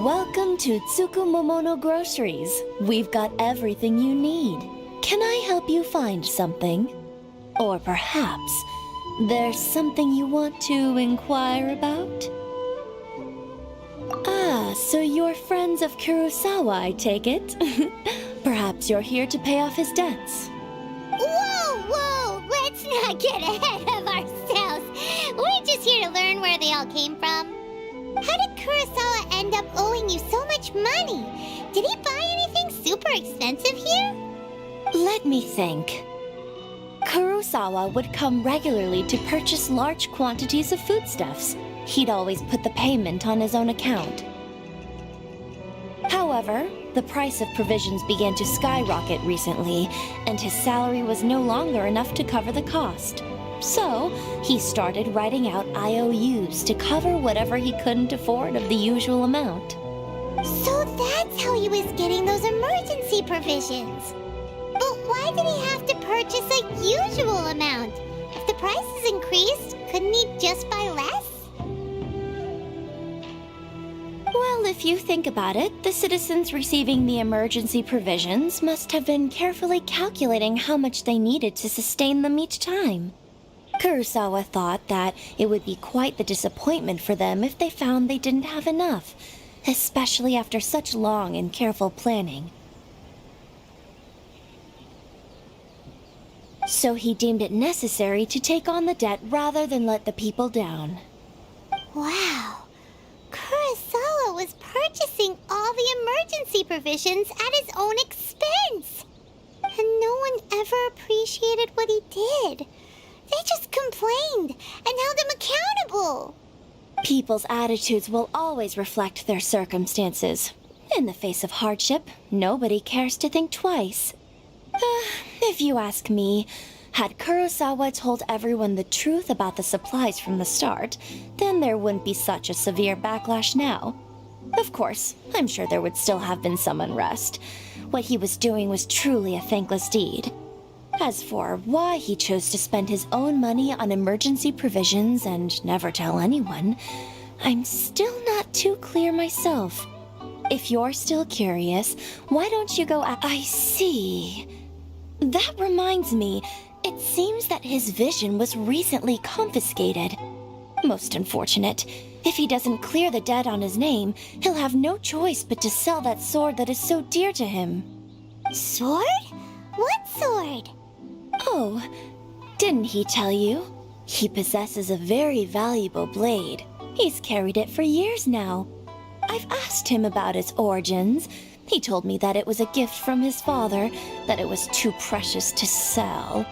Welcome to Tsukumomono Groceries. We've got everything you need. Can I help you find something? Or perhaps there's something you want to inquire about? Ah, so you're friends of Kurosawa, I take it? Perhaps you're here to pay off his debts. Whoa! Let's not get ahead of ourselves. We're just here to learn where they all came from. How did Kurosawa end up owing you so much money? Did he buy anything super expensive here? Let me think. Kurosawa would come regularly to purchase large quantities of foodstuffs. He'd always put the payment on his own account. However, the price of provisions began to skyrocket recently, and his salary was no longer enough to cover the cost. So, he started writing out IOUs to cover whatever he couldn't afford of the usual amount. So that's how he was getting those emergency provisions. But why did he have to purchase a usual amount? If the prices increased, couldn't he just buy less? Well, if you think about it, the citizens receiving the emergency provisions must have been carefully calculating how much they needed to sustain them each time. Kurosawa thought that it would be quite the disappointment for them if they found they didn't have enough, especially after such long and careful planning. So he deemed it necessary to take on the debt rather than let the people down. Wow. Kurosawa was purchasing all the emergency provisions at his own expense. And no one ever appreciated what he did. They just complained and held him accountable. People's attitudes will always reflect their circumstances. In the face of hardship, nobody cares to think twice. If you ask me, had Kurosawa told everyone the truth about the supplies from the start, then there wouldn't be such a severe backlash now. Of course, I'm sure there would still have been some unrest. What he was doing was truly a thankless deed. As for why he chose to spend his own money on emergency provisions and never tell anyone, I'm still not too clear myself. If you're still curious, why don't you go I see. That reminds me, it seems that his vision was recently confiscated. Most unfortunate. If he doesn't clear the debt on his name, he'll have no choice but to sell that sword that is so dear to him. Sword? What sword? Oh, didn't he tell you? He possesses a very valuable blade. He's carried it for years now. I've asked him about its origins. He told me that it was a gift from his father, that it was too precious to sell.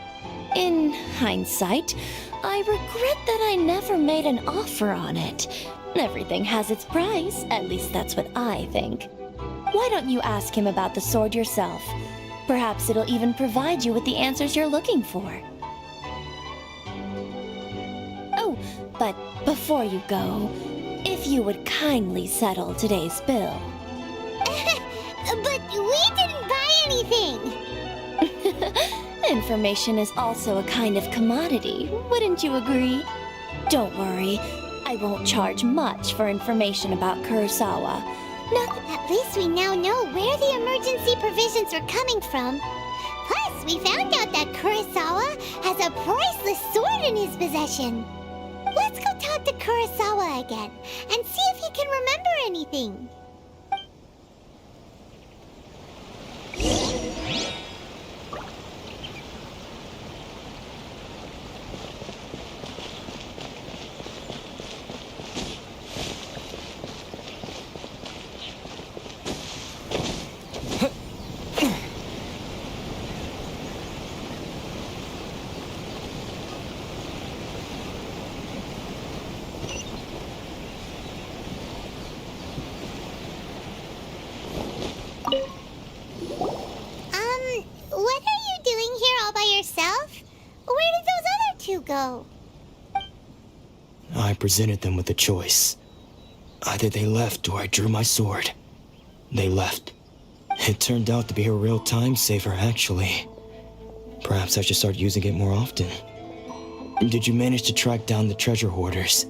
In hindsight, I regret that I never made an offer on it. Everything has its price, at least that's what I think. Why don't you ask him about the sword yourself? Perhaps it'll even provide you with the answers you're looking for. Oh, but before you go, if you would kindly settle today's bill. But we didn't buy anything! Information is also a kind of commodity, wouldn't you agree? Don't worry, I won't charge much for information about Kurosawa. At least we now know where the emergency provisions are coming from. Plus, we found out that Kurosawa has a priceless sword in his possession. Let's go talk to Kurosawa again and see if he can remember anything. What are you doing here all by yourself? Where did those other two go? I presented them with a choice. Either they left or I drew my sword. They left. It turned out to be a real time saver, actually. Perhaps I should start using it more often. Did you manage to track down the treasure hoarders?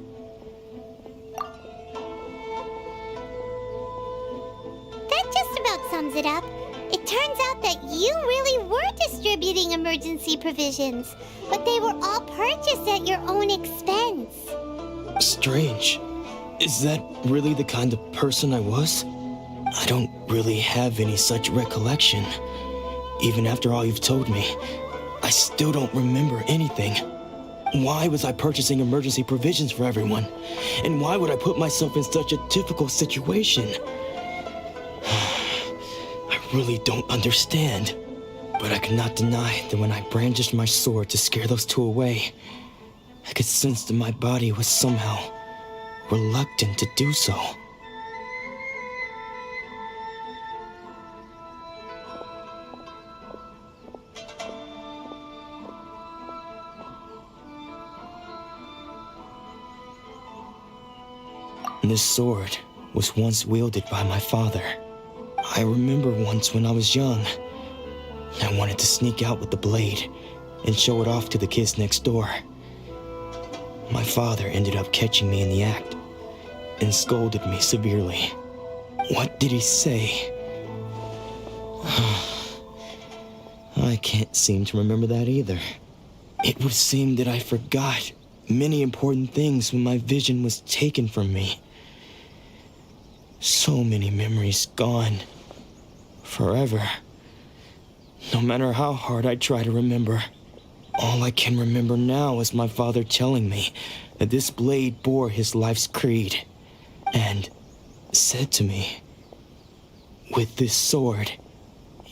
sums it up. It turns out that you really were distributing emergency provisions, but they were all purchased at your own expense. Strange. Is that really the kind of person I was? I don't really have any such recollection. Even after all you've told me, I still don't remember anything. Why was I purchasing emergency provisions for everyone? And why would I put myself in such a difficult situation? I really don't understand. But I cannot deny that when I brandished my sword to scare those two away, I could sense that my body was somehow reluctant to do so. This sword was once wielded by my father. I remember once when I was young, I wanted to sneak out with the blade and show it off to the kids next door. My father ended up catching me in the act and scolded me severely. What did he say? I can't seem to remember that either. It would seem that I forgot many important things when my vision was taken from me. So many memories gone. Forever. No matter how hard I try to remember, all I can remember now is my father telling me that this blade bore his life's creed, and said to me, "With this sword,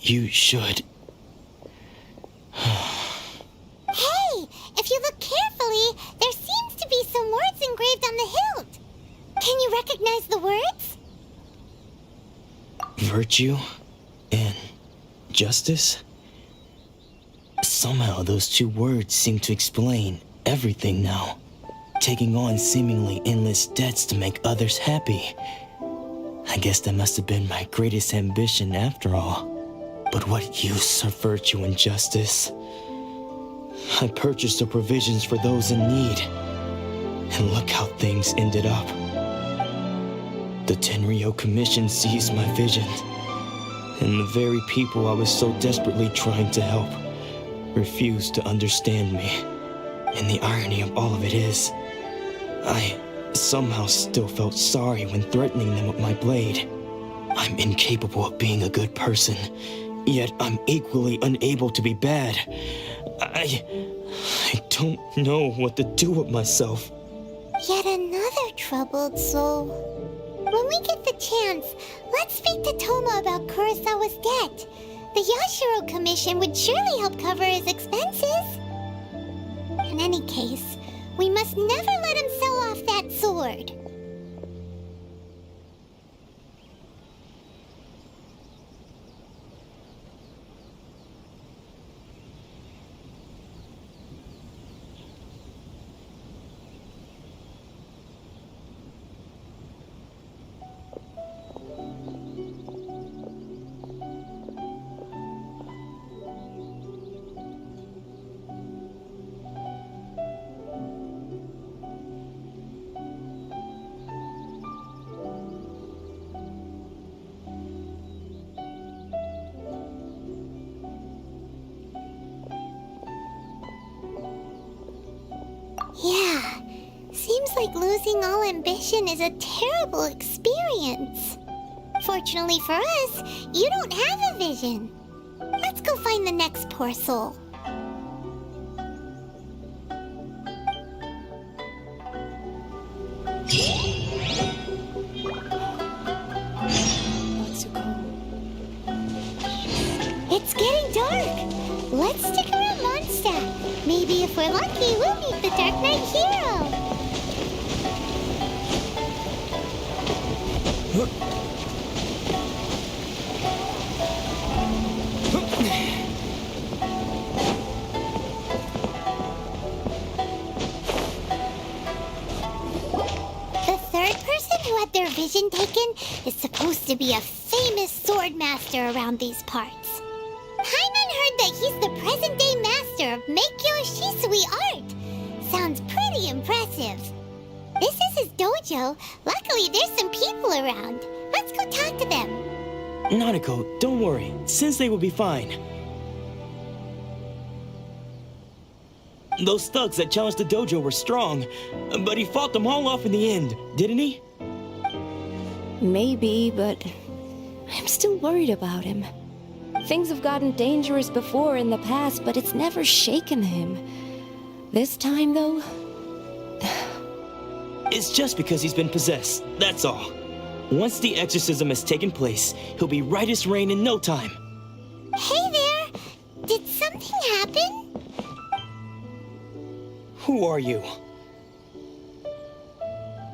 you should..." Hey, if you look carefully, there seems to be some words engraved on the hilt. Can you recognize the words? Virtue and justice? Somehow those two words seem to explain everything now. Taking on seemingly endless debts to make others happy. I guess that must have been my greatest ambition after all. But what use are virtue and justice? I purchased the provisions for those in need. And look how things ended up. The Tenryo Commission seized my vision. And the very people I was so desperately trying to help refused to understand me. And the irony of all of it is, I somehow still felt sorry when threatening them with my blade. I'm incapable of being a good person, yet I'm equally unable to be bad. I don't know what to do with myself. Yet another troubled soul. When we get the chance, let's speak to Toma about Kurosawa's debt. The Yashiro Commission would surely help cover his expenses. In any case, we must never let him sell off that sword. Yeah, seems like losing all ambition is a terrible experience. Fortunately for us, you don't have a vision. Let's go find the next poor soul. It's getting dark. Let's stick around Mondstadt. Maybe if we're lucky, we'll meet the Dark Knight hero. The third person who had their vision taken is supposed to be a famous sword master around these parts. Hyman heard that he's the present-day master of Meikyo Shisui art. Sounds pretty impressive. This is his dojo. Luckily, there's some people around. Let's go talk to them. Nanako, don't worry. Sensei will be fine. Those thugs that challenged the dojo were strong, but he fought them all off in the end, didn't he? Maybe, but I'm still worried about him. Things have gotten dangerous before in the past, but it's never shaken him. This time, though... It's just because he's been possessed, that's all. Once the exorcism has taken place, he'll be right as rain in no time. Hey there! Did something happen? Who are you?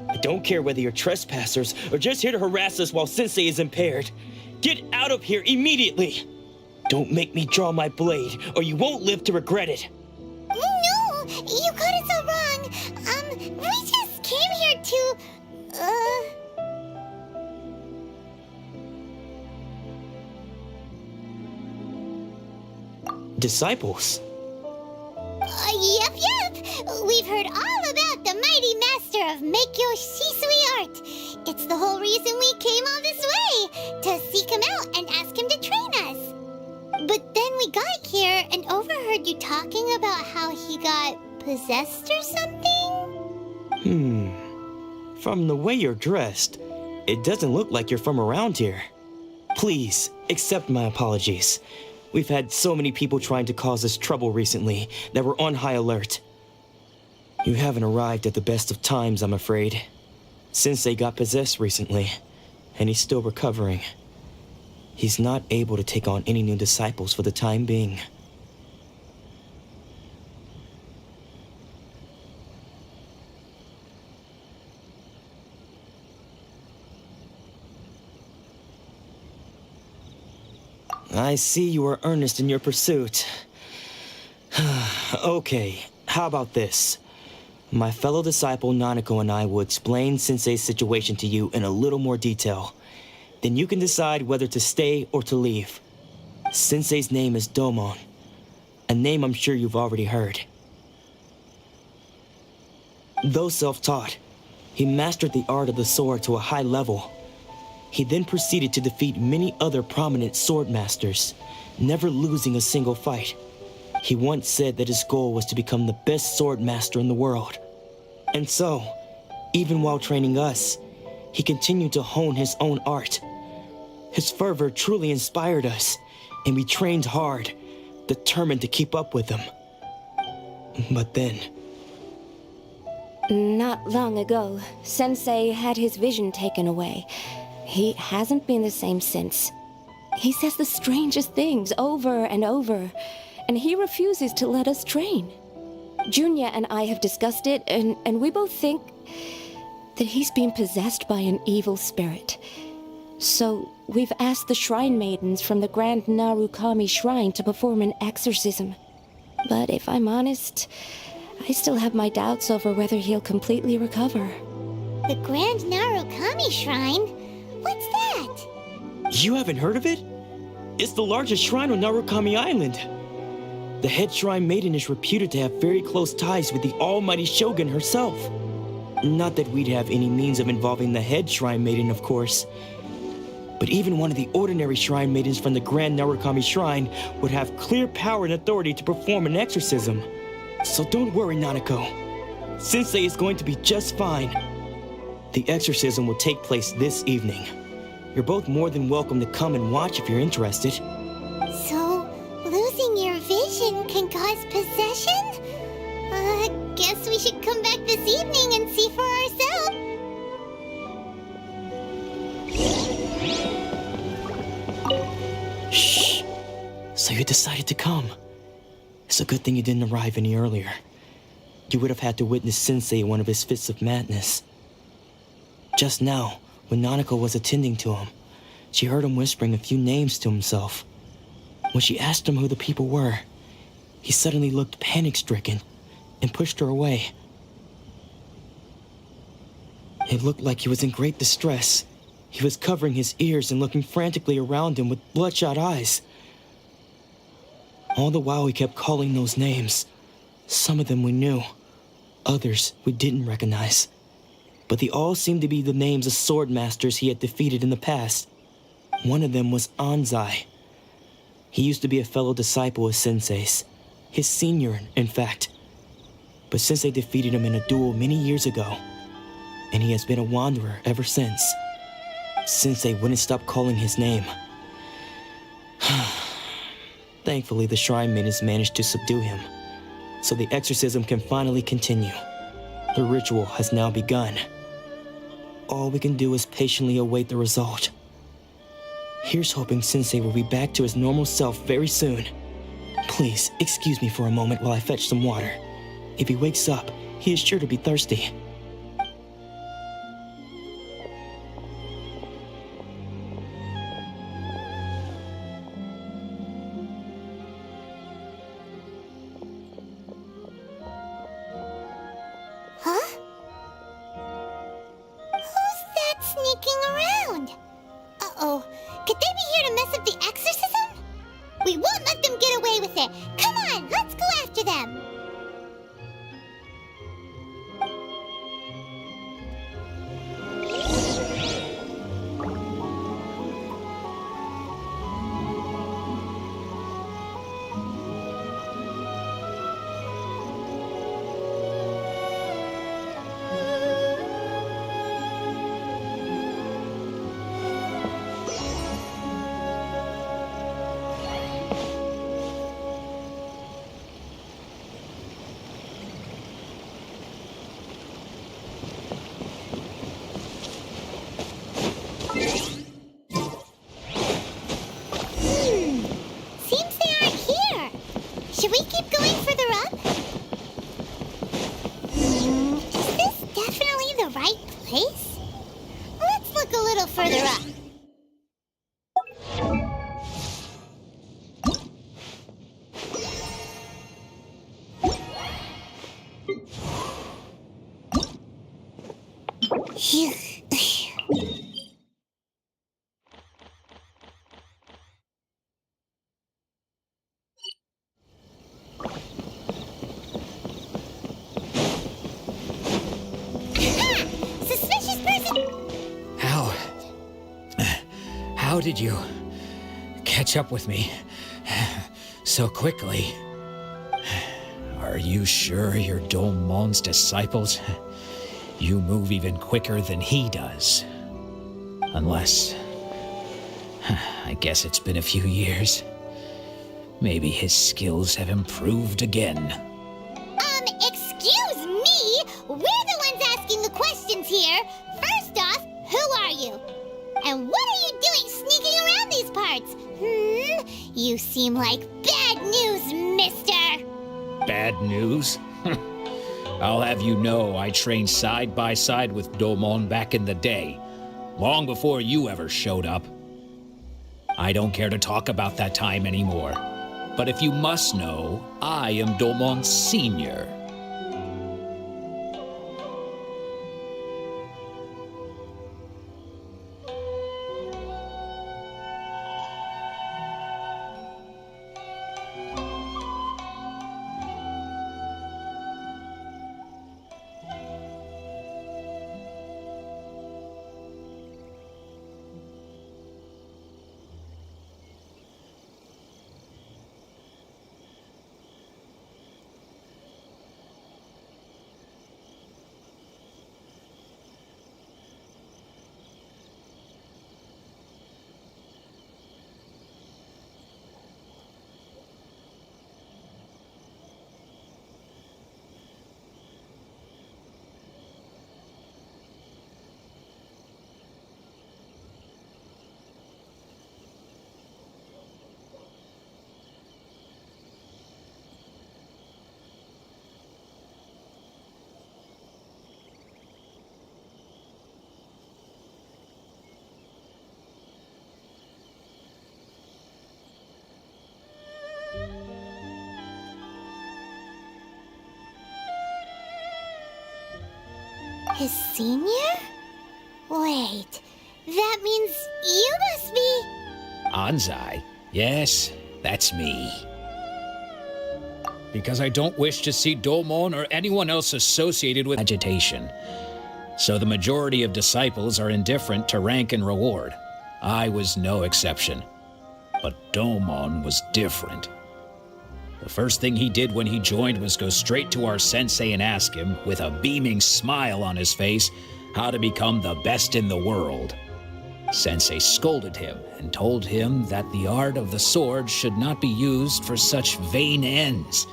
I don't care whether you're trespassers or just here to harass us while Sensei is impaired. Get out of here immediately! Don't make me draw my blade, or you won't live to regret it. No! You got it so wrong! We just came here to... Disciples? Yep. We've heard all about the mighty master of Meikyo Shisui art. It's the whole reason we came all this way, to seek him out and ask him to train us. But then we got here and overheard you talking about how he got possessed or something? From the way you're dressed, it doesn't look like you're from around here. Please, accept my apologies. We've had so many people trying to cause us trouble recently that we're on high alert. You haven't arrived at the best of times, I'm afraid. Sensei got possessed recently, and he's still recovering. He's not able to take on any new disciples for the time being. I see you are earnest in your pursuit. Okay, how about this? My fellow disciple Nanako and I will explain Sensei's situation to you in a little more detail. Then you can decide whether to stay or to leave. Sensei's name is Domon, a name I'm sure you've already heard. Though self-taught, he mastered the art of the sword to a high level. He then proceeded to defeat many other prominent sword masters, never losing a single fight. He once said that his goal was to become the best sword master in the world. And so, even while training us, he continued to hone his own art. His fervor truly inspired us, and we trained hard, determined to keep up with him. But then... Not long ago, Sensei had his vision taken away. He hasn't been the same since. He says the strangest things over and over, and he refuses to let us train. Junya and I have discussed it, and we both think that he's been possessed by an evil spirit. So we've asked the shrine maidens from the Grand Narukami Shrine to perform an exorcism. But if I'm honest, I still have my doubts over whether he'll completely recover. The Grand Narukami Shrine? What's that? You haven't heard of it? It's the largest shrine on Narukami Island. The head shrine maiden is reputed to have very close ties with the almighty Shogun herself. Not that we'd have any means of involving the head shrine maiden, of course. But even one of the ordinary shrine maidens from the Grand Narukami Shrine would have clear power and authority to perform an exorcism. So don't worry, Nanako. Sensei is going to be just fine. The exorcism will take place this evening. You're both more than welcome to come and watch if you're interested. So, losing your vision can cause possession? Guess we should come back this evening and see for ourselves. Shh. So you decided to come. It's a good thing you didn't arrive any earlier. You would have had to witness Sensei in one of his fits of madness. Just now, when Nanako was attending to him, she heard him whispering a few names to himself. When she asked him who the people were, he suddenly looked panic-stricken and pushed her away. It looked like he was in great distress. He was covering his ears and looking frantically around him with bloodshot eyes. All the while he kept calling those names. Some of them we knew, others we didn't recognize. But they all seemed to be the names of sword masters he had defeated in the past. One of them was Anzai. He used to be a fellow disciple of Sensei's. His senior, in fact. But Sensei defeated him in a duel many years ago, and he has been a wanderer ever since. Sensei wouldn't stop calling his name. Thankfully, the shrine maidens managed to subdue him, so the exorcism can finally continue. The ritual has now begun. All we can do is patiently await the result. Here's hoping Sensei will be back to his normal self very soon. Please, excuse me for a moment while I fetch some water. If he wakes up, he is sure to be thirsty. Huh? Who's that sneaking around? Uh-oh. Could they be here to mess up the exorcism? We won't let them get away with it. Come on, let's go after them. Seems they aren't here. Should we keep going further up? Is this definitely the right place? Let's look a little further up. Suspicious person! How did you catch up with me so quickly? Are you sure you're Domon's disciples? You move even quicker than he does. Unless... I guess it's been a few years. Maybe his skills have improved again. Excuse me? We're the ones asking the questions here. First off, who are you? And what are you doing sneaking around these parts? You seem like bad news, mister. Bad news? I'll have you know I trained side by side with Domon back in the day, long before you ever showed up. I don't care to talk about that time anymore. But if you must know, I am Domon's senior. His senior? Wait, that means you must be... Anzai? Yes, that's me. Because I don't wish to see Domon or anyone else associated with agitation. So the majority of disciples are indifferent to rank and reward. I was no exception. But Domon was different. The first thing he did when he joined was go straight to our sensei and ask him, with a beaming smile on his face, how to become the best in the world. Sensei scolded him and told him that the art of the sword should not be used for such vain ends.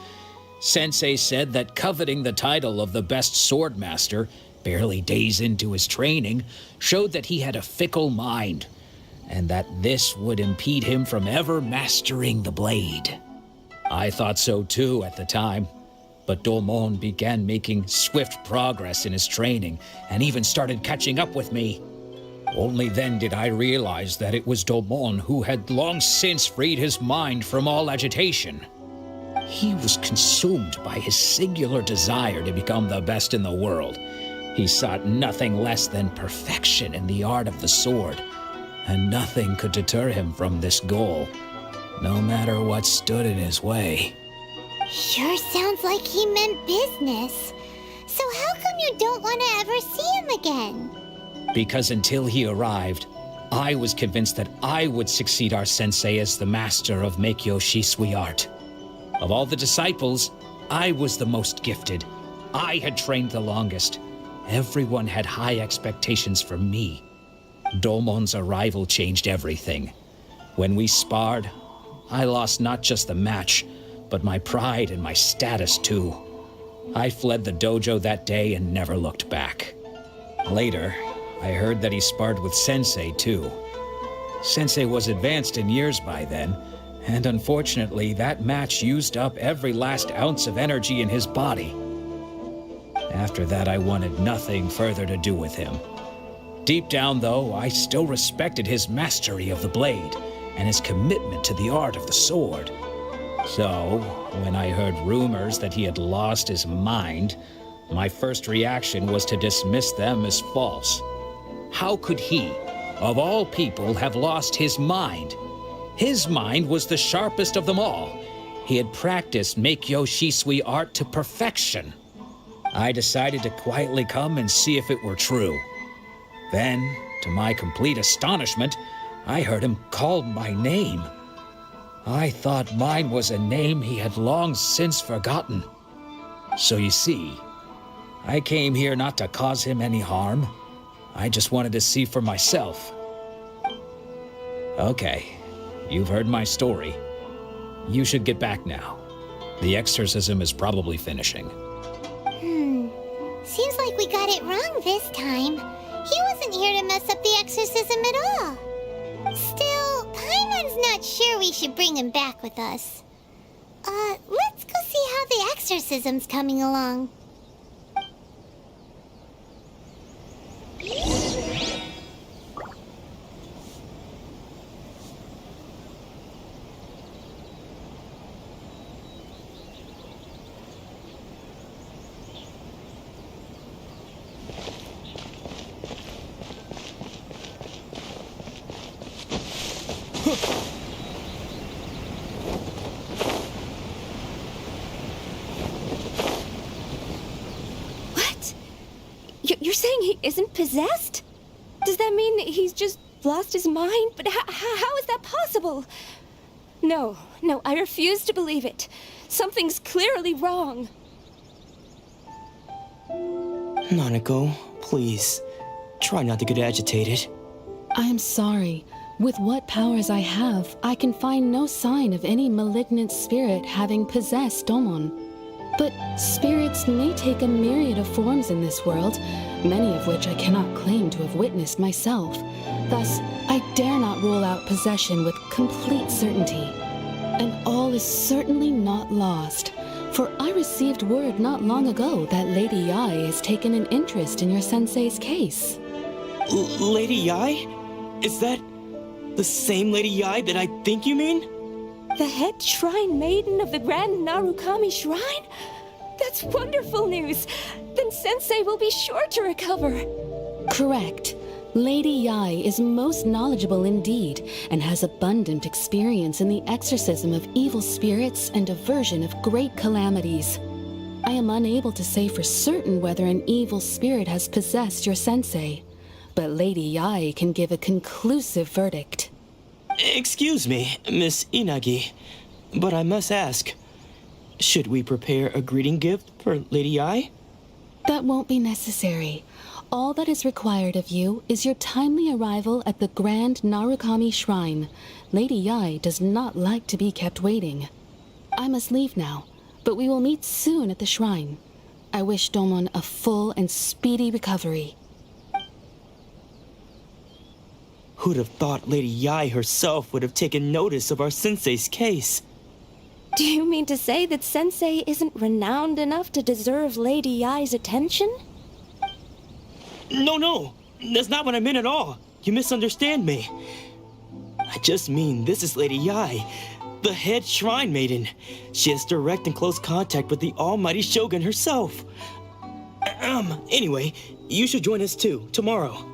Sensei said that coveting the title of the best sword master, barely days into his training, showed that he had a fickle mind, and that this would impede him from ever mastering the blade. I thought so too at the time, but Domon began making swift progress in his training and even started catching up with me. Only then did I realize that it was Domon who had long since freed his mind from all agitation. He was consumed by his singular desire to become the best in the world. He sought nothing less than perfection in the art of the sword, and nothing could deter him from this goal, no matter what stood in his way. Sure sounds like he meant business. So how come you don't want to ever see him again? Because until he arrived, I was convinced that I would succeed our sensei as the master of Meikyo Shisui art. Of all the disciples, I was the most gifted. I had trained the longest. Everyone had high expectations for me. Domon's arrival changed everything. When we sparred, I lost not just the match, but my pride and my status too. I fled the dojo that day and never looked back. Later, I heard that he sparred with Sensei too. Sensei was advanced in years by then, and unfortunately that match used up every last ounce of energy in his body. After that, I wanted nothing further to do with him. Deep down, though, I still respected his mastery of the blade and his commitment to the art of the sword. So, when I heard rumors that he had lost his mind, my first reaction was to dismiss them as false. How could he, of all people, have lost his mind? His mind was the sharpest of them all. He had practiced Meikyo Shisui art to perfection. I decided to quietly come and see if it were true. Then, to my complete astonishment, I heard him call my name. I thought mine was a name he had long since forgotten. So you see, I came here not to cause him any harm. I just wanted to see for myself. Okay, you've heard my story. You should get back now. The exorcism is probably finishing. Seems like we got it wrong this time. He wasn't here to mess up the exorcism at all. Still, Paimon's not sure we should bring him back with us. Let's go see how the exorcism's coming along. What? You're saying he isn't possessed? Does that mean he's just lost his mind? But how is that possible? No, I refuse to believe it. Something's clearly wrong. Nanako, please, try not to get agitated. I am sorry. With what powers I have, I can find no sign of any malignant spirit having possessed Domon. But spirits may take a myriad of forms in this world, many of which I cannot claim to have witnessed myself. Thus, I dare not rule out possession with complete certainty. And all is certainly not lost, for I received word not long ago that Lady Yai has taken an interest in your sensei's case. Lady Yai? Is that the same Lady Yai that I think you mean? The head shrine maiden of the Grand Narukami Shrine? That's wonderful news! Then Sensei will be sure to recover. Correct. Lady Yai is most knowledgeable indeed, and has abundant experience in the exorcism of evil spirits and aversion of great calamities. I am unable to say for certain whether an evil spirit has possessed your sensei, but Lady Yai can give a conclusive verdict. Excuse me, Miss Inagi, but I must ask, should we prepare a greeting gift for Lady Ai? That won't be necessary. All that is required of you is your timely arrival at the Grand Narukami Shrine. Lady Yai does not like to be kept waiting. I must leave now, but we will meet soon at the shrine. I wish Domon a full and speedy recovery. Who'd have thought Lady Yai herself would have taken notice of our sensei's case? Do you mean to say that Sensei isn't renowned enough to deserve Lady Yai's attention? No, that's not what I meant at all. You misunderstand me. I just mean this is Lady Yai, the head shrine maiden. She has direct and close contact with the almighty Shogun herself. Anyway, you should join us too, tomorrow.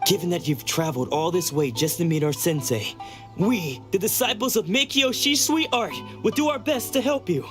Given that you've traveled all this way just to meet our sensei, we, the disciples of Meikyo Shisui Art, will do our best to help you.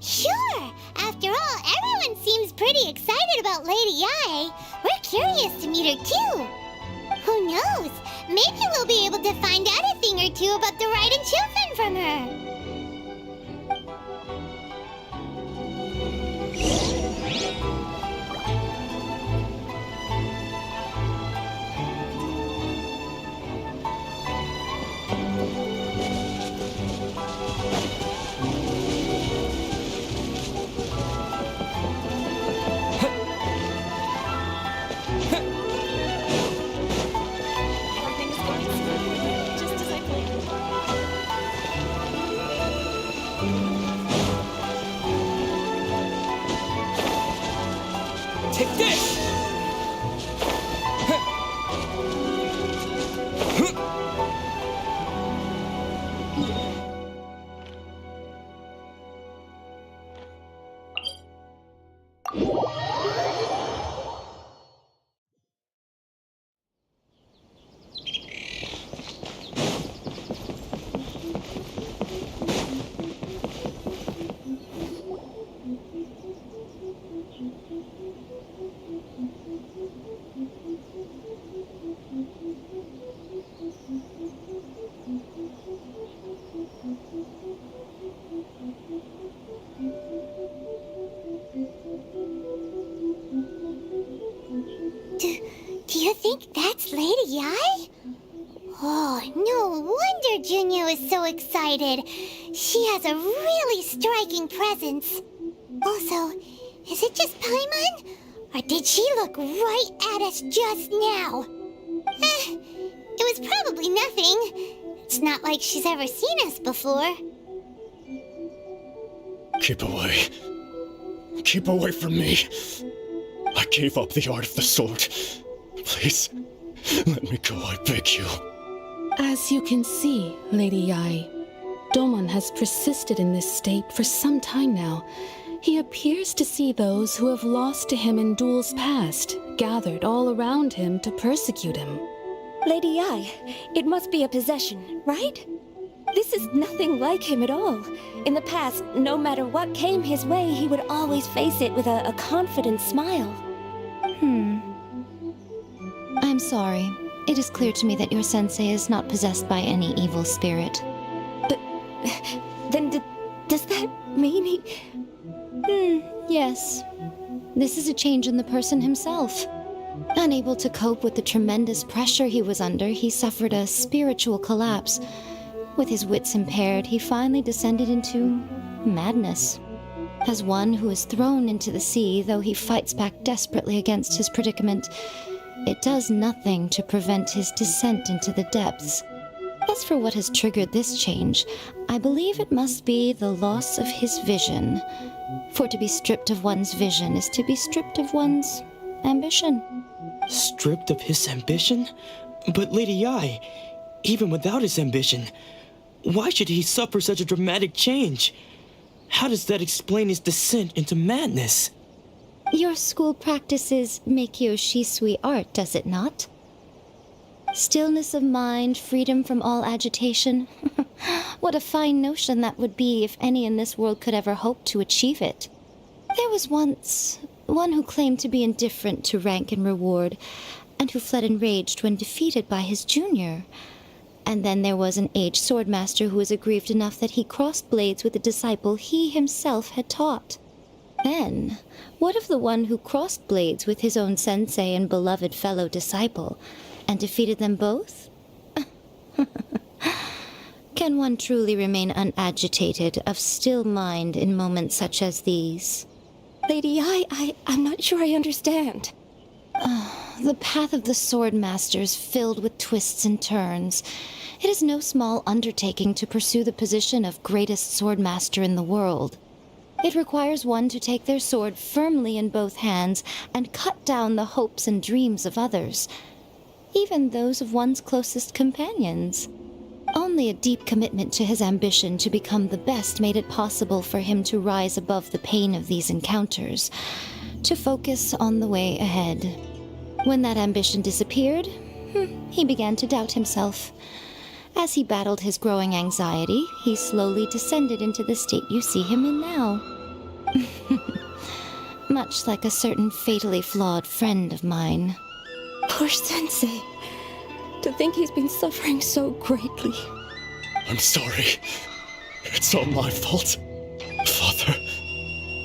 Sure! After all, everyone seems pretty excited about Lady Yai. We're curious to meet her too. Who knows? Maybe we'll be able to find out a thing or two about the Raiden children from her. Take this! Do you think that's Lady Yai? Oh, no wonder Junyo is so excited. She has a really striking presence. Also, is it just Paimon? Or did she look right at us just now? It was probably nothing. It's not like she's ever seen us before. Keep away. Keep away from me. I gave up the art of the sword. Please, let me go, I beg you. As you can see, Lady Yai, Domon has persisted in this state for some time now. He appears to see those who have lost to him in duels past, gathered all around him to persecute him. Lady Yai, it must be a possession, right? This is nothing like him at all. In the past, no matter what came his way, he would always face it with a confident smile. I'm sorry. It is clear to me that your sensei is not possessed by any evil spirit. Then does that mean he... Yes. This is a change in the person himself. Unable to cope with the tremendous pressure he was under, he suffered a spiritual collapse. With his wits impaired, he finally descended into madness. As one who is thrown into the sea, though he fights back desperately against his predicament, it does nothing to prevent his descent into the depths. As for what has triggered this change, I believe it must be the loss of his vision. For to be stripped of one's vision is to be stripped of one's ambition. Stripped of his ambition? But Lady Yai, even without his ambition, why should he suffer such a dramatic change? How does that explain his descent into madness? Your school practices Meikyo Shisui art, does it not? Stillness of mind, freedom from all agitation. What a fine notion that would be if any in this world could ever hope to achieve it. There was once one who claimed to be indifferent to rank and reward, and who fled enraged when defeated by his junior. And then there was an aged swordmaster who was aggrieved enough that he crossed blades with a disciple he himself had taught. Then, what of the one who crossed blades with his own sensei and beloved fellow disciple, and defeated them both? Can one truly remain unagitated, of still mind in moments such as these? Lady, I'm not sure I understand. The path of the swordmaster is filled with twists and turns. It is no small undertaking to pursue the position of greatest swordmaster in the world. It requires one to take their sword firmly in both hands and cut down the hopes and dreams of others, even those of one's closest companions. Only a deep commitment to his ambition to become the best made it possible for him to rise above the pain of these encounters, to focus on the way ahead. When that ambition disappeared, he began to doubt himself. As he battled his growing anxiety, he slowly descended into the state you see him in now. Much like a certain fatally flawed friend of mine. Poor Sensei. To think he's been suffering so greatly. I'm sorry. It's all my fault. Father,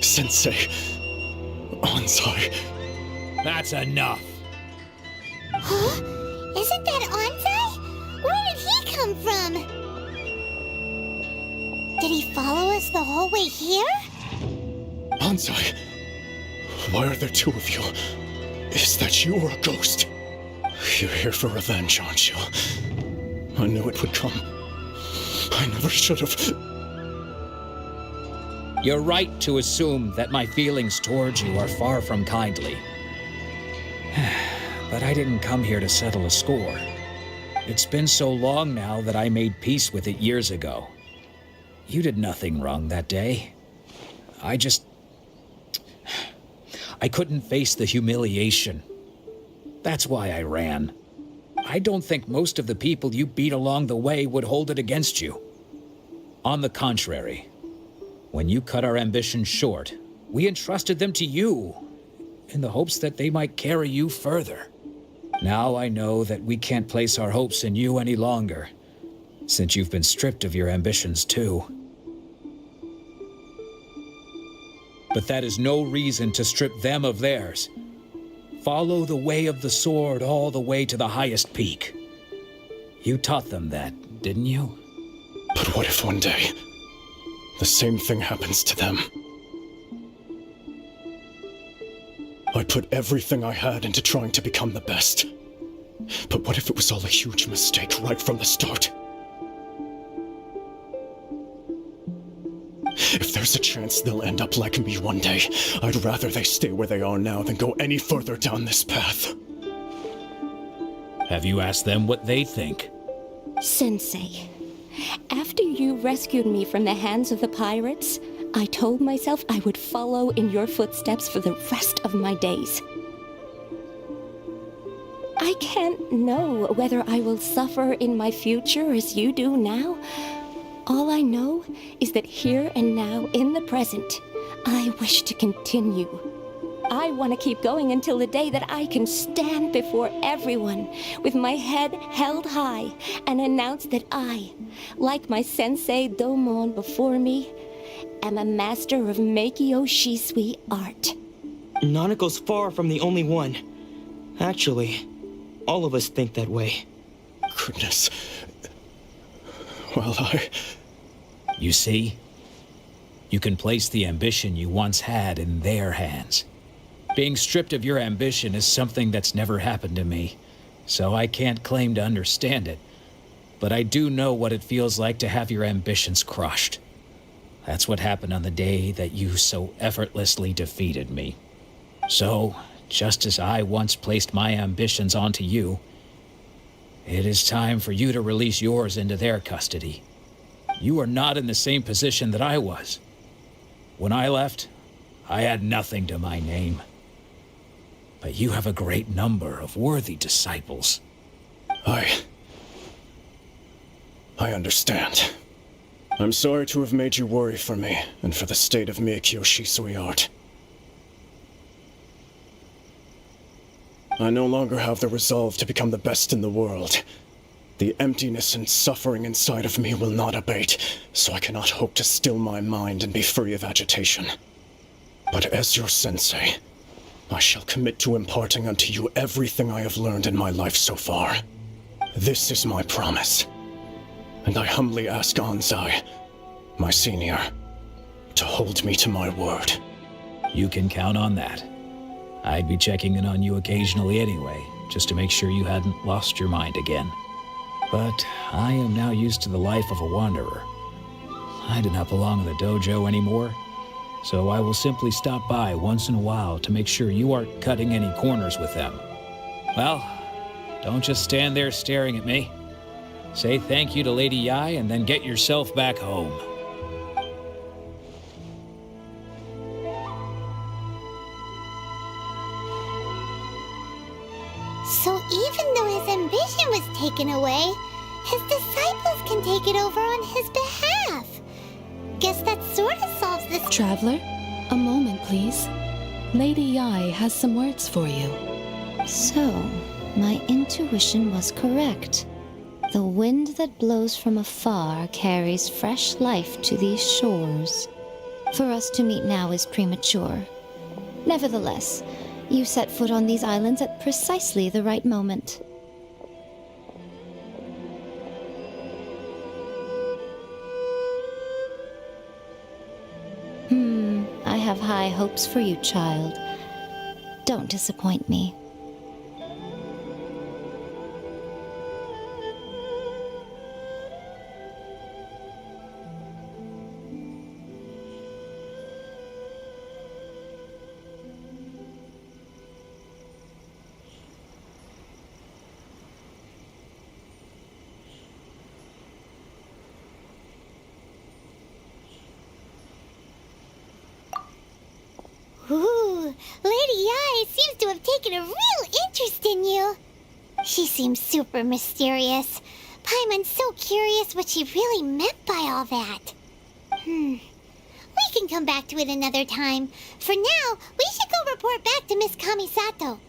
Sensei, Anzai. That's enough. Huh? Isn't that Anzai? Where did he come from? Did he follow us the whole way here? Anzai, why are there two of you? Is that you or a ghost? You're here for revenge, aren't you? I knew it would come. I never should have. You're right to assume that my feelings towards you are far from kindly. But I didn't come here to settle a score. It's been so long now that I made peace with it years ago. You did nothing wrong that day. I couldn't face the humiliation. That's why I ran. I don't think most of the people you beat along the way would hold it against you. On the contrary, when you cut our ambitions short, we entrusted them to you, in the hopes that they might carry you further. Now I know that we can't place our hopes in you any longer, since you've been stripped of your ambitions too. But that is no reason to strip them of theirs. Follow the way of the sword all the way to the highest peak. You taught them that, didn't you? But what if one day the same thing happens to them? I put everything I had into trying to become the best. But what if it was all a huge mistake right from the start? If there's a chance they'll end up like me one day, I'd rather they stay where they are now than go any further down this path. Have you asked them what they think? Sensei, after you rescued me from the hands of the pirates, I told myself I would follow in your footsteps for the rest of my days. I can't know whether I will suffer in my future as you do now. All I know is that here and now, in the present, I wish to continue. I want to keep going until the day that I can stand before everyone with my head held high and announce that I, like my sensei Domon before me, am a master of Meikyo Shisui art. Nanako's far from the only one. Actually, all of us think that way. Goodness. Well, You see? You can place the ambition you once had in their hands. Being stripped of your ambition is something that's never happened to me, so I can't claim to understand it. But I do know what it feels like to have your ambitions crushed. That's what happened on the day that you so effortlessly defeated me. So, just as I once placed my ambitions onto you, It is time for you to release yours into their custody. You are not in the same position that I was. When I left, I had nothing to my name. But you have a great number of worthy disciples. I understand. I'm sorry to have made you worry for me, and for the state of Miyakyo Shisui art. I no longer have the resolve to become the best in the world. The emptiness and suffering inside of me will not abate, so I cannot hope to still my mind and be free of agitation. But as your sensei, I shall commit to imparting unto you everything I have learned in my life so far. This is my promise. And I humbly ask Anzai, my senior, to hold me to my word. You can count on that. I'd be checking in on you occasionally anyway, just to make sure you hadn't lost your mind again. But I am now used to the life of a wanderer. I do not belong in the dojo anymore, so I will simply stop by once in a while to make sure you aren't cutting any corners with them. Well, don't just stand there staring at me. Say thank you to Lady Yai and then get yourself back home. So even though his ambition was taken away, his disciples can take it over on his behalf. Guess that sort of solves this. Traveler, a moment, please. Lady Yai has some words for you. So, my intuition was correct. The wind that blows from afar carries fresh life to these shores. For us to meet now is premature. Nevertheless, you set foot on these islands at precisely the right moment. I have high hopes for you, child. Don't disappoint me. Ooh, Lady Yai seems to have taken a real interest in you. She seems super mysterious. Paimon's so curious what she really meant by all that. We can come back to it another time. For now, we should go report back to Miss Kamisato.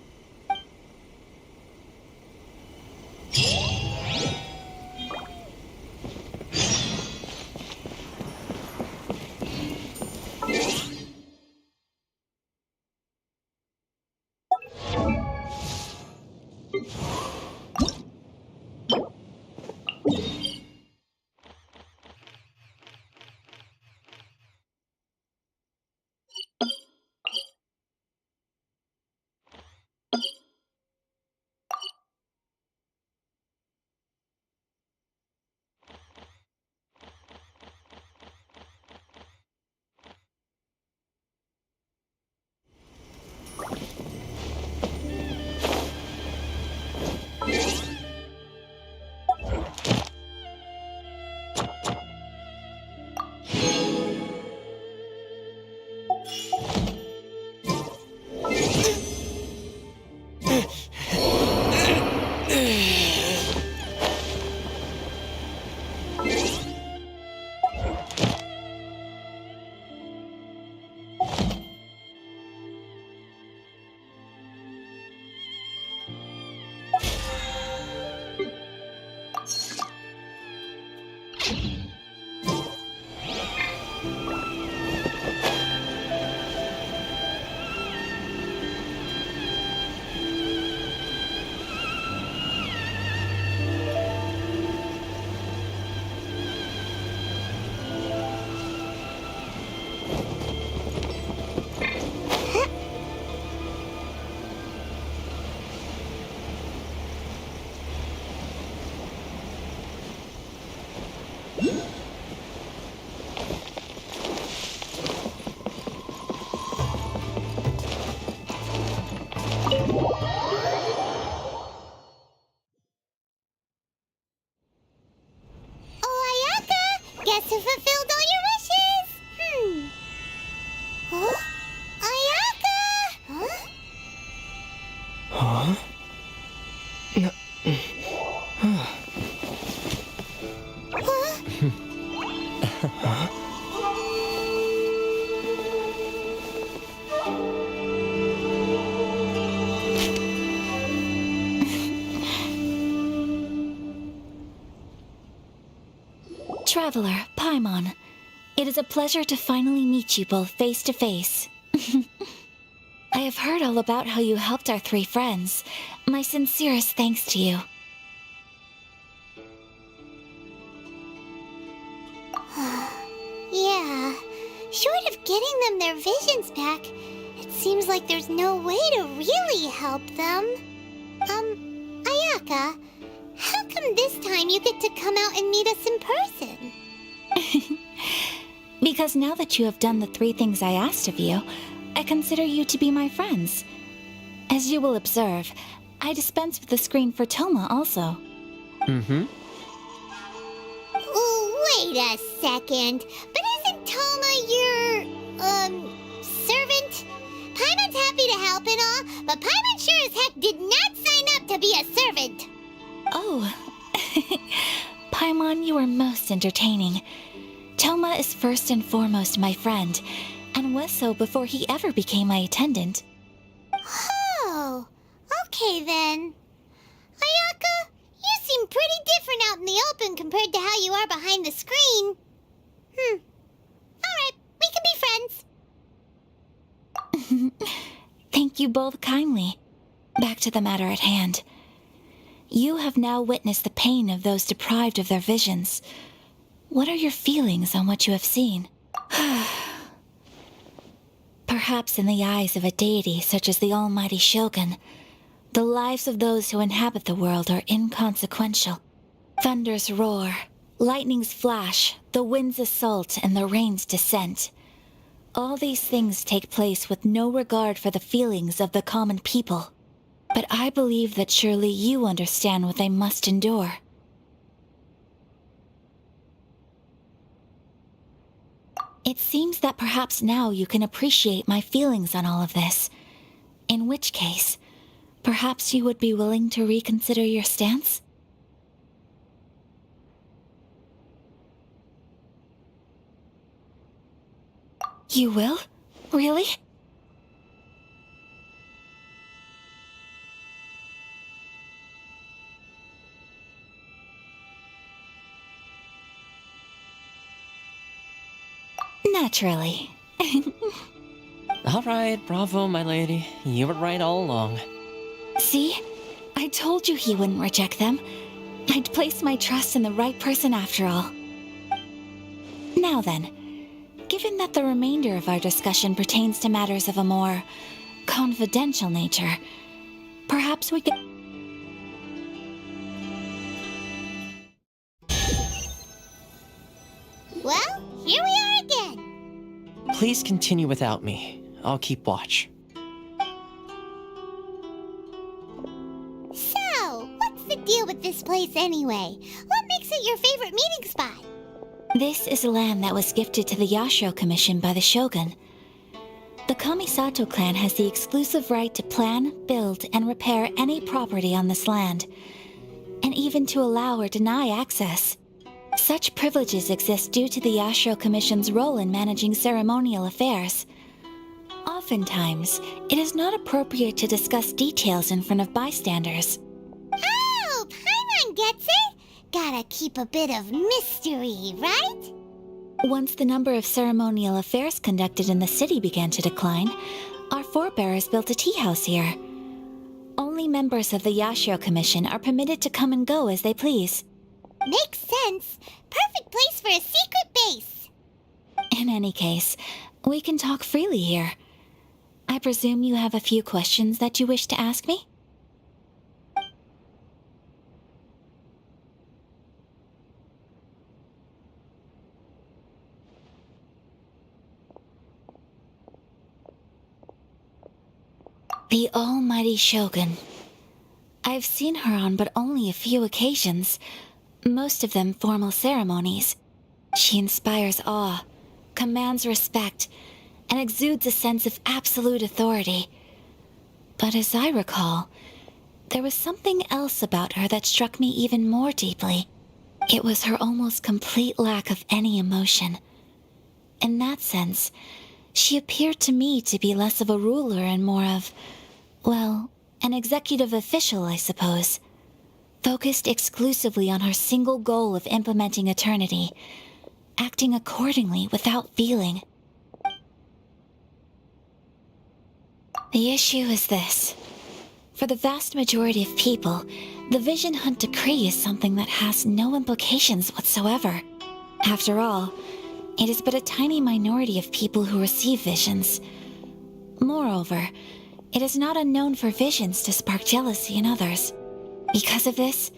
fulfilled all your wishes! Huh? Ayaka! Huh? Huh? Traveler, Paimon, it is a pleasure to finally meet you both face to face. I have heard all about how you helped our three friends. My sincerest thanks to you. Yeah, short of getting them their visions back, it seems like there's no way to really help them. Ayaka, how come this time you get to come out and meet us in person? Because now that you have done the three things I asked of you, I consider you to be my friends. As you will observe, I dispense with the screen for Toma also. Wait a second. But isn't Toma your, servant? Paimon's happy to help and all, but Paimon sure as heck did not sign up to be a servant. Oh. Paimon, you are most entertaining. Toma is first and foremost my friend, and was so before he ever became my attendant. Oh, okay then. Ayaka, you seem pretty different out in the open compared to how you are behind the screen. Alright, we can be friends. Thank you both kindly. Back to the matter at hand. You have now witnessed the pain of those deprived of their visions. What are your feelings on what you have seen? Perhaps in the eyes of a deity such as the almighty Shogun, the lives of those who inhabit the world are inconsequential. Thunders roar, lightnings flash, the winds assault, and the rains descent. All these things take place with no regard for the feelings of the common people. But I believe that surely you understand what they must endure. It seems that perhaps now you can appreciate my feelings on all of this. In which case, perhaps you would be willing to reconsider your stance? You will? Really? Naturally. All right, bravo, my lady. You were right all along. See? I told you he wouldn't reject them. I'd placed my trust in the right person after all. Now then, given that the remainder of our discussion pertains to matters of a more confidential nature, perhaps we could... Well, here we are again. Please continue without me. I'll keep watch. So, what's the deal with this place anyway? What makes it your favorite meeting spot? This is land that was gifted to the Yashiro Commission by the Shogun. The Kamisato clan has the exclusive right to plan, build, and repair any property on this land, and even to allow or deny access. Such privileges exist due to the Yashiro Commission's role in managing ceremonial affairs. Oftentimes, it is not appropriate to discuss details in front of bystanders. Oh, Paimon gets it. Gotta keep a bit of mystery, right? Once the number of ceremonial affairs conducted in the city began to decline, our forebears built a tea house here. Only members of the Yashiro Commission are permitted to come and go as they please. Makes sense. Perfect place for a secret base. In any case, we can talk freely here. I presume you have a few questions that you wish to ask me? The almighty Shogun. I've seen her on but only a few occasions, most of them formal ceremonies. She inspires awe, commands respect, and exudes a sense of absolute authority. But as I recall, there was something else about her that struck me even more deeply. It was her almost complete lack of any emotion. In that sense, she appeared to me to be less of a ruler and more of, well, an executive official, I suppose. Focused exclusively on her single goal of implementing eternity, acting accordingly without feeling. The issue is this. For the vast majority of people, the Vision Hunt Decree is something that has no implications whatsoever. After all, it is but a tiny minority of people who receive visions. Moreover, it is not unknown for visions to spark jealousy in others. Because of this,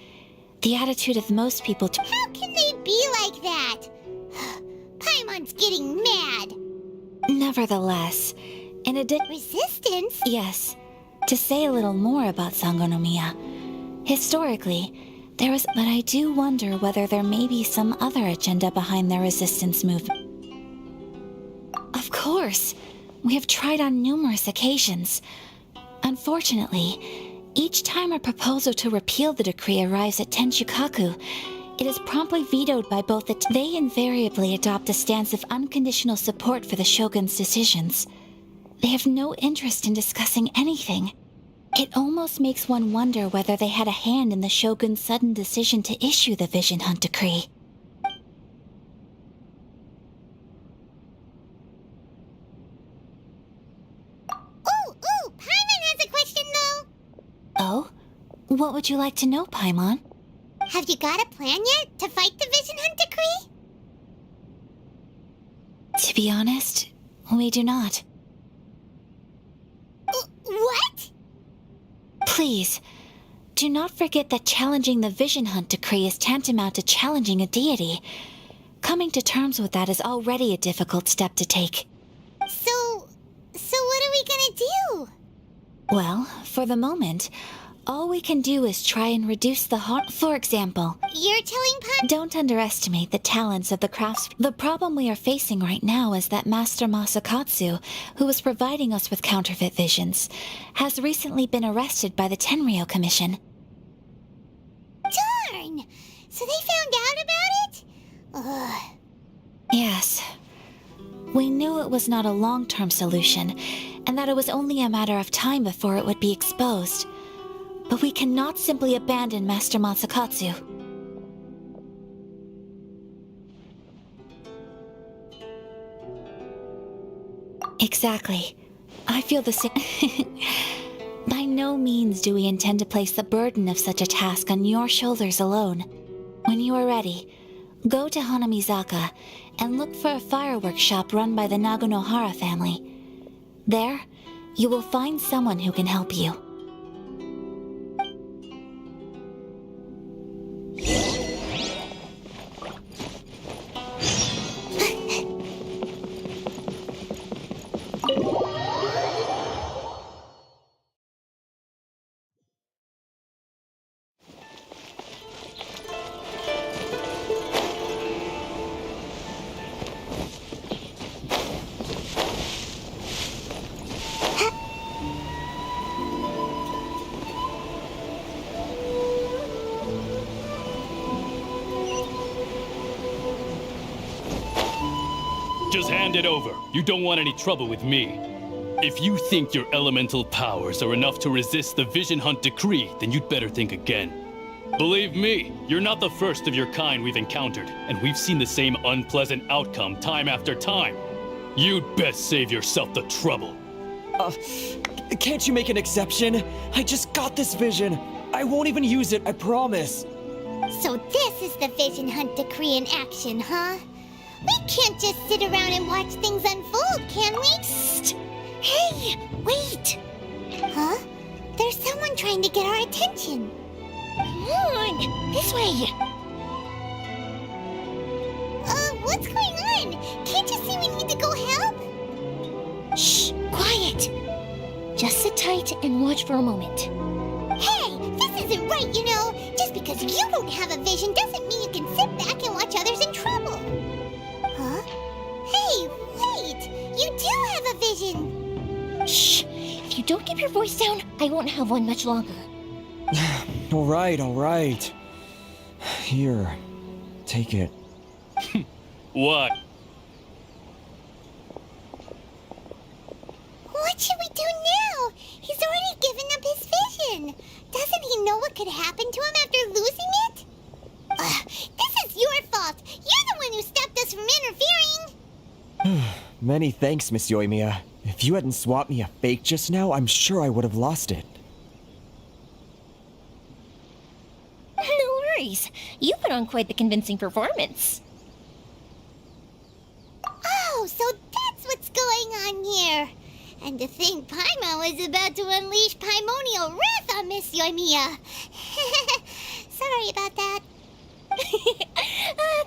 the attitude of most people How can they be like that? Paimon's getting mad. Nevertheless, in addition... Resistance? Yes, to say a little more about Sangonomiya. Historically, there is... But I do wonder whether there may be some other agenda behind their resistance movement. Of course, we have tried on numerous occasions. Unfortunately, each time a proposal to repeal the decree arrives at Tenshukaku, it is promptly vetoed by both They invariably adopt a stance of unconditional support for the Shogun's decisions. They have no interest in discussing anything. It almost makes one wonder whether they had a hand in the Shogun's sudden decision to issue the Vision Hunt Decree. Ooh, Paimon has a question though. Oh? What would you like to know, Paimon? Have you got a plan yet to fight the Vision Hunt Decree? To be honest, we do not. What? Please, do not forget that challenging the Vision Hunt Decree is tantamount to challenging a deity. Coming to terms with that is already a difficult step to take. So what are we gonna do? Well, for the moment, all we can do is try and reduce the harm. For example, You're telling Paimon? don't underestimate the talents of the crafts. The problem we are facing right now is that Master Masakatsu, who was providing us with counterfeit visions, has recently been arrested by the Tenryo Commission. Darn! So they found out about it? Ugh. Yes. We knew it was not a long-term solution, and that it was only a matter of time before it would be exposed. But we cannot simply abandon Master Masakatsu. Exactly. I feel the same. By no means do we intend to place the burden of such a task on your shoulders alone. When you are ready, go to Hanamizaka and look for a fireworks shop run by the Naganohara family. There, you will find someone who can help you. Just hand it over. You don't want any trouble with me. If you think your elemental powers are enough to resist the Vision Hunt Decree, then you'd better think again. Believe me, you're not the first of your kind we've encountered, and we've seen the same unpleasant outcome time after time. You'd best save yourself the trouble. Can't you make an exception? I just got this vision. I won't even use it, I promise. So this is the Vision Hunt Decree in action, huh? We can't just sit around and watch things unfold, can we? Psst! Hey, wait! Huh? There's someone trying to get our attention. Come on, this way. What's going on? Can't you see we need to go help? Shh, quiet. Just sit tight and watch for a moment. Hey, this isn't right, you know. Just because you don't have a vision doesn't mean you can sit back and watch others in trouble. You do have a vision! Shh! If you don't keep your voice down, I won't have one much longer. All right. Here, take it. What? What should we do now? He's already given up his vision. Doesn't he know what could happen to him after losing it? This is your fault. You're the one who stopped us from interfering. Many thanks, Miss Yoimiya. If you hadn't swapped me a fake just now, I'm sure I would have lost it. No worries. You put on quite the convincing performance. Oh, so that's what's going on here. And to think Paimon was about to unleash Paimonial wrath on Miss Yoimiya. Sorry about that.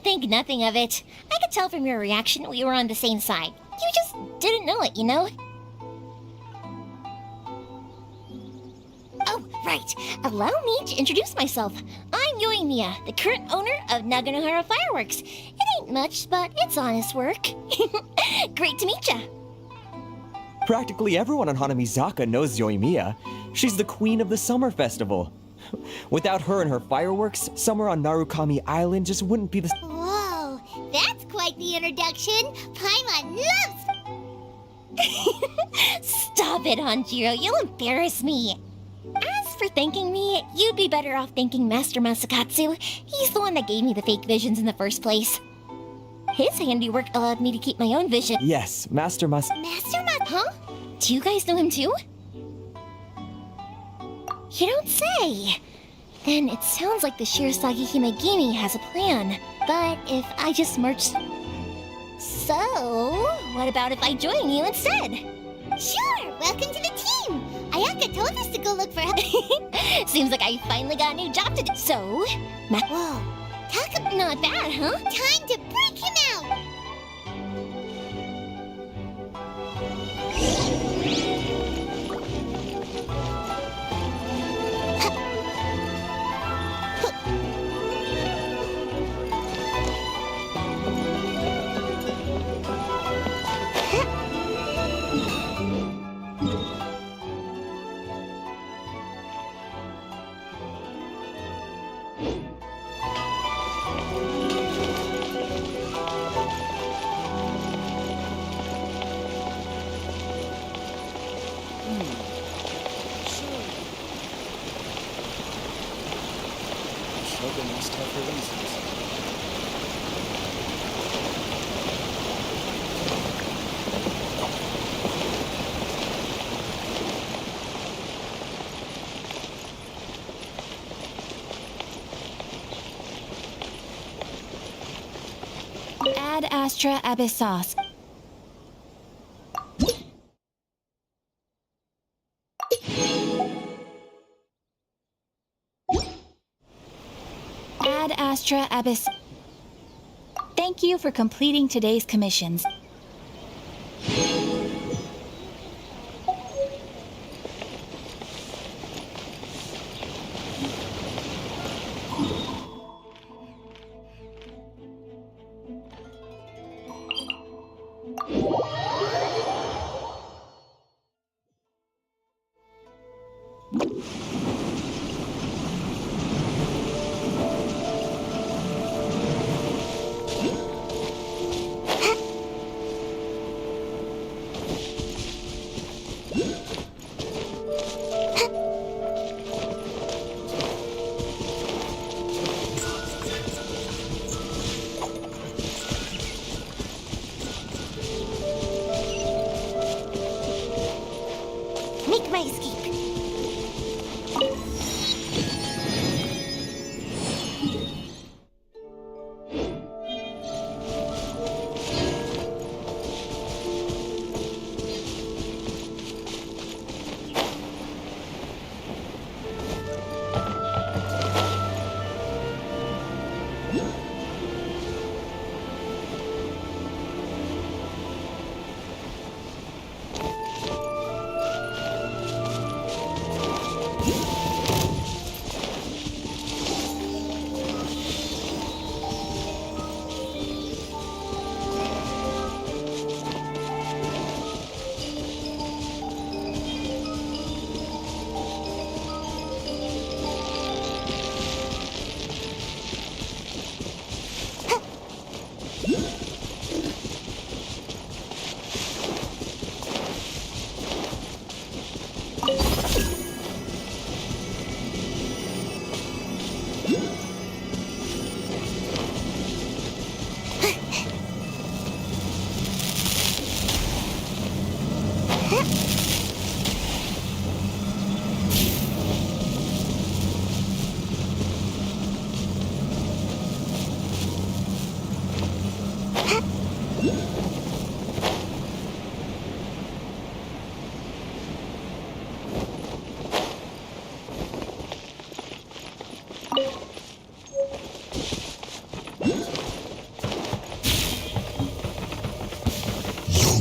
Think nothing of it. I could tell from your reaction we were on the same side. You just didn't know it, you know? Oh, right. Allow me to introduce myself. I'm Yoimiya, the current owner of Naganohara Fireworks. It ain't much, but it's honest work. Great to meet ya. Practically everyone on Hanamizaka knows Yoimiya. She's the queen of the summer festival. Without her and her fireworks, summer on Narukami Island just wouldn't be the... Whoa, that's quite the introduction. Paimon loves... Stop it, Hanjiro. You'll embarrass me. As for thanking me, you'd be better off thanking Master Masakatsu. He's the one that gave me the fake visions in the first place. His handiwork allowed me to keep my own vision. Yes, Master Mas... Huh? Do you guys know him too? You don't say. Then it sounds like the Shirasagi Himegimi has a plan. But if I just merged... So, what about if I join you instead? Sure, welcome to the team. Ayaka told us to go look for help. Seems like I finally got a new job to do. So, Whoa, talk about... not bad, huh? Time to break him out. Ad Astra Abyssos. Ad Astra Abyss. Thank you for completing today's commissions. Make my escape. You'll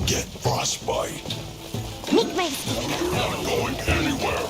get frostbite. Make my Not going anywhere.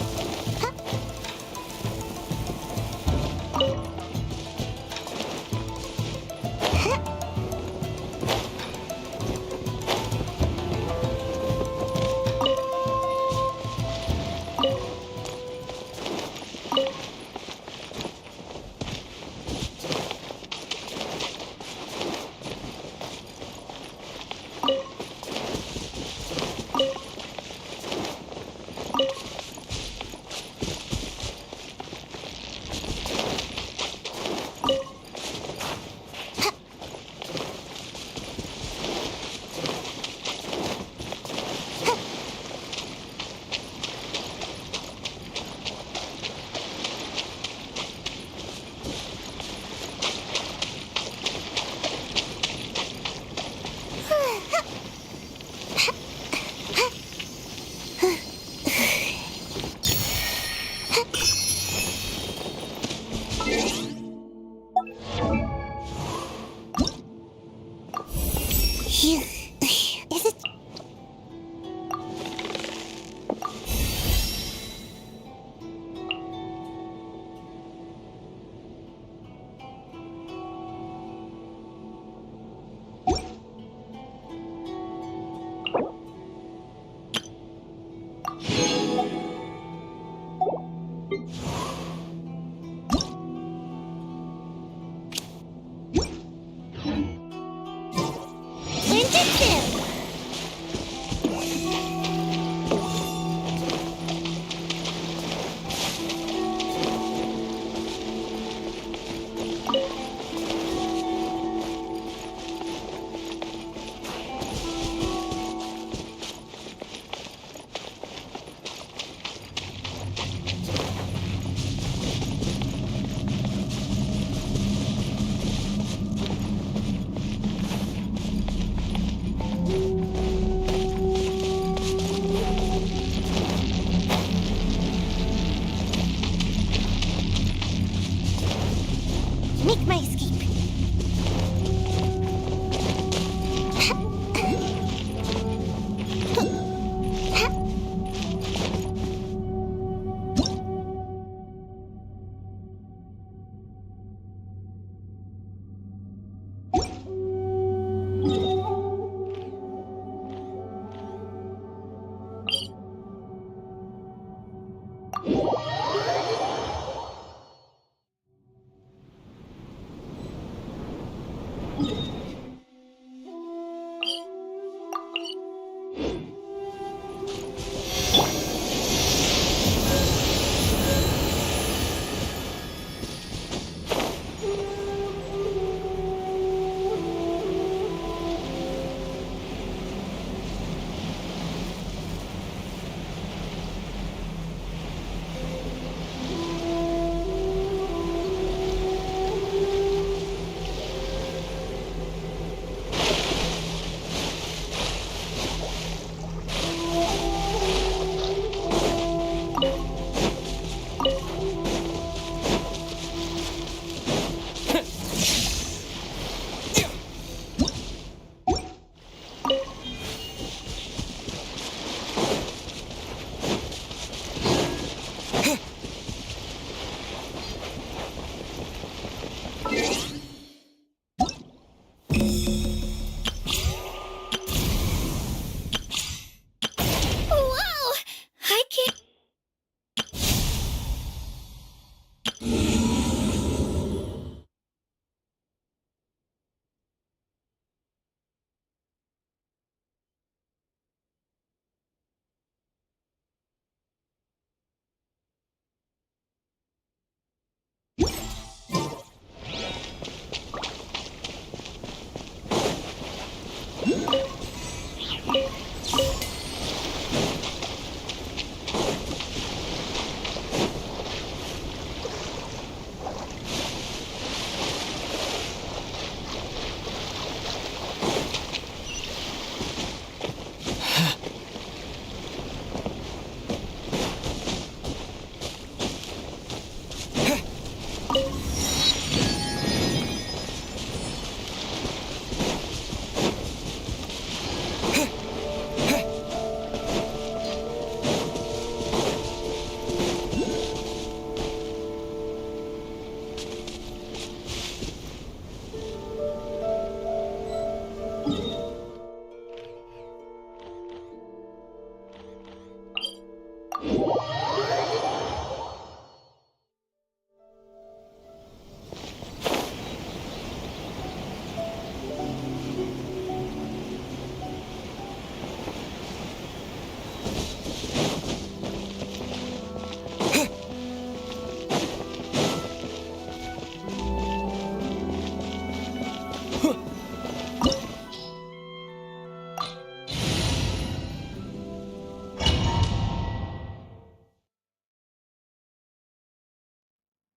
Is it? Ninjutsu!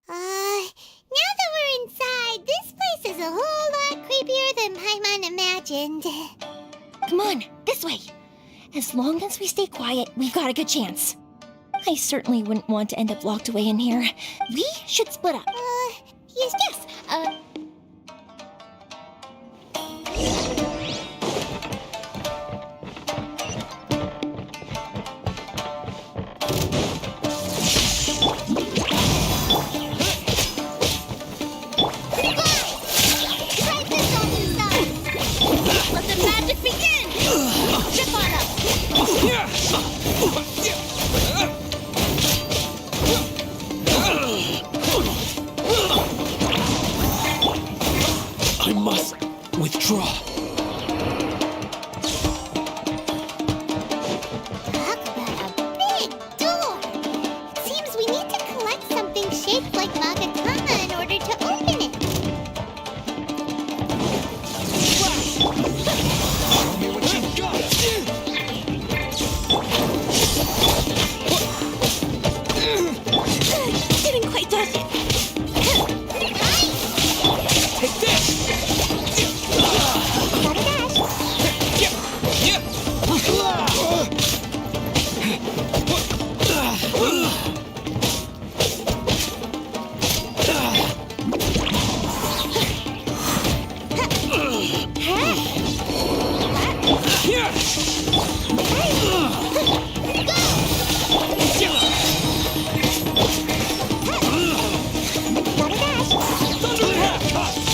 Now that we're inside, this place is a whole lot creepier than Paimon imagined. Come on, this way. As long as we stay quiet, we've got a good chance. I certainly wouldn't want to end up locked away in here. We should split up. Yes. Let the magic begin! Chip on up! I must withdraw. Talk about a big door! It seems we need to collect something shaped like Magatama in order to open it. Didn't quite touch it. Take this!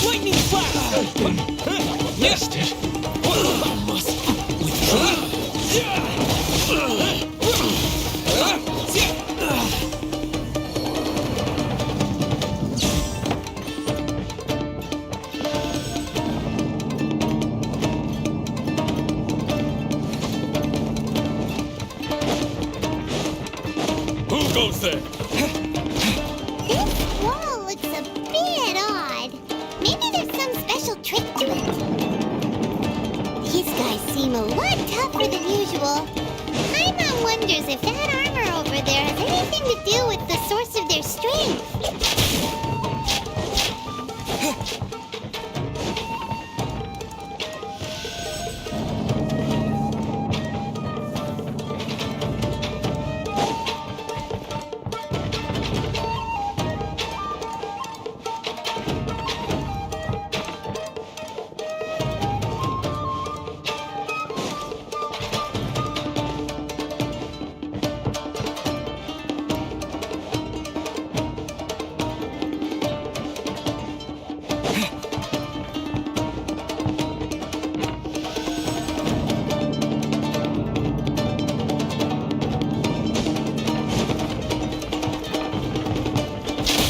Lightning flash! Missed it! I must withdraw. Who goes there? This wall looks a bit odd. Maybe there's some special trick to it. These guys seem a lot tougher than usual. Paimon wonders if that armor over there has anything to do with the source of their strength.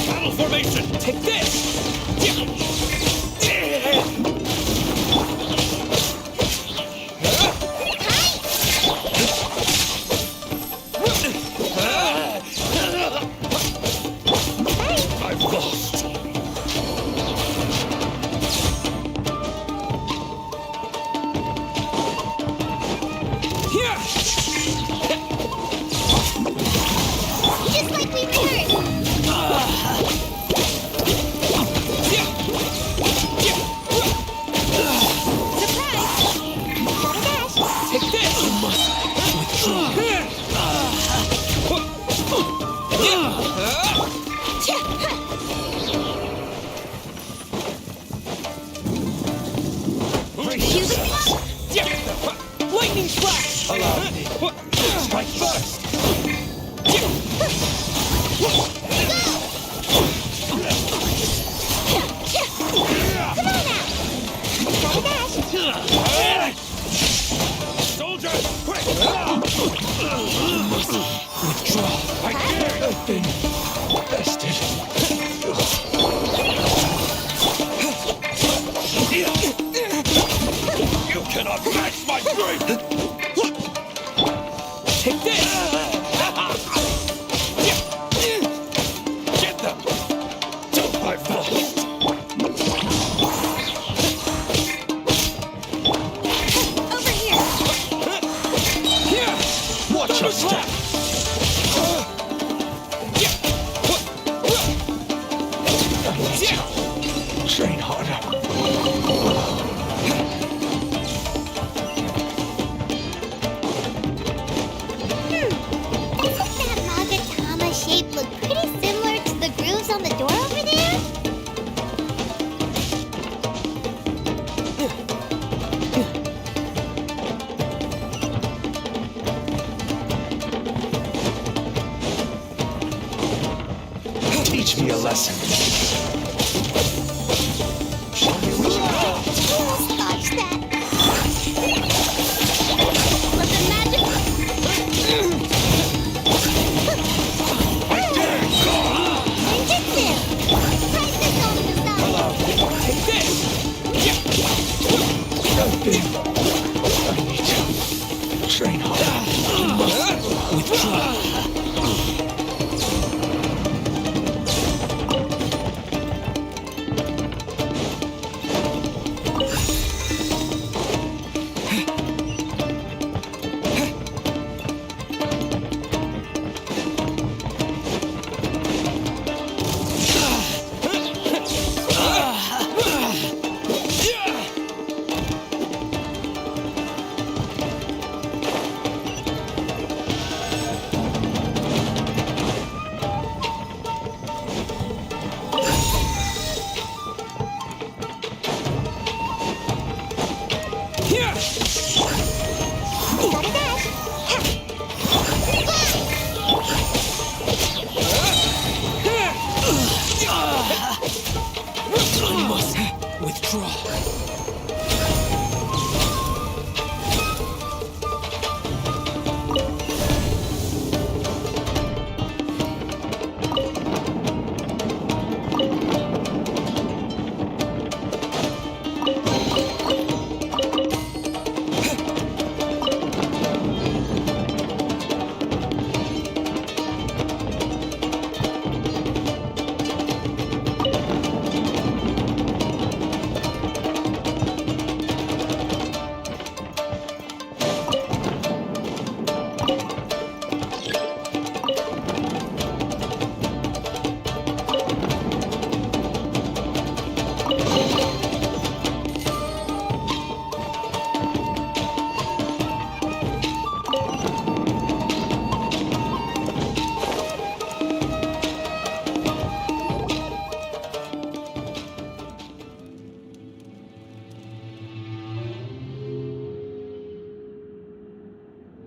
Battle formation! Take this! I've lost. Just like we rehearsed. Take this! I must withdraw. Who goes there? Lightning Lightning slash! Allow me. Strike first. Soldiers, quick! Withdraw. I dare you. Been bested. You cannot match my strength! Take this! Get them! Don't my fault! Over here! Watch your step! Train harder. Doesn't that Magatama shape look pretty similar to the grooves on the door over there? Teach me a lesson. Show me what you got. Almost dodged that. Let the magic... Ninjutsu! Price this on the side. Take this! I need to train harder. Withdraw. Gotta dash. I must withdraw.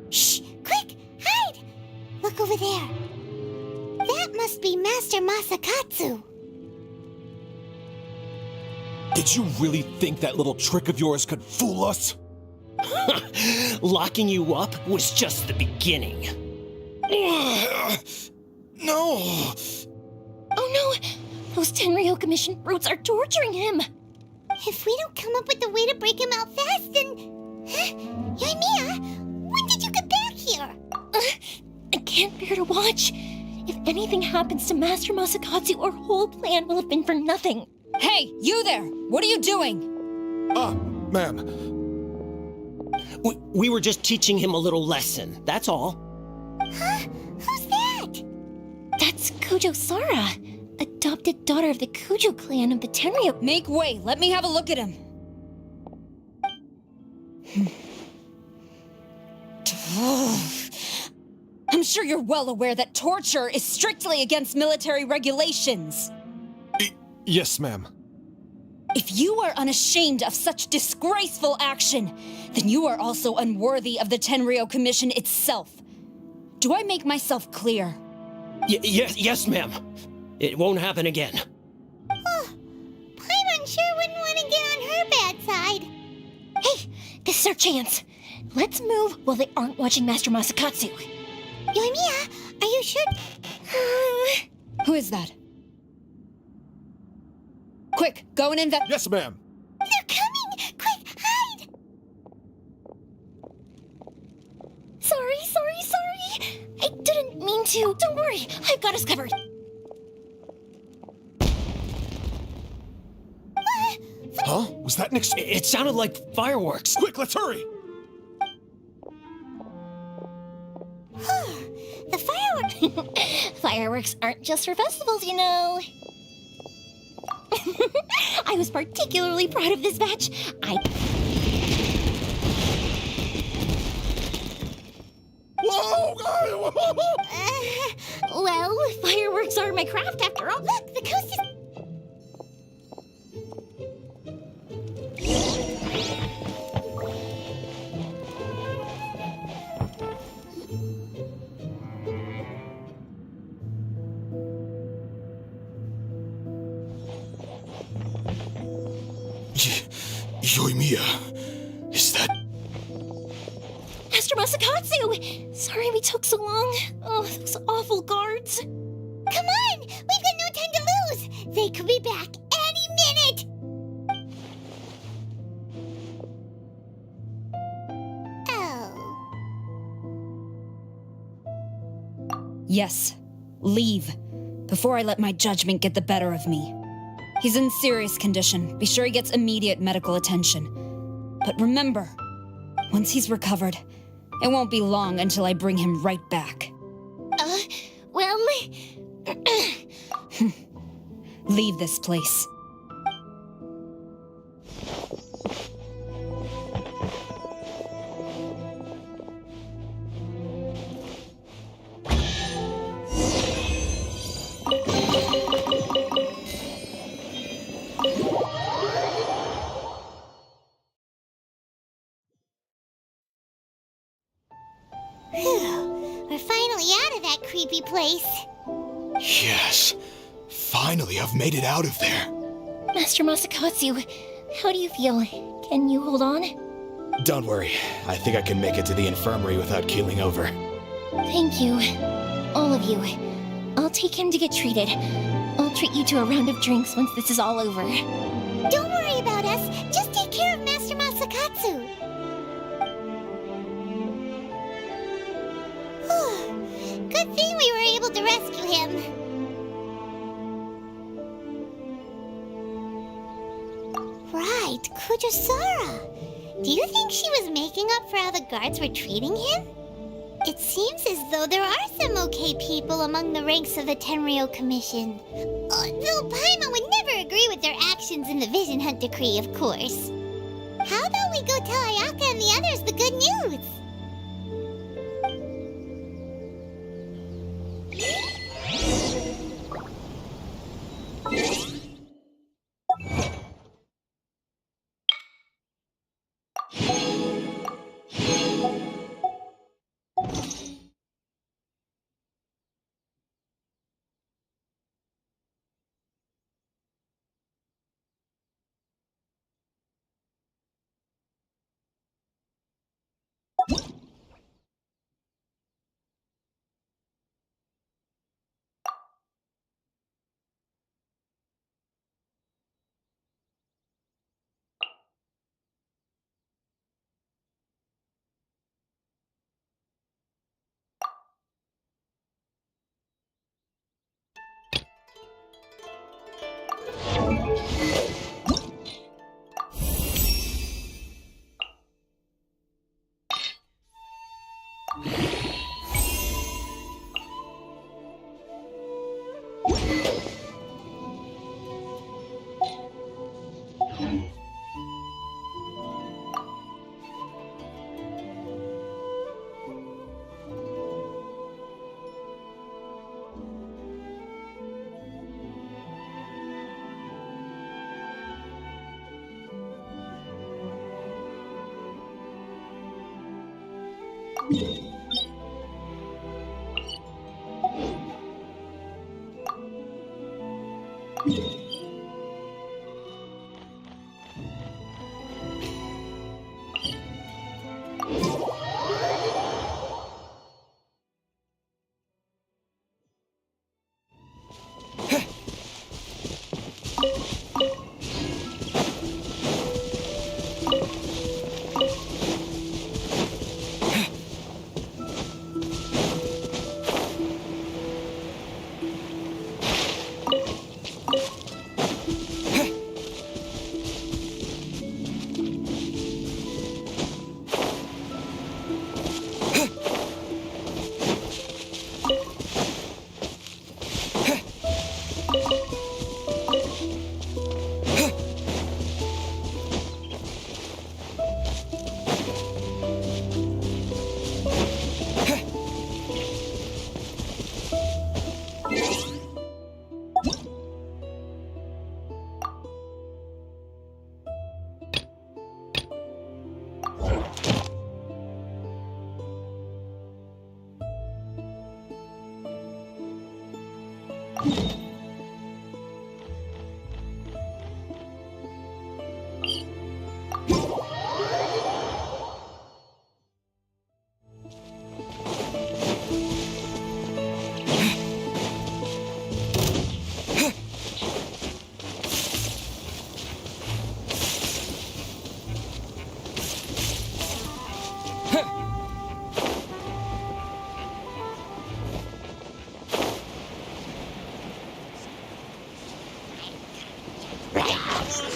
Shh! Quick! Hide! Look over there. That must be Master Masakatsu. Did you really think that little trick of yours could fool us? Locking you up was just the beginning. No! Oh no! Those Tenryo Commission brutes are torturing him! If we don't come up with a way to break him out fast, then... Huh? Yoimiya, when did you get back here? I can't bear to watch. If anything happens to Master Masakatsu, our whole plan will have been for nothing. Hey, you there! What are you doing? Ma'am. We were just teaching him a little lesson, that's all. Huh? Who's that? That's Kujo Sara, adopted daughter of the Kujo clan of the Tenryo. Make way, let me have a look at him. I'm sure you're well aware that torture is strictly against military regulations. Yes, ma'am. If you are unashamed of such disgraceful action, then you are also unworthy of the Tenryou Commission itself. Do I make myself clear? Yes, ma'am. It won't happen again. Paimon sure wouldn't want to get on her bad side. Hey, this is our chance. Let's move while they aren't watching Master Masakatsu. Yoimiya, are you sure? Who is that? Quick, go and invest. Yes, ma'am. They're coming! Quick, hide! Sorry. I didn't mean to. Don't worry, I've got us covered. Huh? Was that an It sounded like fireworks. Quick, let's hurry! The fireworks. Fireworks aren't just for festivals, you know. I was particularly proud of this batch. Whoa! Well, fireworks are my craft after all. Look, the coast is. Yoimiya, is that... Master Masakatsu! Sorry we took so long. Oh, those awful guards. Come on! We've got no time to lose! They could be back any minute! Oh. Yes, leave. Before I let my judgment get the better of me. He's in serious condition. Be sure he gets immediate medical attention. But remember, once he's recovered, it won't be long until I bring him right back. Well... Leave this place. Phew. We're finally out of that creepy place. Yes. Finally, I've made it out of there. Master Masakatsu, how do you feel? Can you hold on? Don't worry. I think I can make it to the infirmary without keeling over. Thank you. All of you. I'll take him to get treated. I'll treat you to a round of drinks once this is all over. Don't worry about us. Just take care of Master Masakatsu. Good thing we were able to rescue him. Right, Kujosara. Do you think she was making up for how the guards were treating him? It seems as though there are some okay people among the ranks of the Tenryou Commission. Though Paimon would never agree with their actions in the Vision Hunt Decree, of course. How about we go tell Ayaka and the others the good news?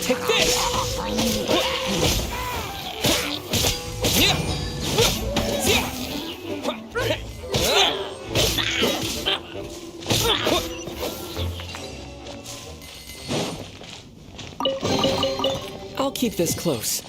Take this! I'll keep this close.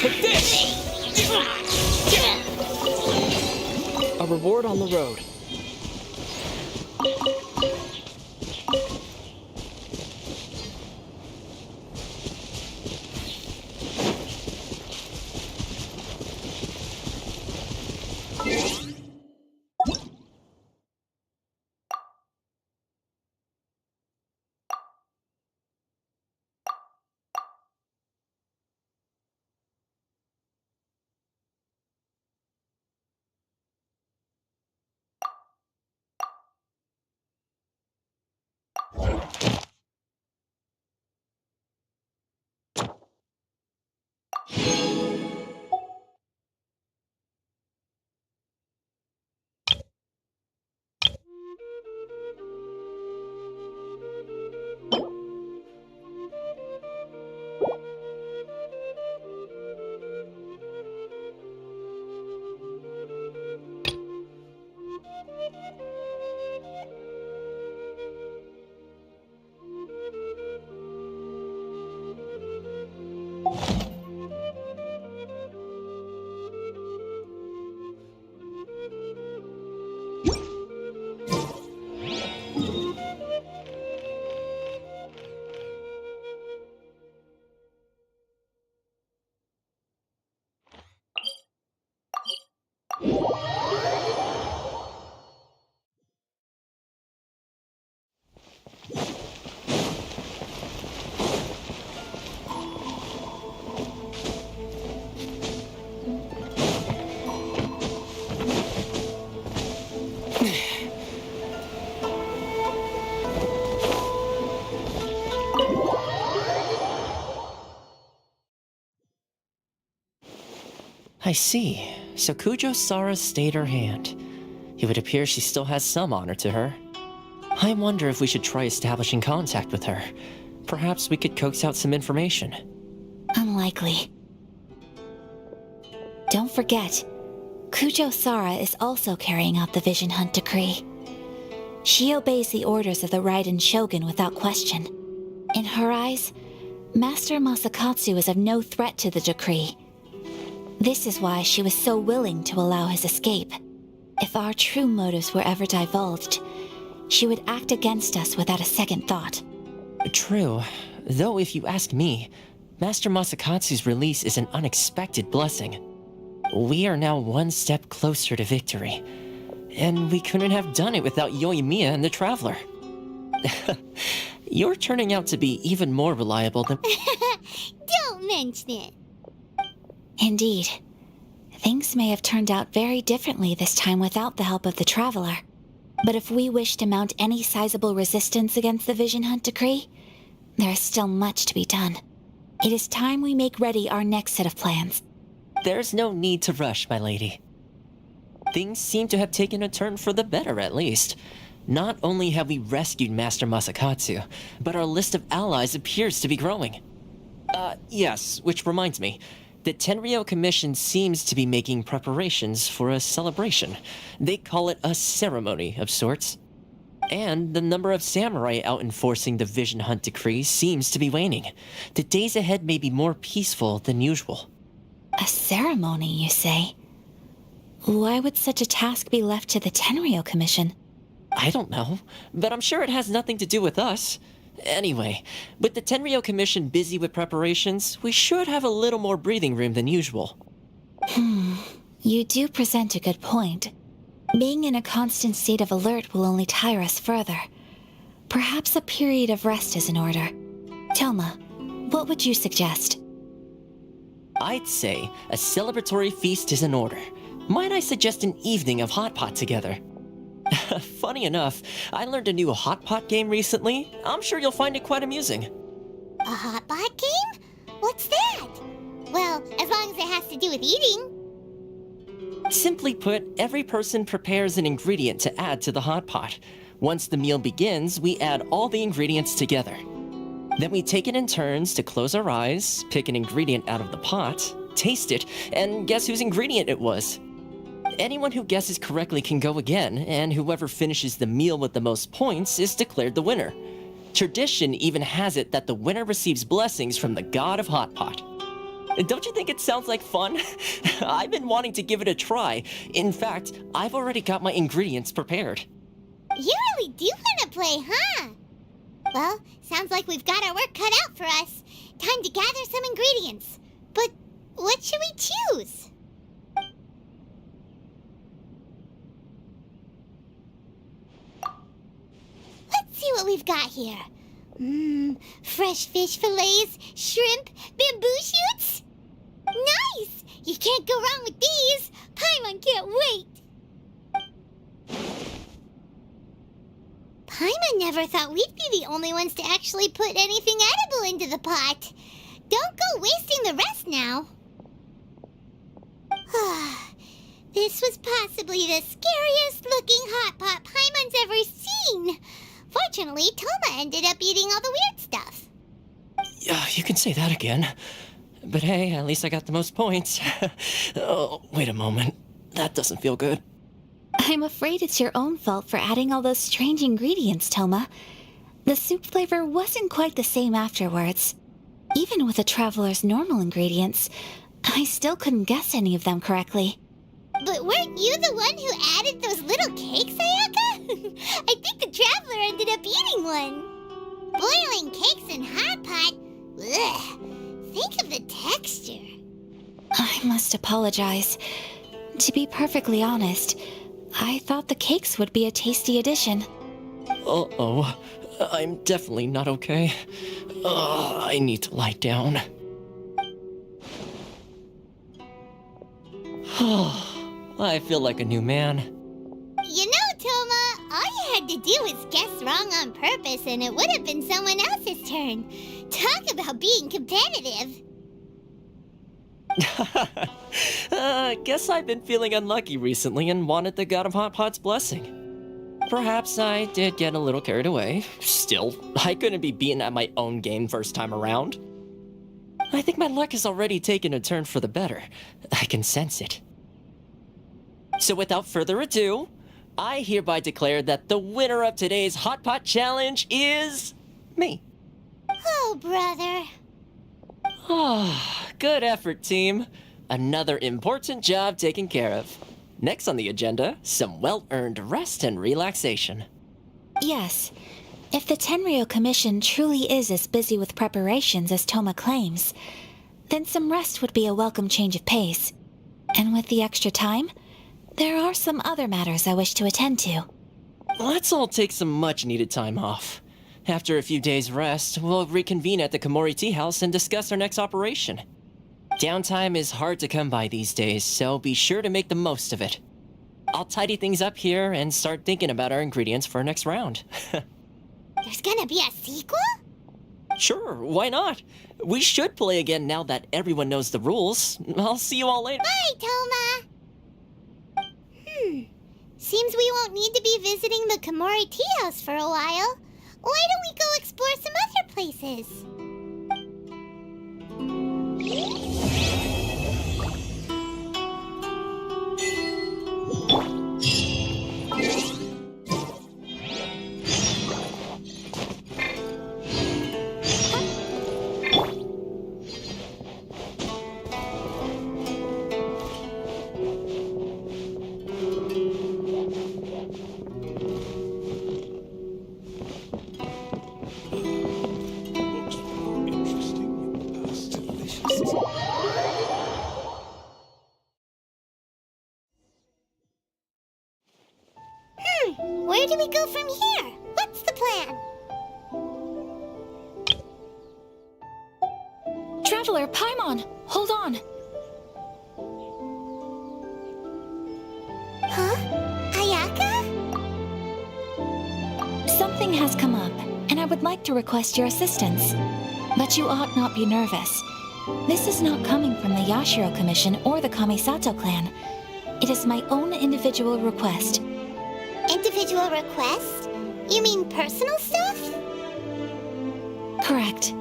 Take this! A reward on the road. I see. So Kujo Sara stayed her hand. It would appear she still has some honor to her. I wonder if we should try establishing contact with her. Perhaps we could coax out some information. Unlikely. Don't forget, Kujo Sara is also carrying out the Vision Hunt decree. She obeys the orders of the Raiden Shogun without question. In her eyes, Master Masakatsu is of no threat to the decree. This is why she was so willing to allow his escape. If our true motives were ever divulged, she would act against us without a second thought. True. Though if you ask me, Master Masakatsu's release is an unexpected blessing. We are now one step closer to victory. And we couldn't have done it without Yoimiya and the Traveler. You're turning out to be even more reliable than... Don't mention it. Indeed. Things may have turned out very differently this time without the help of the Traveler. But if we wish to mount any sizable resistance against the Vision Hunt decree, there is still much to be done. It is time we make ready our next set of plans. There's no need to rush, my lady. Things seem to have taken a turn for the better, at least. Not only have we rescued Master Masakatsu, but our list of allies appears to be growing. Yes, which reminds me. The Tenryou Commission seems to be making preparations for a celebration. They call it a ceremony of sorts. And the number of samurai out enforcing the Vision Hunt decree seems to be waning. The days ahead may be more peaceful than usual. A ceremony, you say? Why would such a task be left to the Tenryou Commission? I don't know, but I'm sure it has nothing to do with us. Anyway, with the Tenryou Commission busy with preparations, we should have a little more breathing room than usual. You do present a good point. Being in a constant state of alert will only tire us further. Perhaps a period of rest is in order. Toma, what would you suggest? I'd say a celebratory feast is in order. Might I suggest an evening of hot pot together? Funny enough, I learned a new hot pot game recently. I'm sure you'll find it quite amusing. A hot pot game? What's that? Well, as long as it has to do with eating. Simply put, every person prepares an ingredient to add to the hot pot. Once the meal begins, we add all the ingredients together. Then we take it in turns to close our eyes, pick an ingredient out of the pot, taste it, and guess whose ingredient it was. Anyone who guesses correctly can go again, and whoever finishes the meal with the most points is declared the winner. Tradition even has it that the winner receives blessings from the god of hot pot. Don't you think it sounds like fun? I've been wanting to give it a try. In fact, I've already got my ingredients prepared. You really do want to play, huh? Well, sounds like we've got our work cut out for us. Time to gather some ingredients. But what should we choose? Let's see what we've got here. Fresh fish fillets, shrimp, bamboo shoots. Nice! You can't go wrong with these. Paimon can't wait. Paimon never thought we'd be the only ones to actually put anything edible into the pot. Don't go wasting the rest now. This was possibly the scariest looking hot pot Paimon's ever seen. Fortunately, Toma ended up eating all the weird stuff. Yeah, you can say that again. But hey, at least I got the most points. Oh, wait a moment. That doesn't feel good. I'm afraid it's your own fault for adding all those strange ingredients, Toma. The soup flavor wasn't quite the same afterwards. Even with the Traveler's normal ingredients, I still couldn't guess any of them correctly. But weren't you the one who added those little cakes, Ayaka? I think the Traveler ended up eating one. Boiling cakes in hot pot? Ugh. Think of the texture. I must apologize. To be perfectly honest, I thought the cakes would be a tasty addition. Uh-oh. I'm definitely not okay. I need to lie down. I feel like a new man. You know, Toma, all you had to do was guess wrong on purpose and it would have been someone else's turn. Talk about being competitive. Guess I've been feeling unlucky recently and wanted the God of Hot Pot's blessing. Perhaps I did get a little carried away. Still, I couldn't be beaten at my own game first time around. I think my luck has already taken a turn for the better. I can sense it. So without further ado, I hereby declare that the winner of today's Hot Pot Challenge is me. Oh, brother. Ah, good effort, team. Another important job taken care of. Next on the agenda, some well-earned rest and relaxation. Yes, if the Tenryo Commission truly is as busy with preparations as Toma claims, then some rest would be a welcome change of pace. And with the extra time, there are some other matters I wish to attend to. Let's all take some much-needed time off. After a few days' rest, we'll reconvene at the Komori Tea House and discuss our next operation. Downtime is hard to come by these days, so be sure to make the most of it. I'll tidy things up here and start thinking about our ingredients for our next round. There's gonna be a sequel? Sure, why not? We should play again now that everyone knows the rules. I'll see you all later. Bye, Toma! Seems we won't need to be visiting the Komori Tea House for a while. Why don't we go explore some other places? Where do we go from here? What's the plan? Traveler, Paimon, hold on. Huh? Ayaka? Something has come up, and I would like to request your assistance. But you ought not be nervous. This is not coming from the Yashiro Commission or the Kamisato clan. It is my own individual request. Individual request? You mean personal stuff? Correct.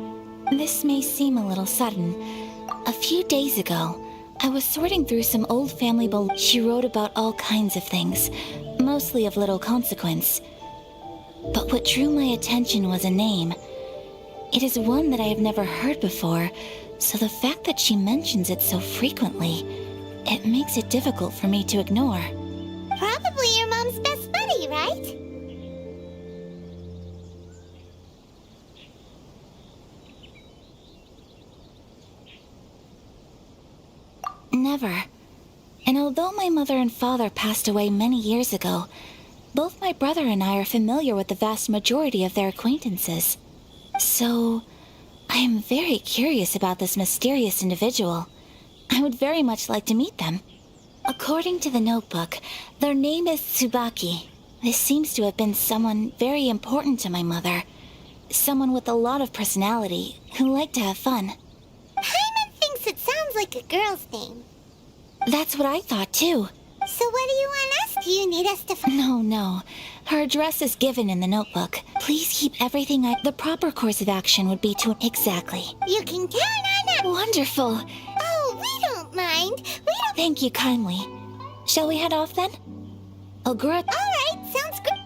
This may seem a little sudden. A few days ago, I was sorting through some old family books. She wrote about all kinds of things, mostly of little consequence. But what drew my attention was a name. It is one that I have never heard before, so the fact that she mentions it so frequently, it makes it difficult for me to ignore. Probably your mom's best buddy, right? Never. And although my mother and father passed away many years ago, both my brother and I are familiar with the vast majority of their acquaintances. So, I am very curious about this mysterious individual. I would very much like to meet them. According to the notebook, their name is Tsubaki. This seems to have been someone very important to my mother. Someone with a lot of personality, who liked to have fun. Paimon thinks it sounds like a girl's name. That's what I thought too. So what do you want us? Do you need us to No. Her address is given in the notebook. Please keep everything The proper course of action would be to... Exactly. You can count on us! Wonderful. Oh, we don't mind. We don't... Thank you kindly. Shall we head off then? Ogura... Alright, sounds good.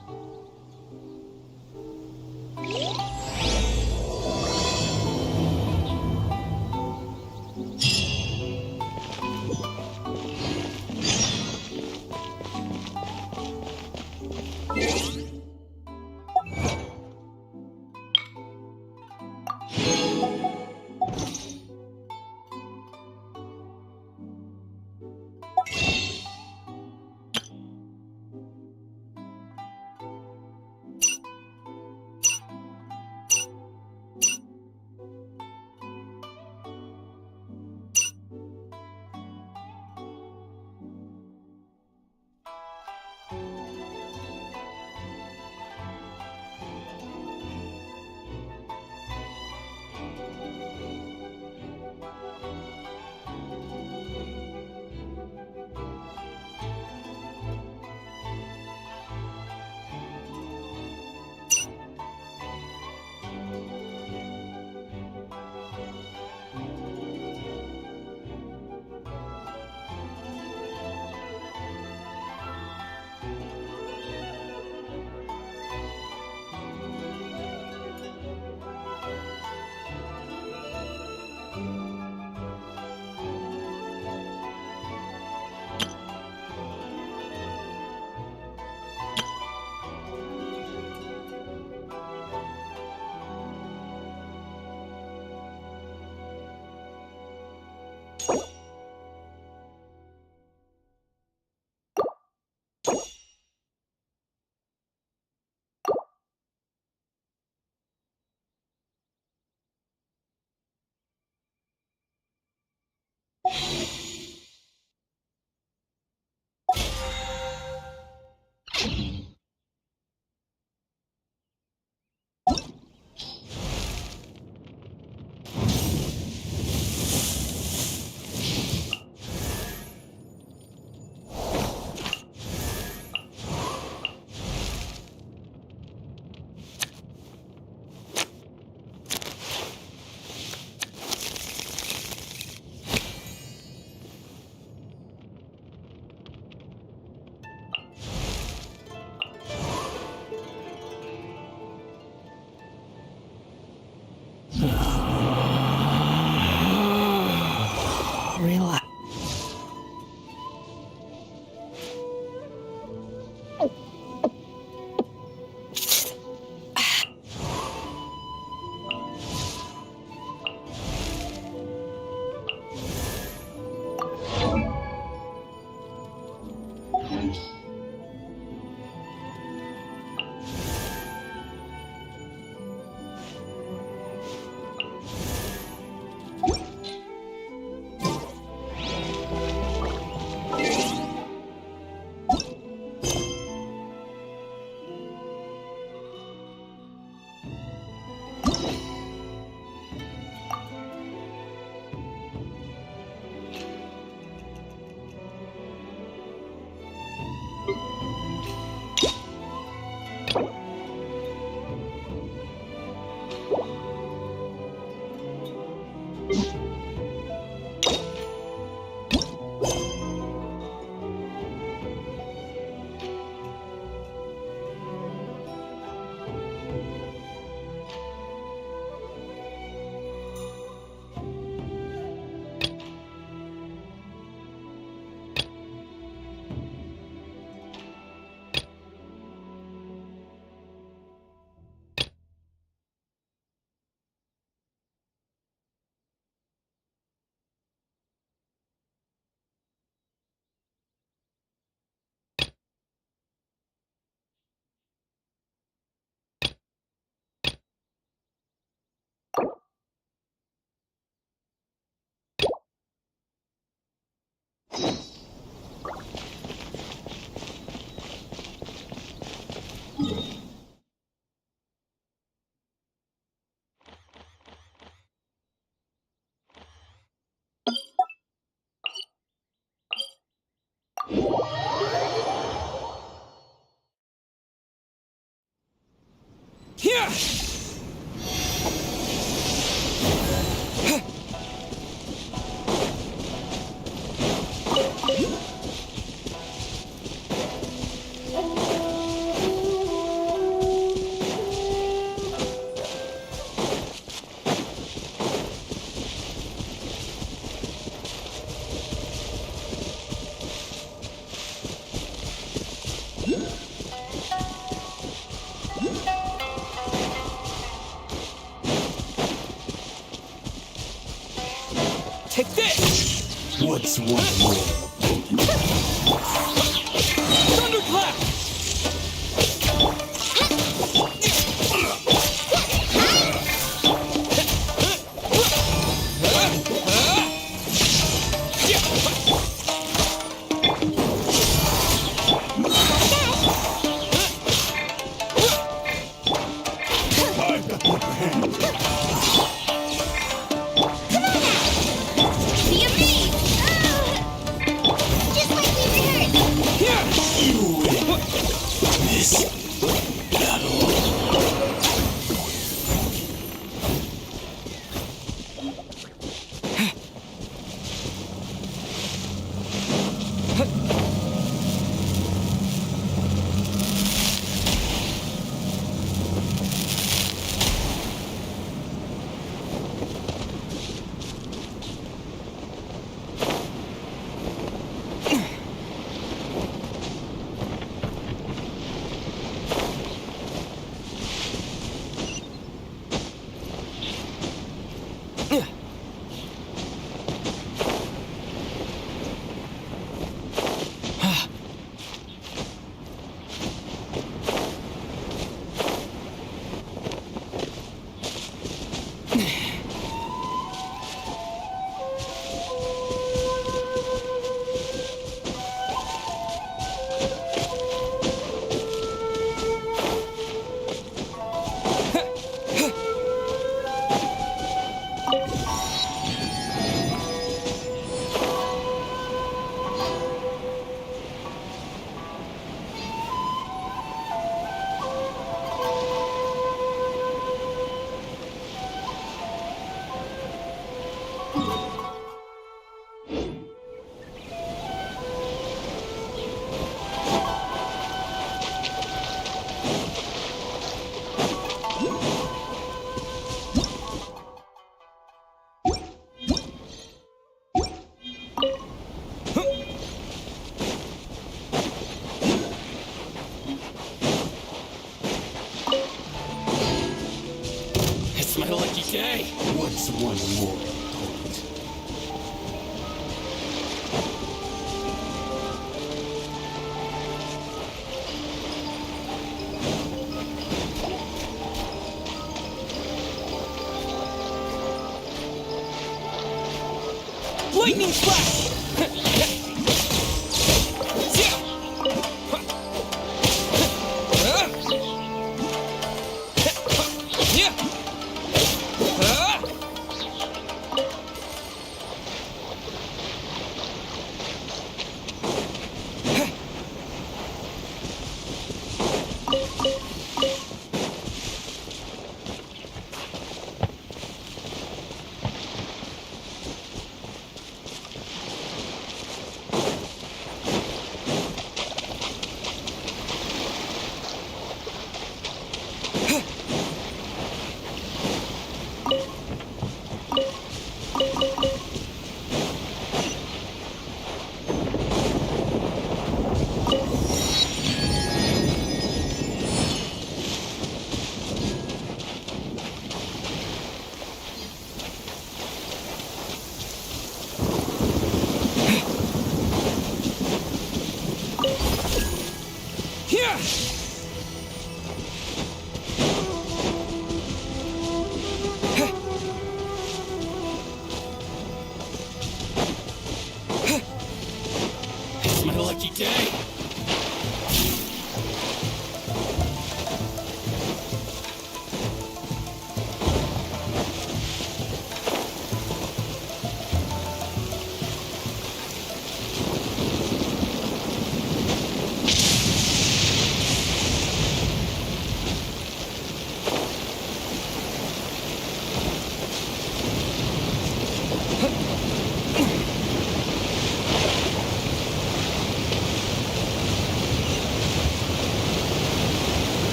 Here! Take this! What's one more? Thunderclap! I've got the upper hand. Be amazed! Just like we rehearsed! Here! You win. This battle. It's my lucky day! What's one more opponent? Lightning flash! Here! It's my lucky day!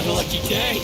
a lucky day.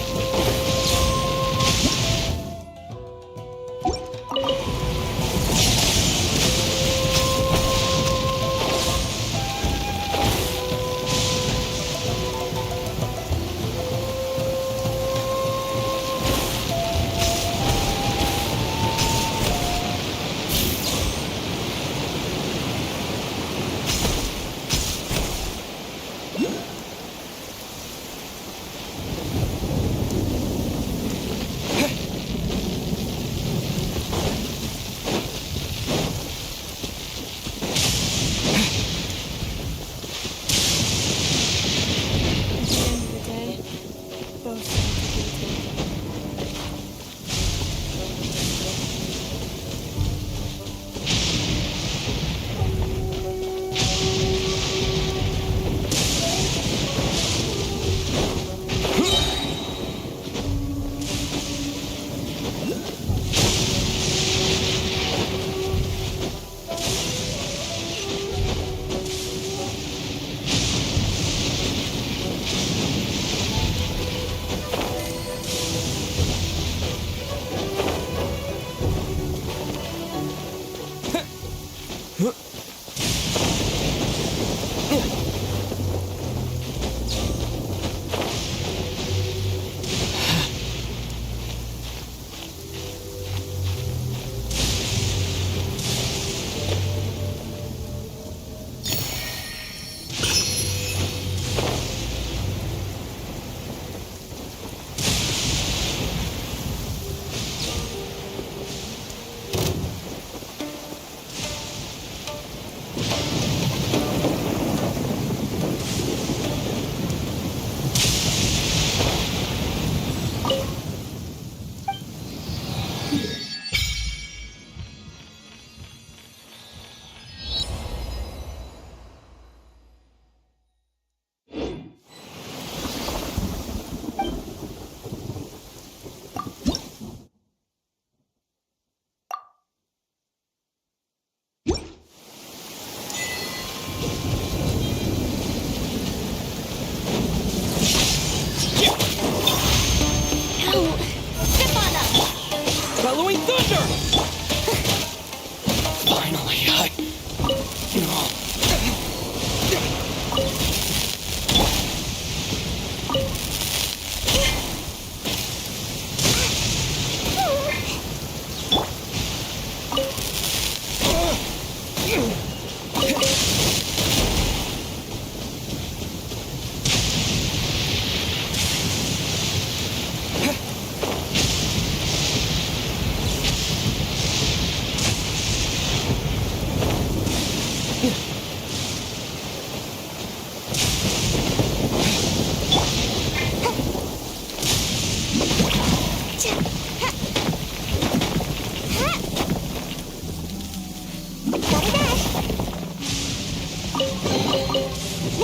Bellowing thunder! Finally,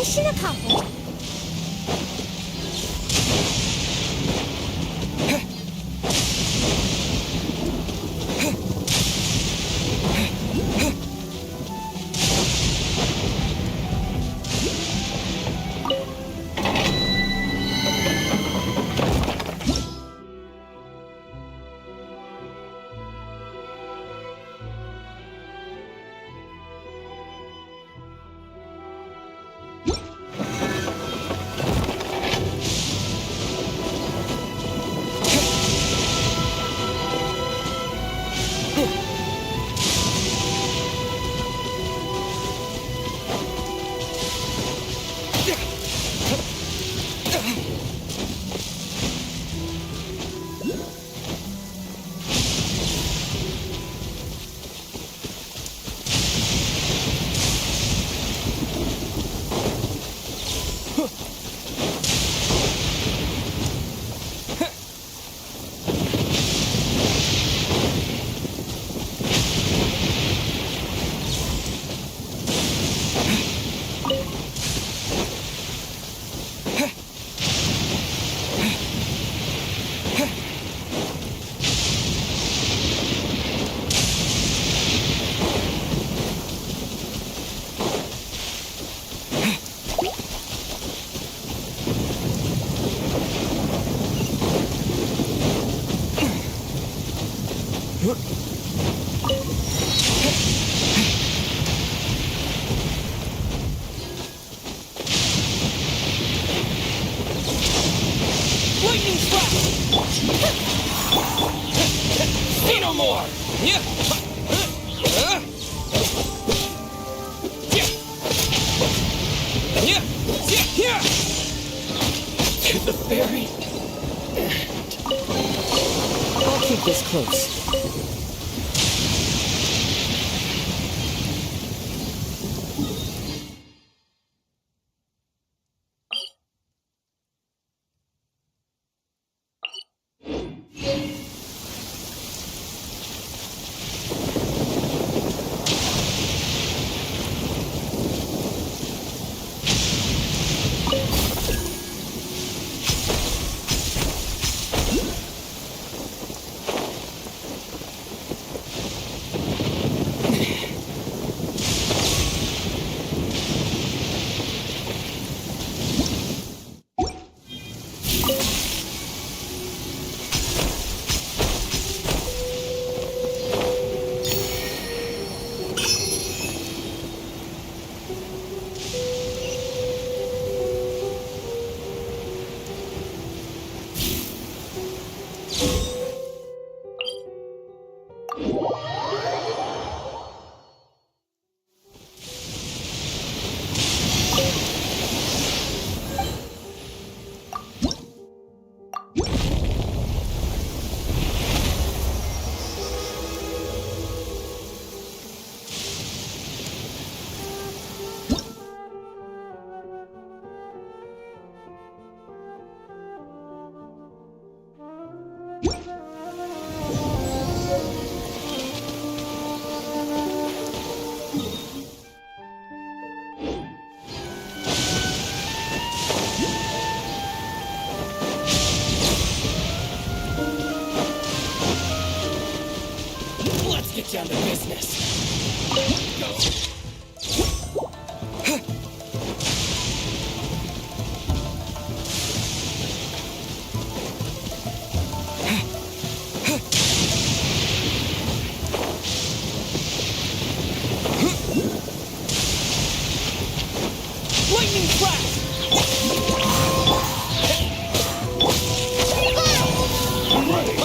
Mission accomplished. Lightning Flash! Say no more! To the very end. I'll keep this close. Let's get down to business. Go. Lightning Flash! I'm ready.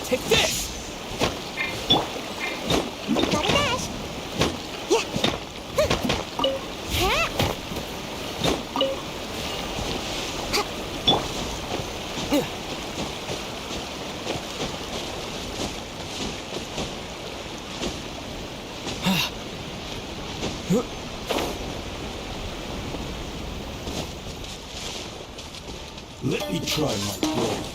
Take this! Gotta dash. Yeah. Ha. Let me try my blade.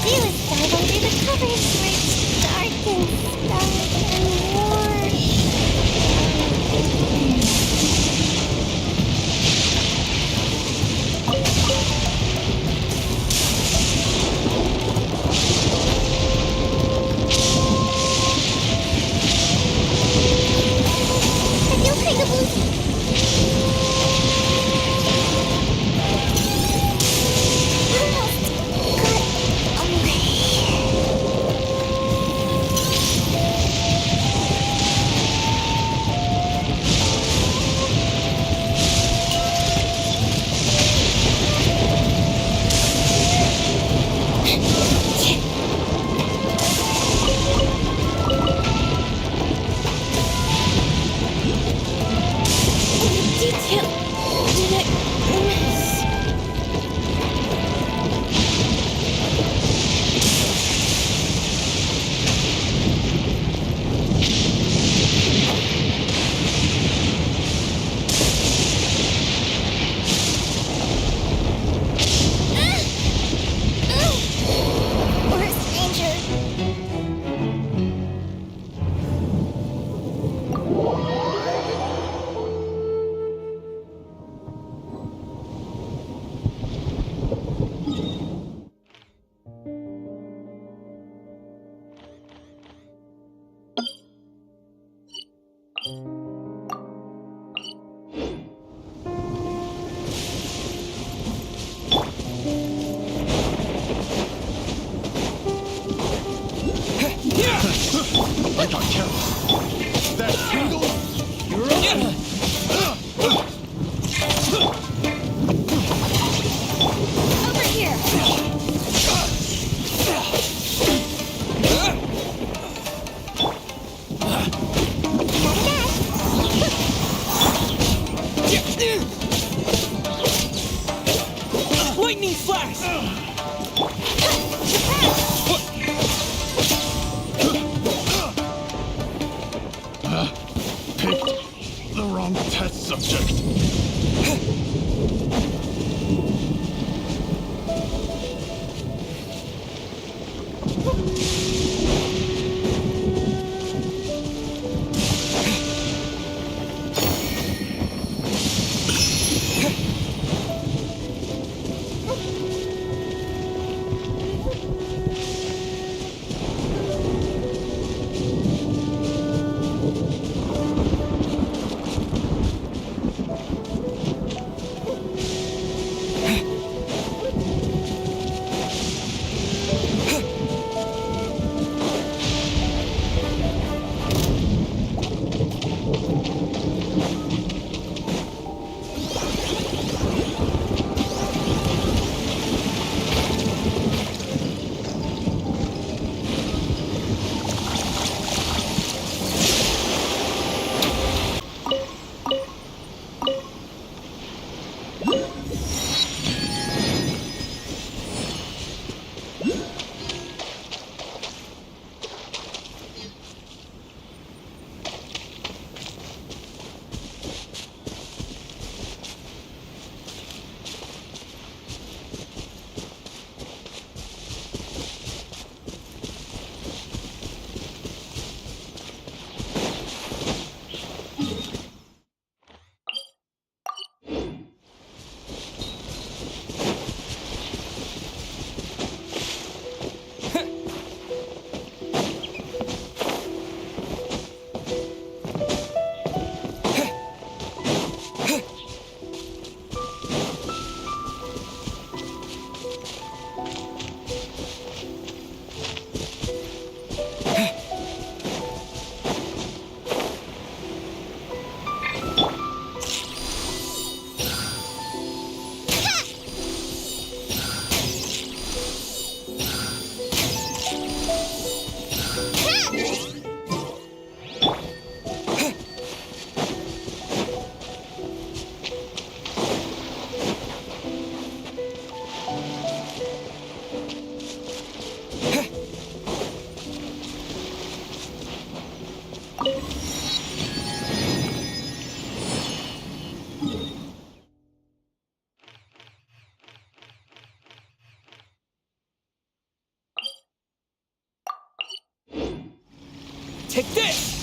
do is dive under the covers where it's dark and snug and warm. I feel kind of woozy. Detail. Did I miss? Or a stranger. I got careless. That tingle? Over here. Lightning flash! Picked the wrong test subject. Take this!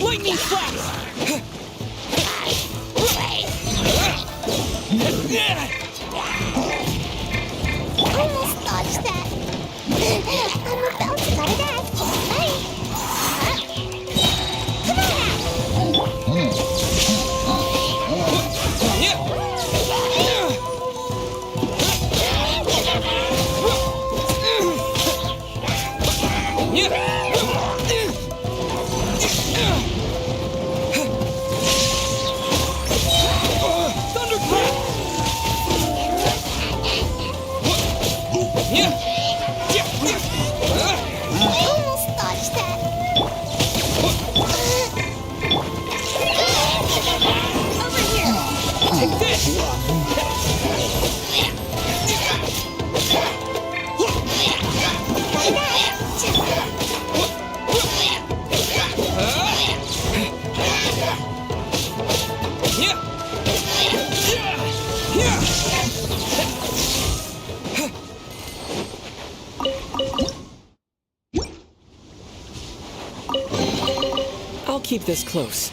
Lightning flash! Almost dodged that. I'm about to cut it out. Hey. Come on Almost dodged that. Over here. Take this! I'll keep this close.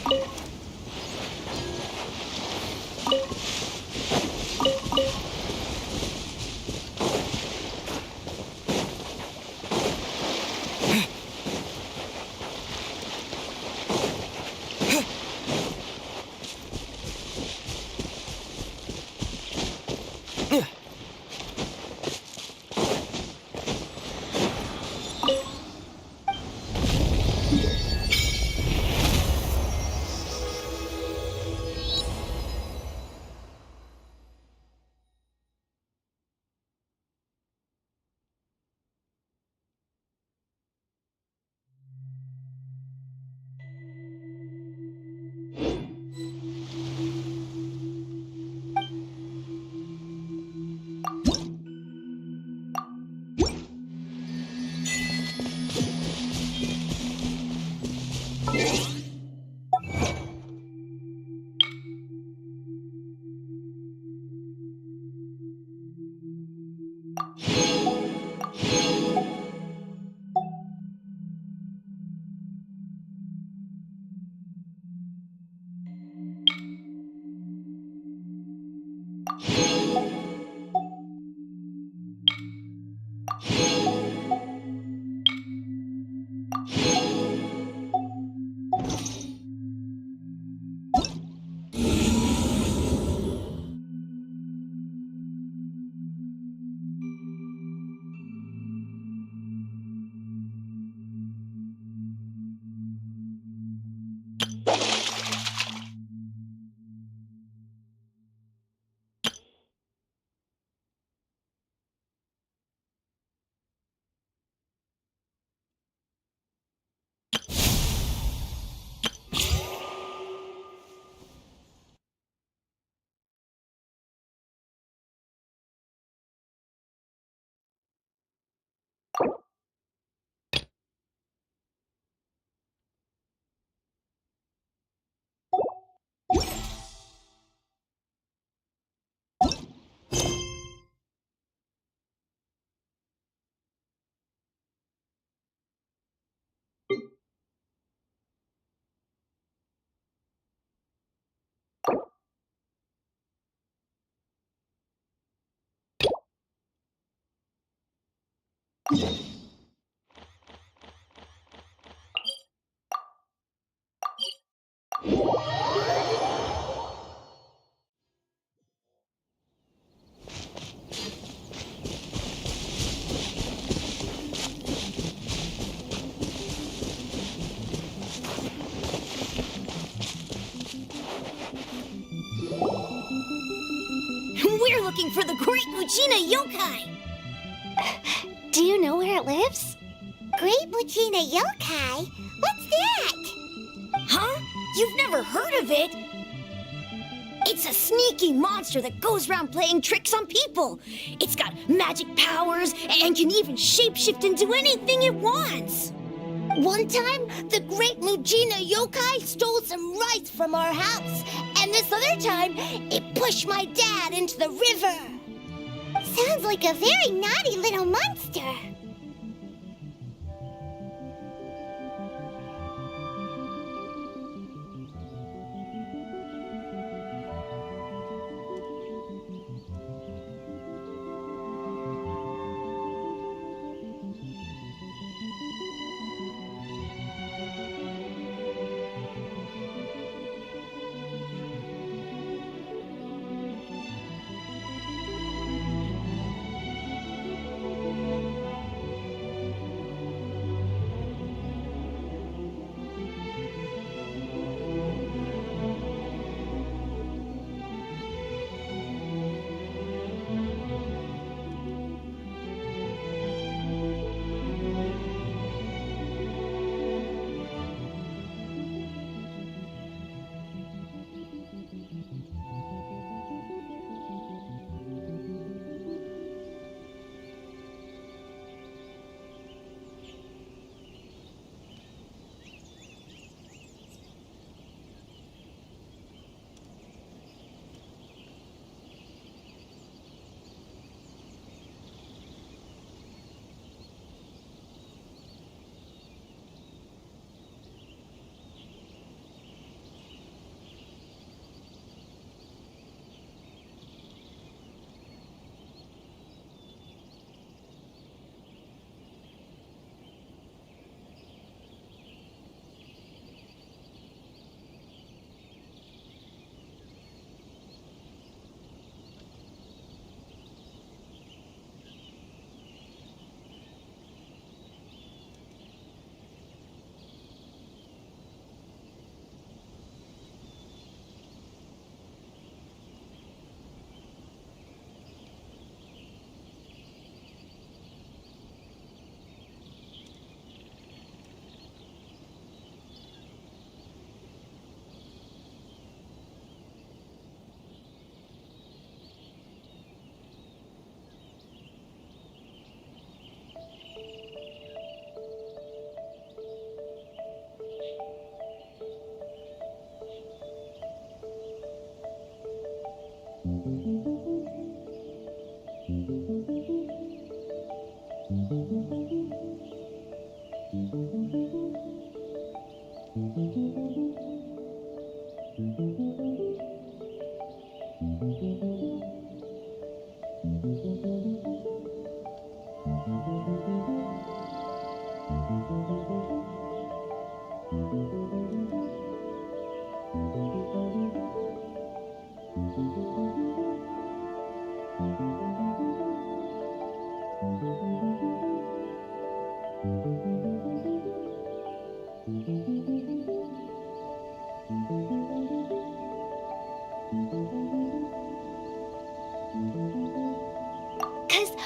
We're looking for the Great Mujina Yokai! Do you know where it lives? Great Mujina Yokai? What's that? Huh? You've never heard of it? It's a sneaky monster that goes around playing tricks on people. It's got magic powers and can even shapeshift into anything it wants. One time, the Great Mujina Yokai stole some rice from our house. And this other time, it pushed my dad into the river. Sounds like a very naughty little monster.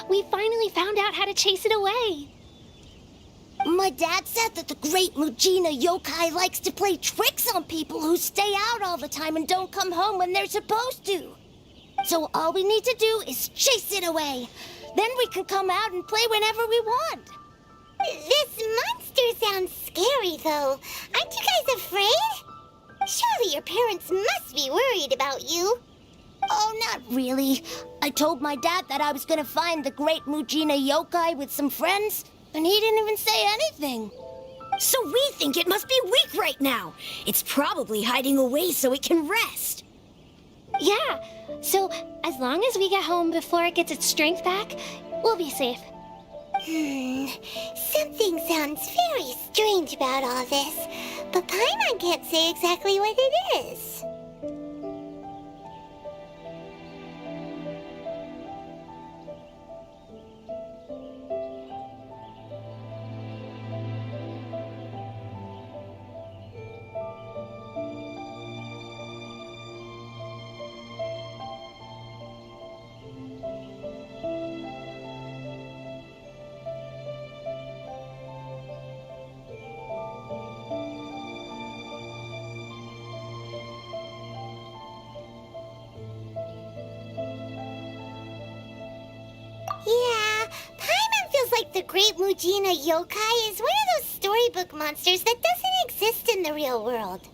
We finally found out how to chase it away. My dad said that the Great Mujina Yokai likes to play tricks on people who stay out all the time and don't come home when they're supposed to. So all we need to do is chase it away. Then we can come out and play whenever we want. This monster sounds scary, though. Aren't you guys afraid? Surely your parents must be worried about you. Oh, not really. I told my dad that I was gonna find the Great Mujina Yokai with some friends, and he didn't even say anything. So we think it must be weak right now. It's probably hiding away so it can rest. Yeah, so as long as we get home before it gets its strength back, we'll be safe. Something sounds very strange about all this, but Paimon can't say exactly what it is. Yeah, Paimon feels like the Great Mujina Yokai is one of those storybook monsters that doesn't exist in the real world.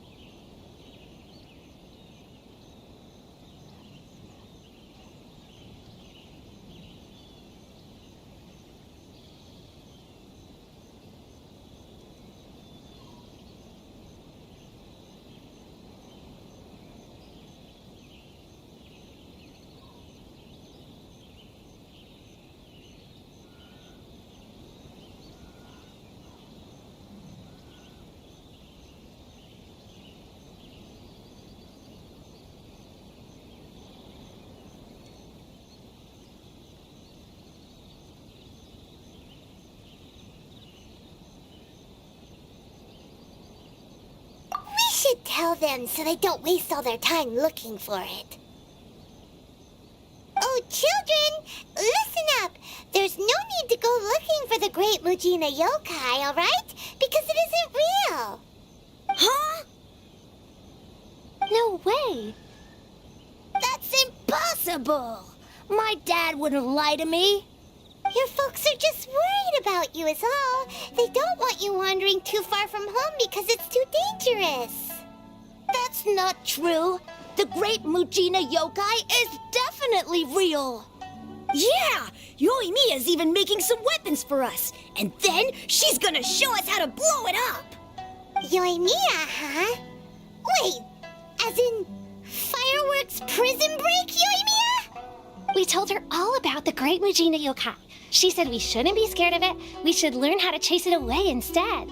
We should tell them so they don't waste all their time looking for it. Oh, children, listen up. There's no need to go looking for the Great Mujina Yokai, all right? Because it isn't real. Huh? No way. That's impossible. My dad wouldn't lie to me. Your folks are just worried about you is all. They don't want you wandering too far from home because it's too dangerous. That's not true. The Great Mujina Yokai is definitely real. Yeah, Yoimiya's even making some weapons for us. And then she's gonna show us how to blow it up. Yoimiya, huh? Wait, as in fireworks prison break, Yoimiya? We told her all about the Great Mujina Yokai. She said we shouldn't be scared of it. We should learn how to chase it away instead.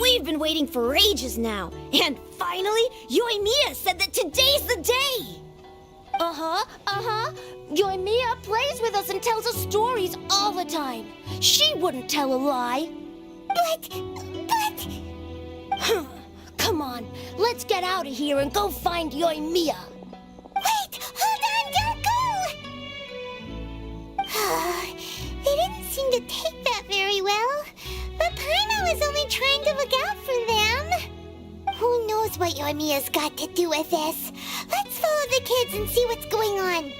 We've been waiting for ages now. And finally, Yoimiya said that today's the day. Yoimiya plays with us and tells us stories all the time. She wouldn't tell a lie. But... Come on, let's get out of here and go find Yoimiya. Wait, hold on, don't go! They didn't seem to take that very well. But Paimon was only trying to look out for them. Who knows what Yoimiya's got to do with this? Let's follow the kids and see what's going on.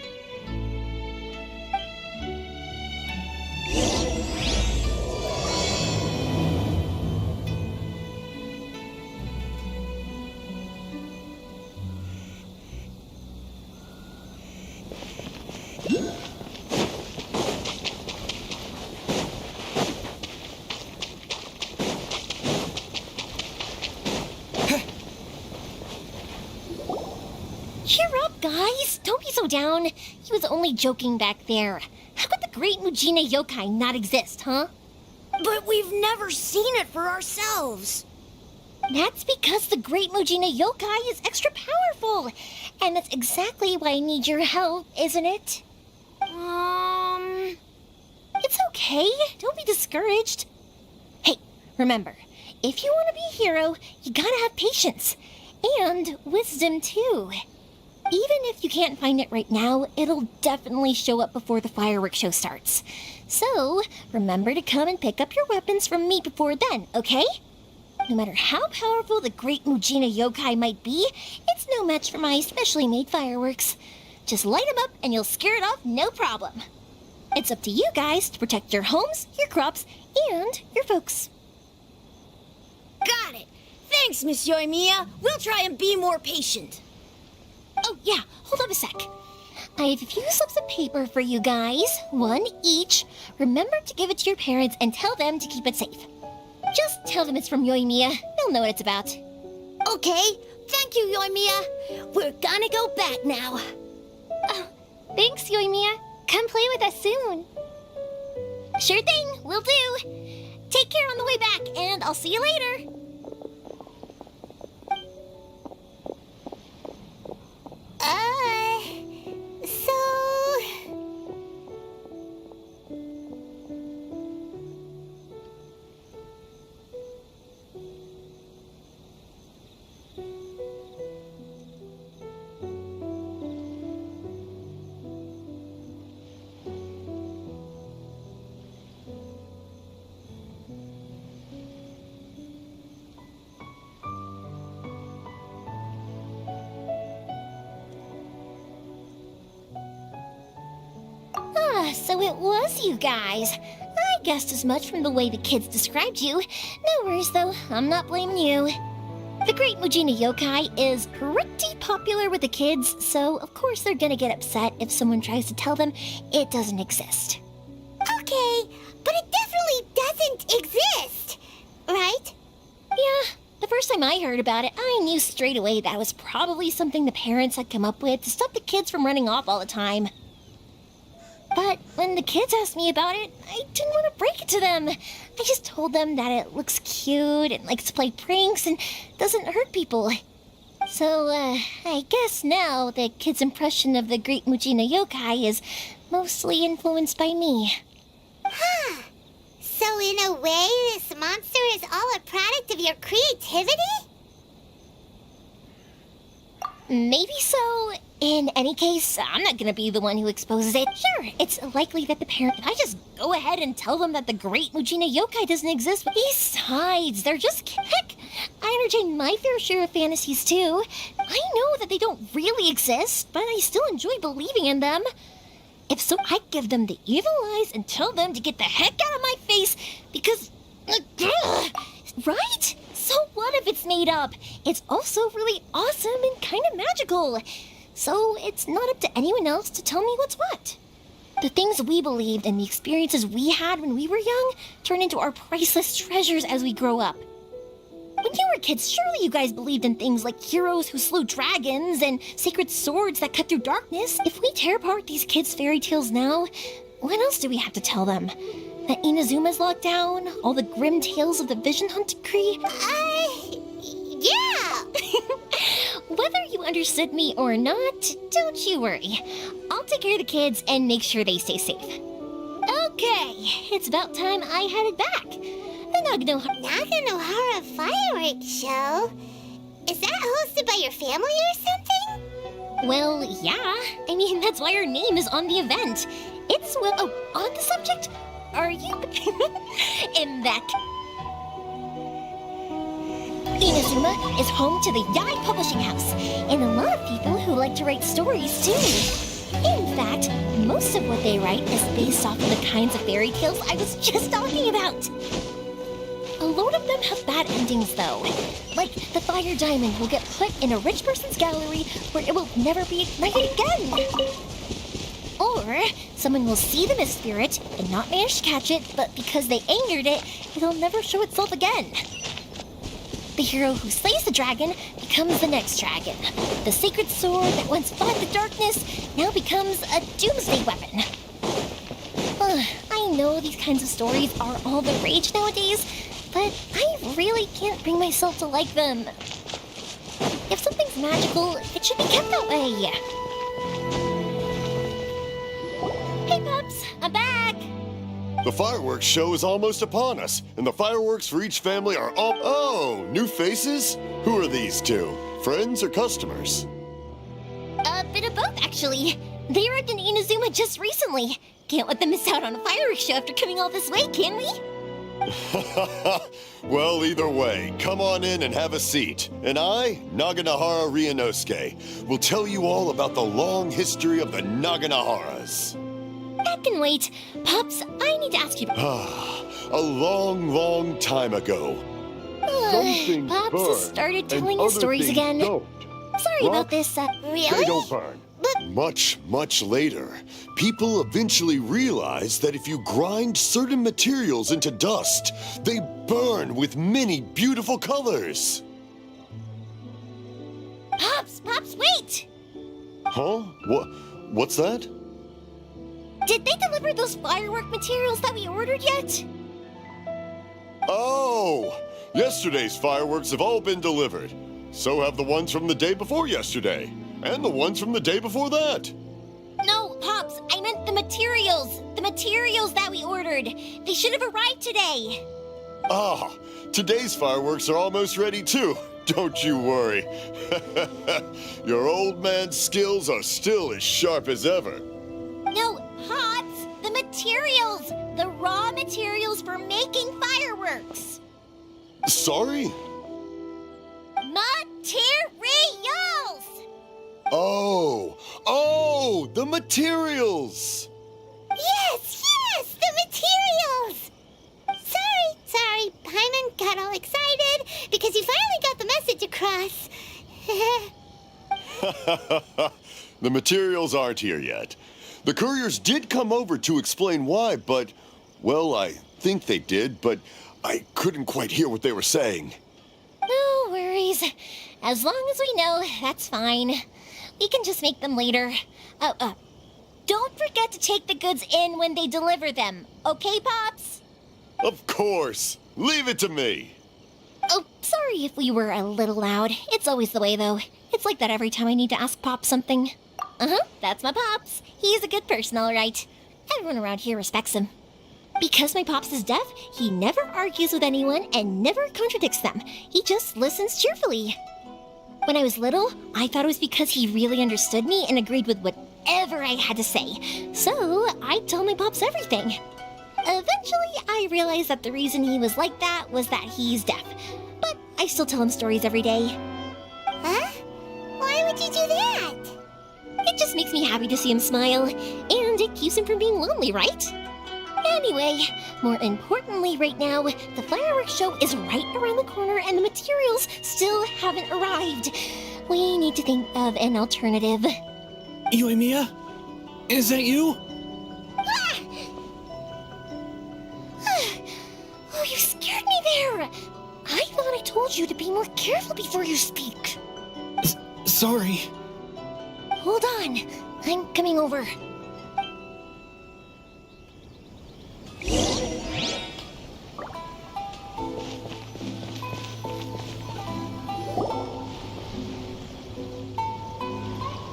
Cheer up, guys. Don't be so down. He was only joking back there. How could the Great Mujina Yokai not exist, huh? But we've never seen it for ourselves. That's because the Great Mujina Yokai is extra powerful. And that's exactly why I need your help, isn't it? It's okay. Don't be discouraged. Hey, remember, if you want to be a hero, you gotta have patience. And wisdom, too. Even if you can't find it right now, it'll definitely show up before the fireworks show starts. So, remember to come and pick up your weapons from me before then, okay? No matter how powerful the Great Mujina Yokai might be, it's no match for my specially made fireworks. Just light them up and you'll scare it off no problem. It's up to you guys to protect your homes, your crops, and your folks. Got it. Thanks, Miss Yoimiya. We'll try and be more patient. Oh, yeah, hold up a sec. I have a few slips of paper for you guys, one each. Remember to give it to your parents and tell them to keep it safe. Just tell them it's from Yoimiya. They'll know what it's about. Okay, thank you, Yoimiya. We're gonna go back now. Oh, thanks, Yoimiya. Come play with us soon. Sure thing, will do. Take care on the way back, and I'll see you later. So... So it was you guys. I guessed as much from the way the kids described you. No worries, though. I'm not blaming you. The Great Mujina Yokai is pretty popular with the kids, so of course they're gonna get upset if someone tries to tell them it doesn't exist. Okay, but it definitely doesn't exist, right? Yeah, the first time I heard about it, I knew straight away that was probably something the parents had come up with to stop the kids from running off all the time. But when the kids asked me about it, I didn't want to break it to them. I just told them that it looks cute and likes to play pranks and doesn't hurt people. So, I guess now the kids' impression of the Great Mujina Yokai is mostly influenced by me. Huh. So in a way, this monster is all a product of your creativity? Maybe so. In any case, I'm not gonna be the one who exposes it. Sure, it's likely that the parent... I just go ahead and tell them that the Great Mujina Yokai doesn't exist. Besides, they're just... Heck, I entertain my fair share of fantasies too. I know that they don't really exist, but I still enjoy believing in them. If so, I give them the evil eyes and tell them to get the heck out of my face because... Right? So what if it's made up? It's also really awesome and kind of magical. So it's not up to anyone else to tell me what's what. The things we believed and the experiences we had when we were young turn into our priceless treasures as we grow up. When you were kids, surely you guys believed in things like heroes who slew dragons and sacred swords that cut through darkness. If we tear apart these kids' fairy tales now, what else do we have to tell them? That Inazuma's locked down? All the grim tales of the Vision Hunt decree? Yeah! Whether you understood me or not, don't you worry. I'll take care of the kids and make sure they stay safe. Okay, it's about time I headed back. The Naganohara fireworks show? Is that hosted by your family or something? Well, yeah. I mean, that's why our name is on the event. It's, well, oh, on the subject? Are you... In that... Inazuma is home to the Yai Publishing House, and a lot of people who like to write stories, too. In fact, most of what they write is based off of the kinds of fairy tales I was just talking about. A load of them have bad endings, though. Like the fire diamond will get put in a rich person's gallery where it will never be ignited again. Or someone will see the mist spirit and not manage to catch it, but because they angered it, it'll never show itself again. The hero who slays the dragon becomes the next dragon. The sacred sword that once fought the darkness now becomes a doomsday weapon. I know these kinds of stories are all the rage nowadays, but I really can't bring myself to like them. If something's magical, it should be kept that way. Hey, pups, I'm back. The fireworks show is almost upon us, and the fireworks for each family are all... Oh, new faces? Who are these two? Friends or customers? A bit of both, actually. They arrived in Inazuma just recently. Can't let them miss out on a fireworks show after coming all this way, can we? Well, either way, come on in and have a seat. And I, Naganohara Ryunosuke, will tell you all about the long history of the Naganoharas. That can wait. Pups, I need to ask you... A long, long time ago. Pops has started telling his stories again. Sorry about this, They don't burn. Much, much later, people eventually realized that if you grind certain materials into dust, they burn with many beautiful colors. Pops, wait! Huh? What's that? Did they deliver those firework materials that we ordered yet? Oh! Yesterday's fireworks have all been delivered. So have the ones from the day before yesterday. And the ones from the day before that. No, Pops, I meant the materials. The materials that we ordered. They should have arrived today. Ah, today's fireworks are almost ready too. Don't you worry. Your old man's skills are still as sharp as ever. No, Pops, the materials. The raw materials for making fireworks. Sorry? Materials! Oh, the materials! Yes, the materials! Sorry, Paimon got all excited because you finally got the message across. The materials aren't here yet. The couriers did come over to explain why, but, well, I think they did, but I couldn't quite hear what they were saying. No worries. As long as we know, that's fine. We can just make them later. Don't forget to take the goods in when they deliver them, okay, Pops? Of course. Leave it to me. Oh, sorry if we were a little loud. It's always the way, though. It's like that every time I need to ask Pops something. That's my Pops. He's a good person, all right. Everyone around here respects him. Because my Pops is deaf, he never argues with anyone and never contradicts them. He just listens cheerfully. When I was little, I thought it was because he really understood me and agreed with whatever I had to say. So I'd tell my Pops everything. Eventually, I realized that the reason he was like that was that he's deaf. But I still tell him stories every day. Huh? Why would you do that? It just makes me happy to see him smile, and it keeps him from being lonely, right? Anyway, more importantly right now, the fireworks show is right around the corner and the materials still haven't arrived. We need to think of an alternative. Yoimiya? Is that you? Oh, you scared me there! I thought I told you to be more careful before you speak. Sorry. Hold on, I'm coming over.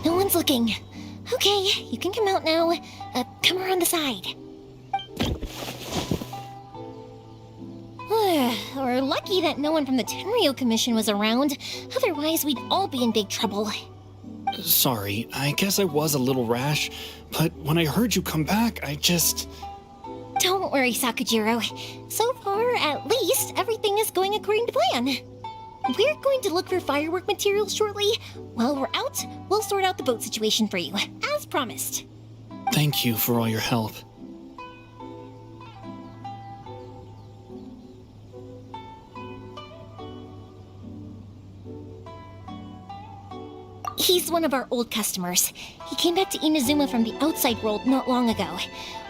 No one's looking. Okay, you can come out now. Come around the side. We're lucky that no one from the Tenryo Commission was around. Otherwise, we'd all be in big trouble. Sorry, I guess I was a little rash, but when I heard you come back, I just... Don't worry, Sakujiro. So far, at least, everything is going according to plan. We're going to look for firework materials shortly. While we're out, we'll sort out the boat situation for you, as promised. Thank you for all your help. He's one of our old customers. He came back to Inazuma from the outside world not long ago.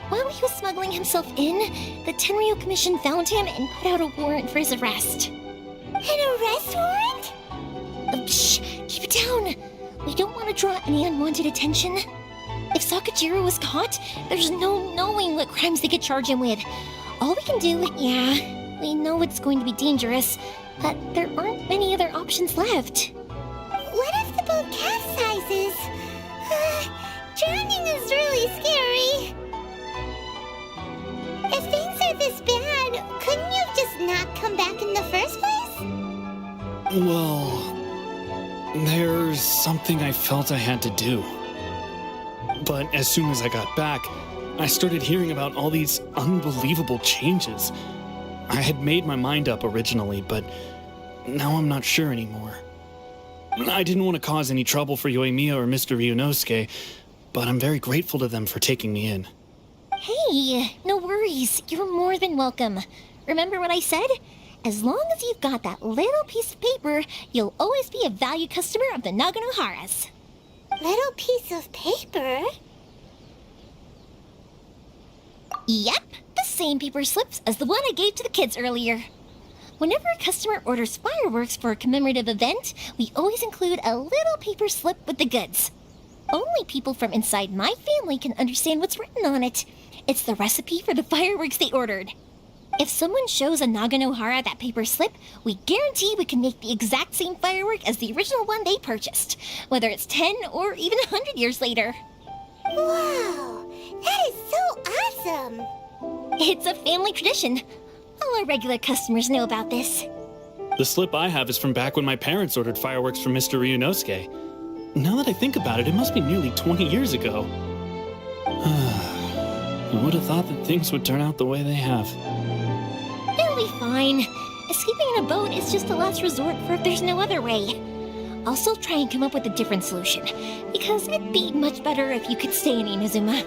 While he was smuggling himself in, the Tenryo Commission found him and put out a warrant for his arrest. An arrest warrant? Shh, keep it down. We don't want to draw any unwanted attention. If Sakujiro was caught, there's no knowing what crimes they could charge him with. All we can do, we know it's going to be dangerous, but there aren't many other options left. What if the boat capsizes? Drowning is really scary. If things are this bad, couldn't you have just not come back in the first place? Well, there's something I felt I had to do. But as soon as I got back, I started hearing about all these unbelievable changes. I had made my mind up originally, but now I'm not sure anymore. I didn't want to cause any trouble for Yoimiya or Mr. Ryunosuke, but I'm very grateful to them for taking me in. Hey, no worries. You're more than welcome. Remember what I said? As long as you've got that little piece of paper, you'll always be a valued customer of the Naganoharas. Little piece of paper? Yep, the same paper slips as the one I gave to the kids earlier. Whenever a customer orders fireworks for a commemorative event, we always include a little paper slip with the goods. Only people from inside my family can understand what's written on it. It's the recipe for the fireworks they ordered. If someone shows a Naganohara that paper slip, we guarantee we can make the exact same firework as the original one they purchased, whether it's 10 or even 100 years later. Wow, that is so awesome! It's a family tradition. All our regular customers know about this. The slip I have is from back when my parents ordered fireworks from Mr. Ryunosuke. Now that I think about it, it must be nearly 20 years ago. I would have thought that things would turn out the way they have. It'll be fine. Escaping in a boat is just a last resort for if there's no other way. I'll still try and come up with a different solution, because it'd be much better if you could stay in Inazuma.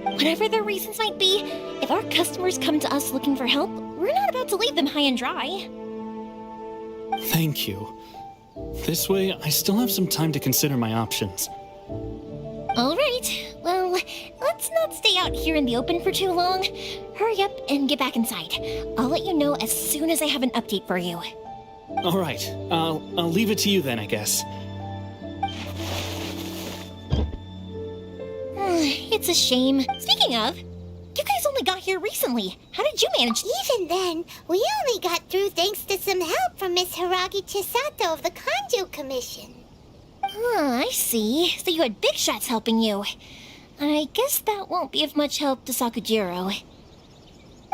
Whatever their reasons might be, if our customers come to us looking for help, we're not about to leave them high and dry. Thank you. This way, I still have some time to consider my options. All right. Well, let's not stay out here in the open for too long. Hurry up and get back inside. I'll let you know as soon as I have an update for you. All right. I'll leave it to you then, I guess. It's a shame. Speaking of, you guys only got here recently. How did you manage? Even then, we only got through thanks to some help from Miss Hiragi Chisato of the Kanjo Commission. I see. So you had big shots helping you. I guess that won't be of much help to Sakujiro.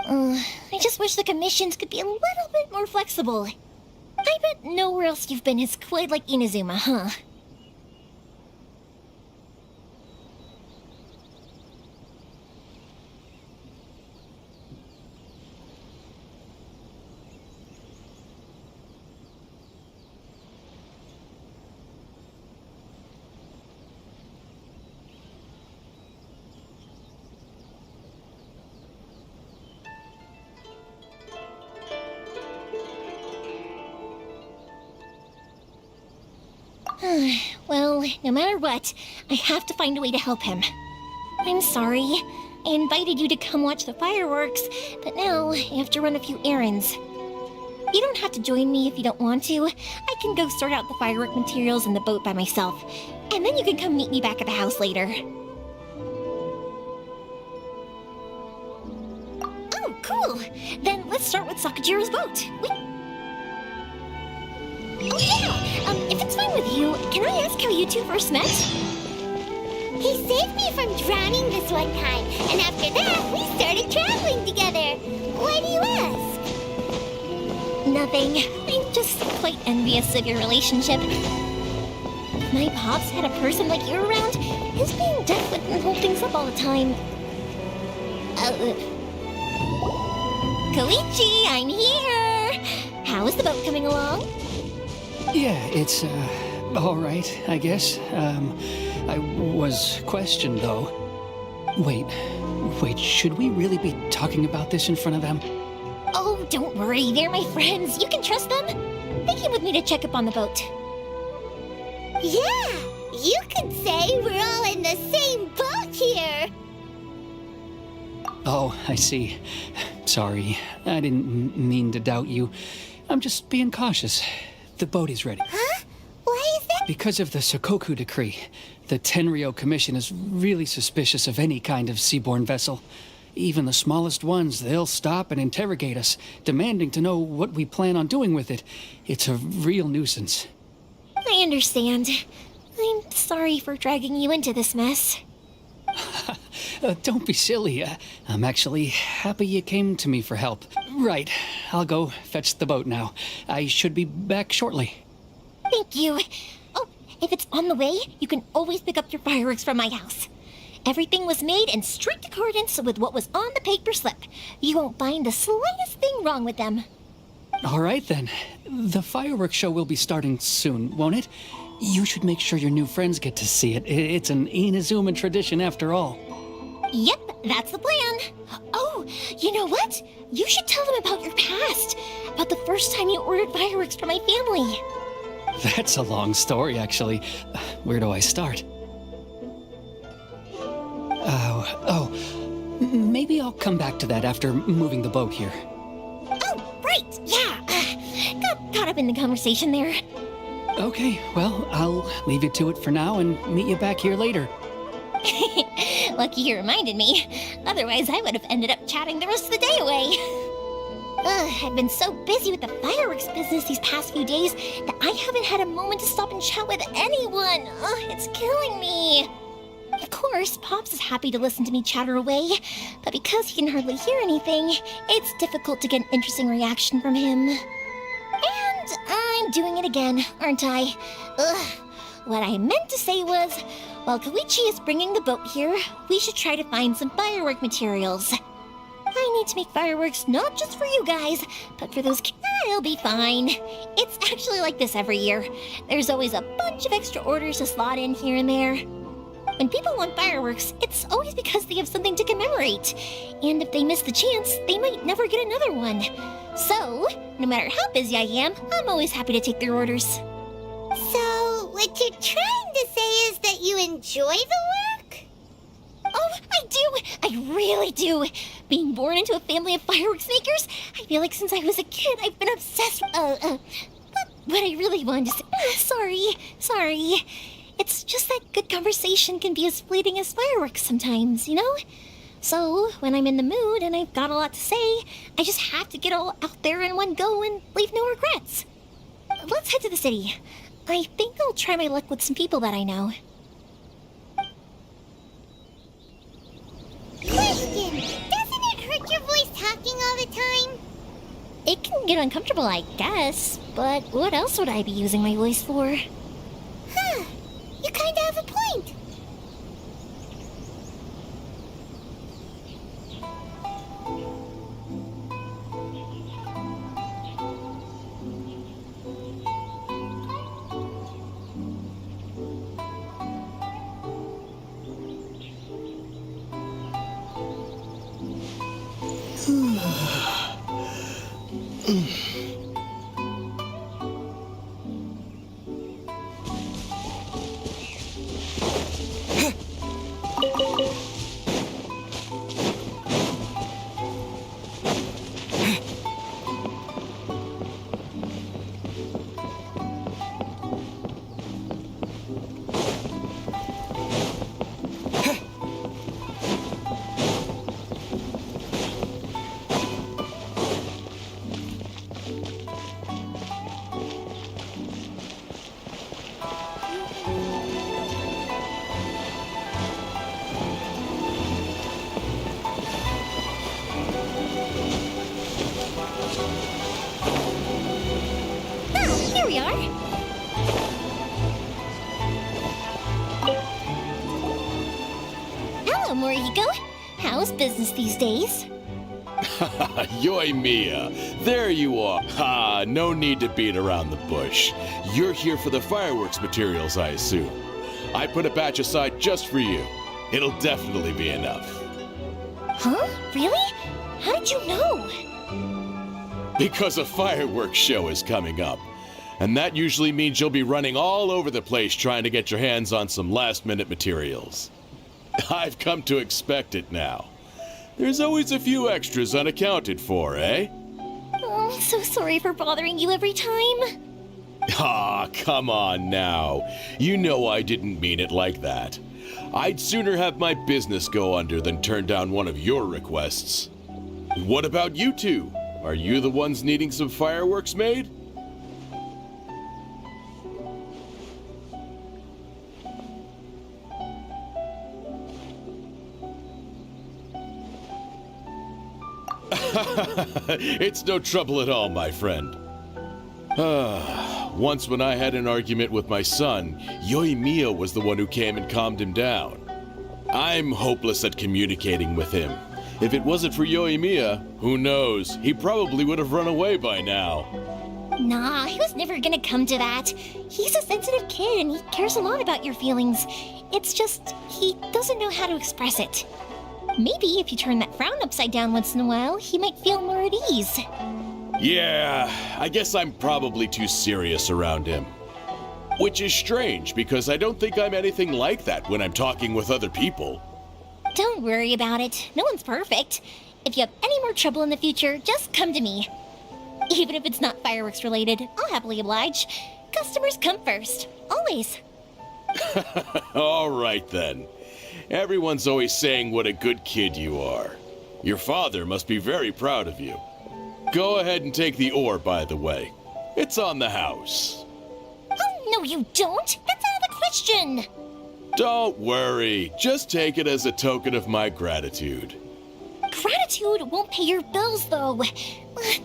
I just wish the commissions could be a little bit more flexible. I bet nowhere else you've been is quite like Inazuma, huh? Well, no matter what, I have to find a way to help him. I'm sorry. I invited you to come watch the fireworks, but now I have to run a few errands. You don't have to join me if you don't want to. I can go sort out the firework materials in the boat by myself, and then you can come meet me back at the house later. Oh, cool! Then let's start with Sakujiro's boat. Oh yeah! If it's fine with you, can I ask how you two first met? He saved me from drowning this one time, and after that, we started traveling together. Why do you ask? Nothing. I'm just quite envious of your relationship. If my pops had a person like you around, his being deaf wouldn't hold things up all the time. Koichi, I'm here! How is the boat coming along? Yeah, it's, all right, I guess. I was questioned, though. Wait, should we really be talking about this in front of them? Oh, don't worry, they're my friends. You can trust them. They came with me to check up on the boat. Yeah, you could say we're all in the same boat here. Oh, I see. Sorry, I didn't mean to doubt you. I'm just being cautious. The boat is ready. Huh? Why is that? Because of the Sokoku decree. The Tenryo Commission is really suspicious of any kind of seaborne vessel. Even the smallest ones, they'll stop and interrogate us, demanding to know what we plan on doing with it. It's a real nuisance. I understand. I'm sorry for dragging you into this mess. Don't be silly. I'm actually happy you came to me for help. Right, I'll go fetch the boat now. I should be back shortly. Thank you. Oh, if it's on the way, you can always pick up your fireworks from my house. Everything was made in strict accordance with what was on the paper slip. You won't find the slightest thing wrong with them. All right, then. The fireworks show will be starting soon, won't it? You should make sure your new friends get to see it. It's an Inazuma tradition after all. Yep, that's the plan. Oh, you know what? You should tell them about your past. About the first time you ordered fireworks for my family. That's a long story, actually. Where do I start? Maybe I'll come back to that after moving the boat here. Oh, right, yeah. Got caught up in the conversation there. Okay, well, I'll leave you to it for now and meet you back here later. Lucky you reminded me. Otherwise, I would have ended up chatting the rest of the day away. I've been so busy with the fireworks business these past few days that I haven't had a moment to stop and chat with anyone. It's killing me. Of course, Pops is happy to listen to me chatter away, but because he can hardly hear anything, it's difficult to get an interesting reaction from him. And I'm doing it again, aren't I? What I meant to say was, while Koichi is bringing the boat here, we should try to find some firework materials. I need to make fireworks not just for you guys, but for those kids. It'll be fine. It's actually like this every year. There's always a bunch of extra orders to slot in here and there. When people want fireworks, it's always because they have something to commemorate. And if they miss the chance, they might never get another one. So, no matter how busy I am, I'm always happy to take their orders. So, what you're trying to say is that you enjoy the work? Oh, I do! I really do! Being born into a family of fireworks makers, I feel like since I was a kid, I've been obsessed with, but what I really wanted to say... Sorry. It's just that good conversation can be as fleeting as fireworks sometimes, you know? So, when I'm in the mood and I've got a lot to say, I just have to get all out there in one go and leave no regrets. Let's head to the city. I think I'll try my luck with some people that I know. Question! Doesn't it hurt your voice talking all the time? It can get uncomfortable, I guess, but what else would I be using my voice for? Huh. You kinda have a point. Here we are. Hello, Morihiko. How's business these days? Yoimiya, there you are. Ha, no need to beat around the bush. You're here for the fireworks materials, I assume. I put a batch aside just for you. It'll definitely be enough. Huh? Really? How did you know? Because a fireworks show is coming up. And that usually means you'll be running all over the place trying to get your hands on some last-minute materials. I've come to expect it now. There's always a few extras unaccounted for, eh? Oh, I'm so sorry for bothering you every time. Ah, come on now. You know I didn't mean it like that. I'd sooner have my business go under than turn down one of your requests. What about you two? Are you the ones needing some fireworks made? It's no trouble at all, my friend. Once when I had an argument with my son, Yoimiya was the one who came and calmed him down. I'm hopeless at communicating with him. If it wasn't for Yoimiya, who knows, he probably would have run away by now. Nah, he was never gonna come to that. He's a sensitive kid and he cares a lot about your feelings. It's just, he doesn't know how to express it. Maybe if you turn that frown upside down once in a while, he might feel more at ease. Yeah, I guess I'm probably too serious around him. Which is strange, because I don't think I'm anything like that when I'm talking with other people. Don't worry about it. No one's perfect. If you have any more trouble in the future, just come to me. Even if it's not fireworks related, I'll happily oblige. Customers come first. Always. All right then. Everyone's always saying what a good kid you are. Your father must be very proud of you. Go ahead and take the ore, by the way. It's on the house. Oh, no, you don't. That's out of the question. Don't worry. Just take it as a token of my gratitude. Gratitude won't pay your bills, though.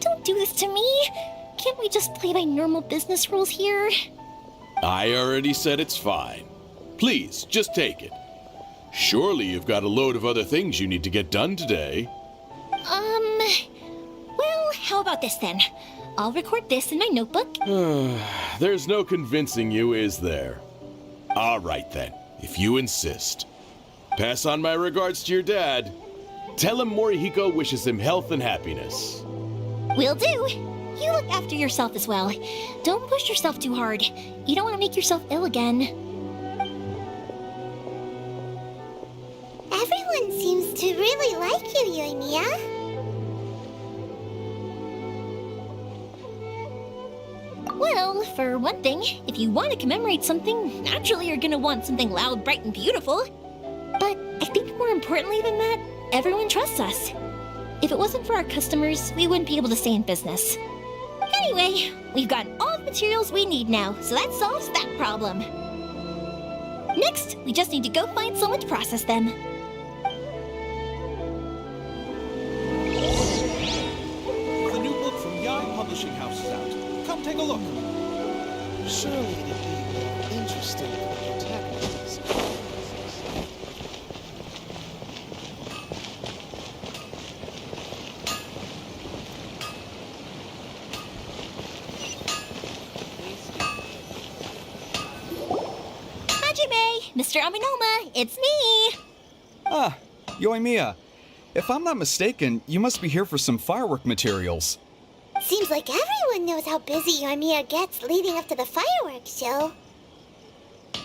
Don't do this to me. Can't we just play by normal business rules here? I already said it's fine. Please, just take it. Surely you've got a load of other things you need to get done today. Well, how about this then? I'll record this in my notebook. There's no convincing you, is there? All right then, if you insist. Pass on my regards to your dad. Tell him Morihiko wishes him health and happiness. Will do. You look after yourself as well. Don't push yourself too hard. You don't want to make yourself ill again. Everyone seems to really like you, Yoimiya. Well, for one thing, if you want to commemorate something, naturally you're gonna want something loud, bright, and beautiful. But I think more importantly than that, everyone trusts us. If it wasn't for our customers, we wouldn't be able to stay in business. Anyway, we've got all the materials we need now, so that solves that problem. Next, we just need to go find someone to process them. The new book from Yai Publishing House is out. Come take a look. Surely it'd be more interesting for the protagonist. Hajime, Mr. Aminoma, it's me! Ah, Yoimiya. If I'm not mistaken, you must be here for some firework materials. Seems like everyone knows how busy Yoimiya gets leading up to the fireworks show.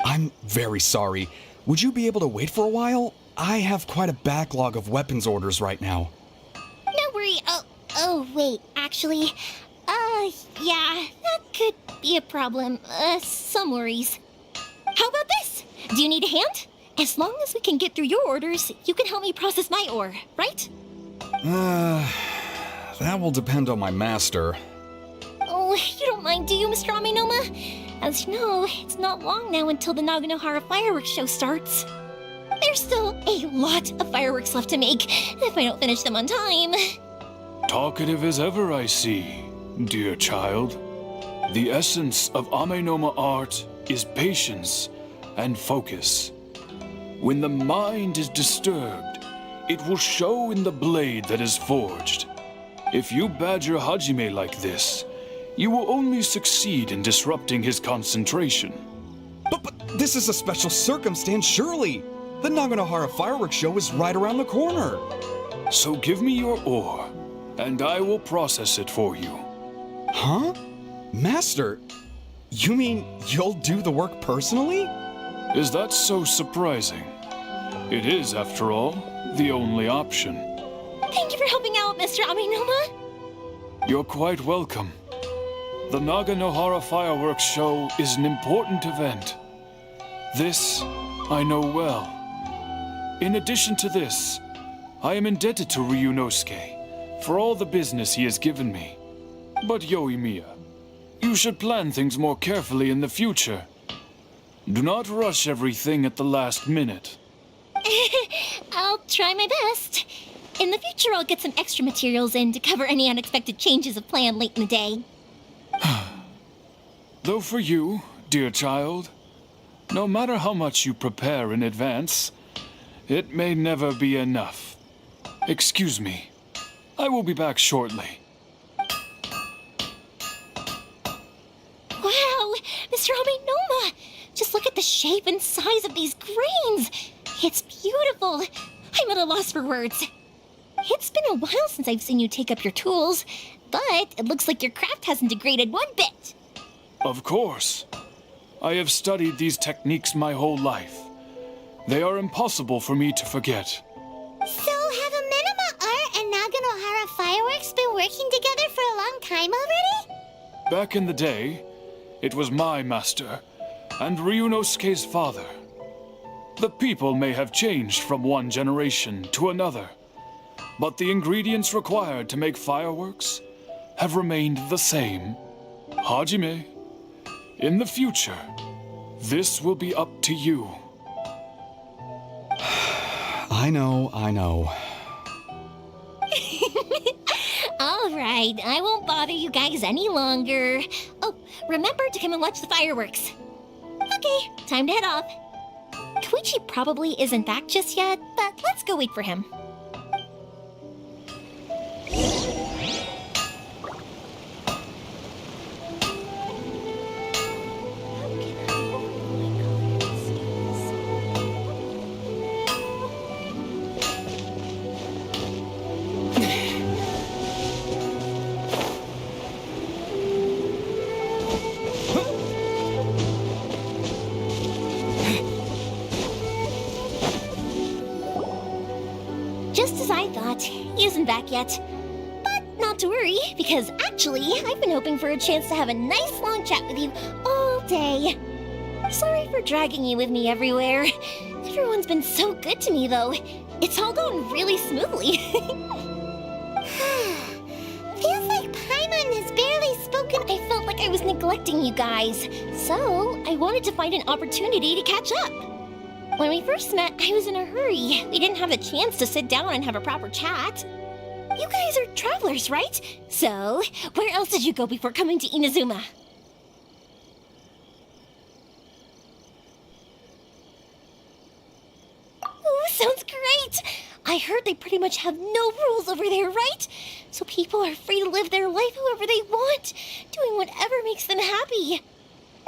I'm very sorry. Would you be able to wait for a while? I have quite a backlog of weapons orders right now. No worry. Oh, wait, actually, yeah, that could be a problem. Some worries. How about this? Do you need a hand? As long as we can get through your orders, you can help me process my ore, right? That will depend on my master. Oh, you don't mind, do you, Mr. Aminoma? As you know, it's not long now until the Naganohara fireworks show starts. There's still a lot of fireworks left to make if I don't finish them on time. Talkative as ever, I see, dear child. The essence of Amenoma art is patience and focus. When the mind is disturbed, it will show in the blade that is forged. If you badger Hajime like this, you will only succeed in disrupting his concentration. But this is a special circumstance, surely! The Naganohara fireworks show is right around the corner! So give me your ore, and I will process it for you. Huh? Master, you mean you'll do the work personally? Is that so surprising? It is, after all, the only option. Thank you for helping out, Mr. Aminoma. You're quite welcome. The Naganohara fireworks show is an important event. This I know well. In addition to this, I am indebted to Ryunosuke for all the business he has given me. But Yoimiya, you should plan things more carefully in the future. Do not rush everything at the last minute. I'll try my best. In the future, I'll get some extra materials in to cover any unexpected changes of plan late in the day. Though for you, dear child, no matter how much you prepare in advance, it may never be enough. Excuse me. I will be back shortly. Wow, Mr. Aminoma! Just look at the shape and size of these grains! It's beautiful! I'm at a loss for words. It's been a while since I've seen you take up your tools, but it looks like your craft hasn't degraded one bit. Of course. I have studied these techniques my whole life. They are impossible for me to forget. So have Amenoma Art and Naganohara Fireworks been working together for a long time already? Back in the day, It was my master, and Ryunosuke's father. The people may have changed from one generation to another, but the ingredients required to make fireworks have remained the same. Hajime, in the future, this will be up to you. I know. All right, I won't bother you guys any longer. Oh, remember to come and watch the fireworks. Okay, time to head off. Koichi probably isn't back just yet, but let's go wait for him. Just as I thought, he isn't back yet. But not to worry, because actually, I've been hoping for a chance to have a nice long chat with you all day. Sorry for dragging you with me everywhere. Everyone's been so good to me, though. It's all going really smoothly. Feels like Paimon has barely spoken. I felt like I was neglecting you guys, so I wanted to find an opportunity to catch up. When we first met, I was in a hurry. We didn't have the chance to sit down and have a proper chat. You guys are travelers, right? So, where else did you go before coming to Inazuma? Ooh, sounds great! I heard they pretty much have no rules over there, right? So people are free to live their life however they want, doing whatever makes them happy.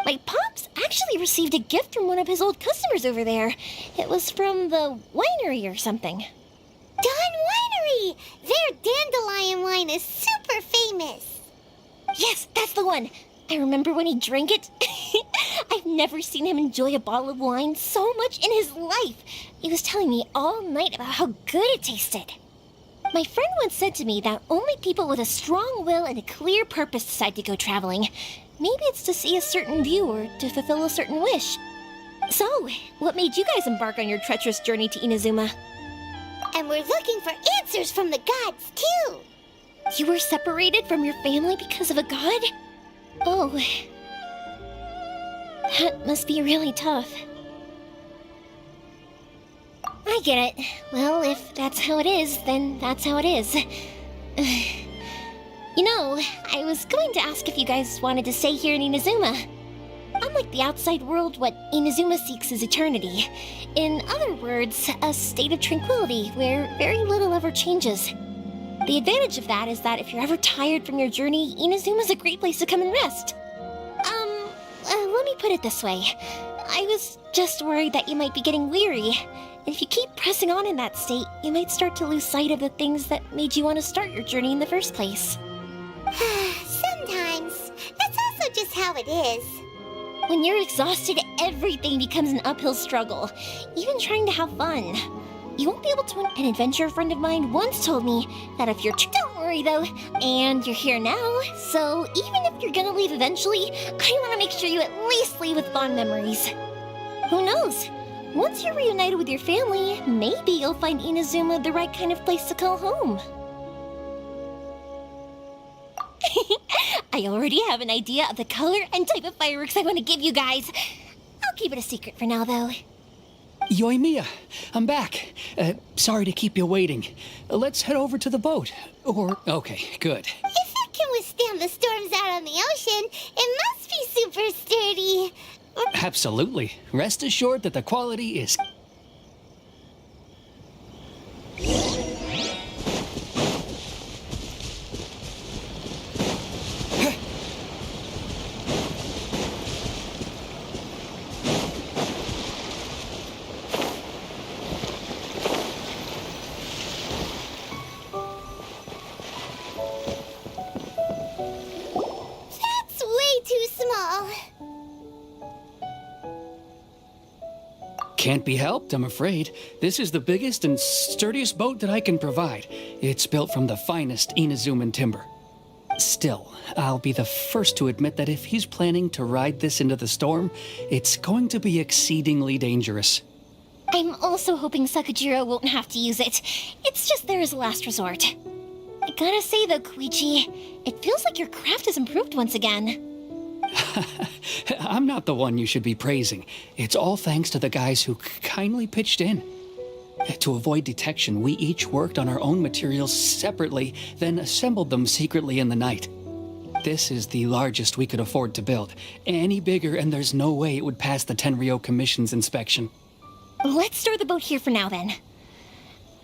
My pops actually received a gift from one of his old customers over there. It was from the winery or something. Dawn Winery! Their dandelion wine is super famous. Yes, that's the one. I remember when he drank it. I've never seen him enjoy a bottle of wine so much in his life. He was telling me all night about how good it tasted. My friend once said to me that only people with a strong will and a clear purpose decide to go traveling. Maybe it's to see a certain view or to fulfill a certain wish. So, what made you guys embark on your treacherous journey to Inazuma? And we're looking for answers from the gods, too. You were separated from your family because of a god? Oh. That must be really tough. I get it. Well, if that's how it is, then that's how it is. You know, I was going to ask if you guys wanted to stay here in Inazuma. Unlike the outside world, what Inazuma seeks is eternity. In other words, a state of tranquility where very little ever changes. The advantage of that is that if you're ever tired from your journey, Inazuma's a great place to come and rest. Let me put it this way. I was just worried that you might be getting weary. And if you keep pressing on in that state, you might start to lose sight of the things that made you want to start your journey in the first place. Sometimes. That's also just how it is. When you're exhausted, everything becomes an uphill struggle, even trying to have fun. You won't be able to. An adventurer friend of mine once told me that if you're. Don't worry though, and you're here now, so even if you're gonna leave eventually, I want to make sure you at least leave with fond memories. Who knows? Once you're reunited with your family, maybe you'll find Inazuma the right kind of place to call home. I already have an idea of the color and type of fireworks I want to give you guys. I'll keep it a secret for now, though. Yoimiya, I'm back. Sorry to keep you waiting. Let's head over to the boat. Okay, good. If it can withstand the storms out on the ocean, it must be super sturdy. Absolutely. Rest assured that the quality is... That's way too small. Can't be helped, I'm afraid. This is the biggest and sturdiest boat that I can provide. It's built from the finest Inazuman timber. Still, I'll be the first to admit that if he's planning to ride this into the storm, it's going to be exceedingly dangerous. I'm also hoping Sakajiro won't have to use it. It's just there as a last resort. I gotta say though, Koichi, it feels like your craft has improved once again. I'm not the one you should be praising. It's all thanks to the guys who kindly pitched in. To avoid detection, we each worked on our own materials separately, then assembled them secretly in the night. This is the largest we could afford to build. Any bigger, and there's no way it would pass the Tenryou Commission's inspection. Let's store the boat here for now, then.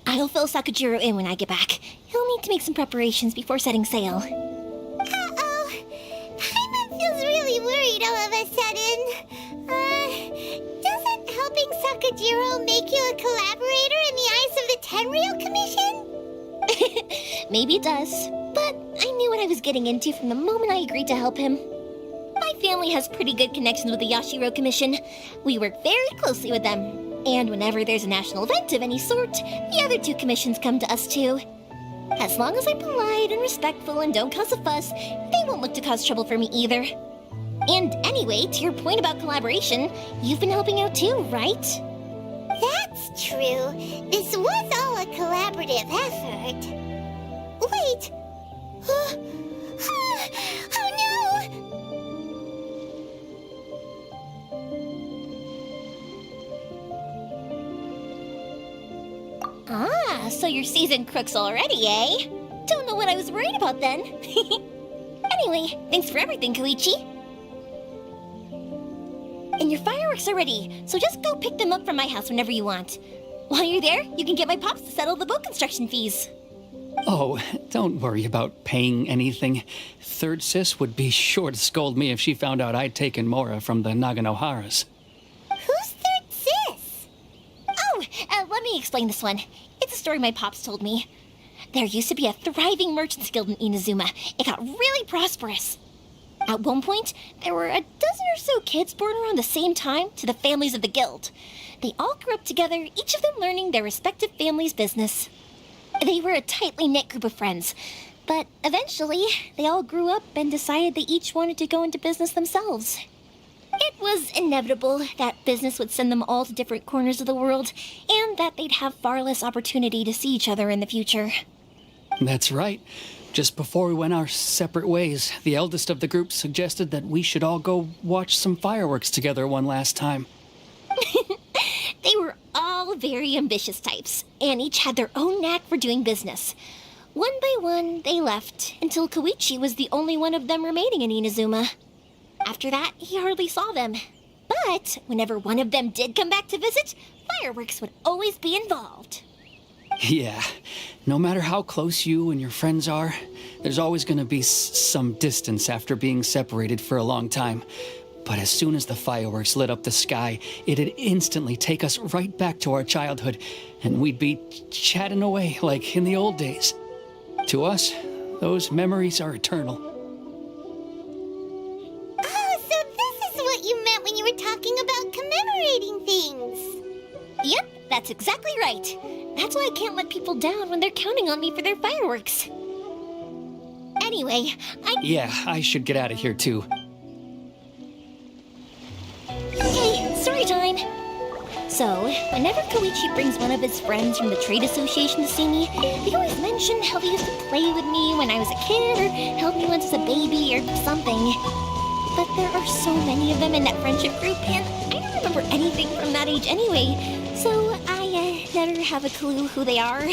I'll fill Sakajiro in when I get back. He'll need to make some preparations before setting sail. Uh-oh. Paimon feels really worried all of a sudden. Doesn't helping Sakajiro make you a collaborator in the eyes of the Tenryou Commission? Maybe it does, but I knew what I was getting into from the moment I agreed to help him. My family has pretty good connections with the Yashiro Commission. We work very closely with them. And whenever there's a national event of any sort, the other two commissions come to us too. As long as I'm polite and respectful and don't cause a fuss, they won't look to cause trouble for me either. And anyway, to your point about collaboration, you've been helping out too, right? That's true. This was all a collaborative effort. Wait. Oh no! Ah, so you're seasoned crooks already, eh? Don't know what I was worried about then. Anyway, thanks for everything, Koichi. And your fireworks are ready, so just go pick them up from my house whenever you want. While you're there, you can get my pops to settle the boat construction fees. Oh, don't worry about paying anything. Third Sis would be sure to scold me if she found out I'd taken Mora from the Naganoharas. Who's Third Sis? Oh, let me explain this one. It's a story my pops told me. There used to be a thriving merchants guild in Inazuma. It got really prosperous. At one point, there were a dozen or so kids born around the same time to the families of the guild. They all grew up together, each of them learning their respective family's business. They were a tightly knit group of friends, but eventually, they all grew up and decided they each wanted to go into business themselves. It was inevitable that business would send them all to different corners of the world, and that they'd have far less opportunity to see each other in the future. That's right. Just before we went our separate ways, the eldest of the group suggested that we should all go watch some fireworks together one last time. They were all very ambitious types, and each had their own knack for doing business. One by one, they left, until Koichi was the only one of them remaining in Inazuma. After that, he hardly saw them. But whenever one of them did come back to visit, fireworks would always be involved. Yeah, no matter how close you and your friends are, there's always going to be some distance after being separated for a long time. But as soon as the fireworks lit up the sky, it'd instantly take us right back to our childhood, and we'd be chatting away like in the old days. To us, those memories are eternal. Oh, so this is what you meant when you were talking about commemorating things. Yep, that's exactly right. That's why I can't let people down when they're counting on me for their fireworks. Anyway, Yeah, I should get out of here too. Okay, story time. So, whenever Koichi brings one of his friends from the trade association to see me, they always mention how they used to play with me when I was a kid, or held me once as a baby, or something. But there are so many of them in that friendship group, and I don't remember anything from that age anyway, so I never have a clue who they are.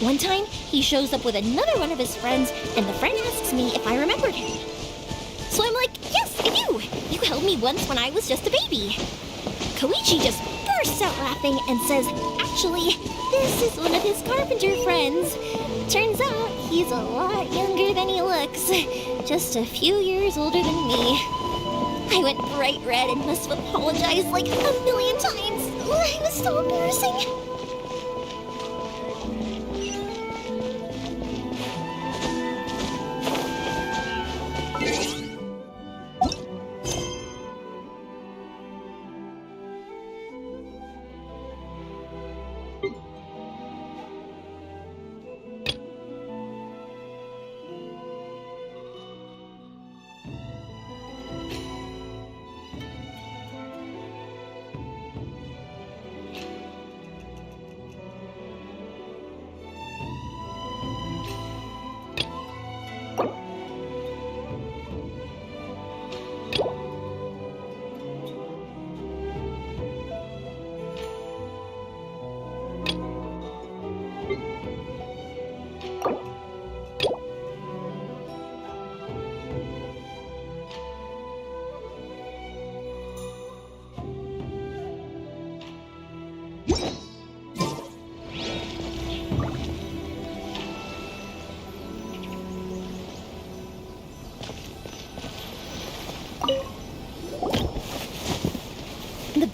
One time, he shows up with another one of his friends, and the friend asks me if I remembered him. So I'm like, yes, I do! You held me once when I was just a baby. Koichi just bursts out laughing and says, actually, this is one of his carpenter friends. Turns out he's a lot younger than he looks. Just a few years older than me. I went bright red and must have apologized like a million times. It was so embarrassing.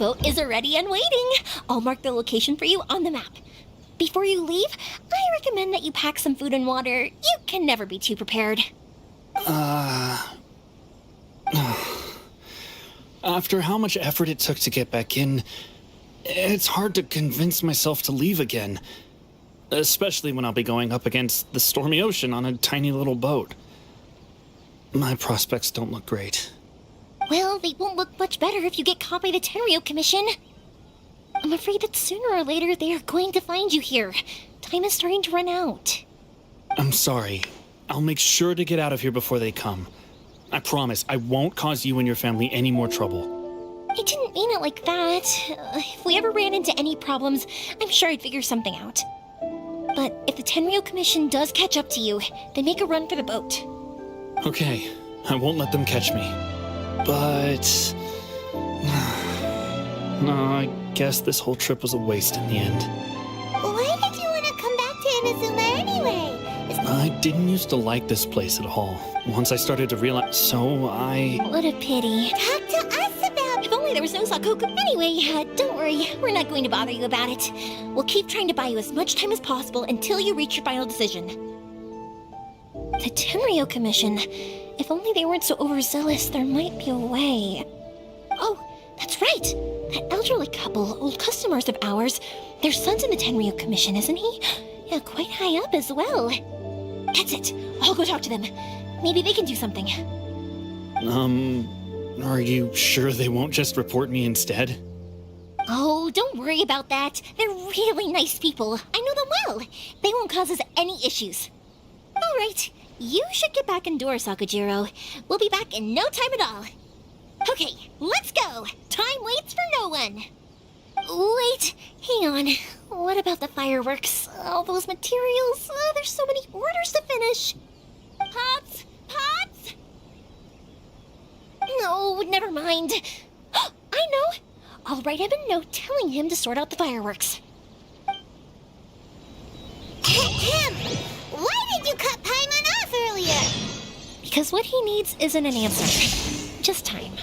boat is ready and waiting. I'll mark the location for you on the map. Before you leave, I recommend that you pack some food and water. You can never be too prepared. After how much effort it took to get back in, it's hard to convince myself to leave again. Especially when I'll be going up against the stormy ocean on a tiny little boat. My prospects don't look great. Well, they won't look much better if you get caught by the Tenryou Commission. I'm afraid that sooner or later they are going to find you here. Time is starting to run out. I'm sorry. I'll make sure to get out of here before they come. I promise I won't cause you and your family any more trouble. I didn't mean it like that. If we ever ran into any problems, I'm sure I'd figure something out. But if the Tenryou Commission does catch up to you, then make a run for the boat. Okay, I won't let them catch me. But... no, I guess this whole trip was a waste in the end. Why did you want to come back to Inazuma anyway? I didn't used to like this place at all. Once I started to realize, so I... What a pity. Talk to us about... If only there was no Sakoku. Anyway, don't worry. We're not going to bother you about it. We'll keep trying to buy you as much time as possible until you reach your final decision. The Tenryou Commission. If only they weren't so overzealous, there might be a way. Oh, that's right. That elderly couple, old customers of ours. Their son's in the Tenryou Commission, isn't he? Yeah, quite high up as well. That's it. I'll go talk to them. Maybe they can do something. Are you sure they won't just report me instead? Oh, don't worry about that. They're really nice people. I know them well. They won't cause us any issues. All right. You should get back indoors, Sakujiro. We'll be back in no time at all. Okay, let's go. Time waits for no one. Wait, hang on. What about the fireworks? All those materials? There's so many orders to finish. Pops? Pops? No, never mind. I know. I'll write him a note telling him to sort out the fireworks. Ahem! Why did you cut Paimon off earlier? Because what he needs isn't an answer. Just time.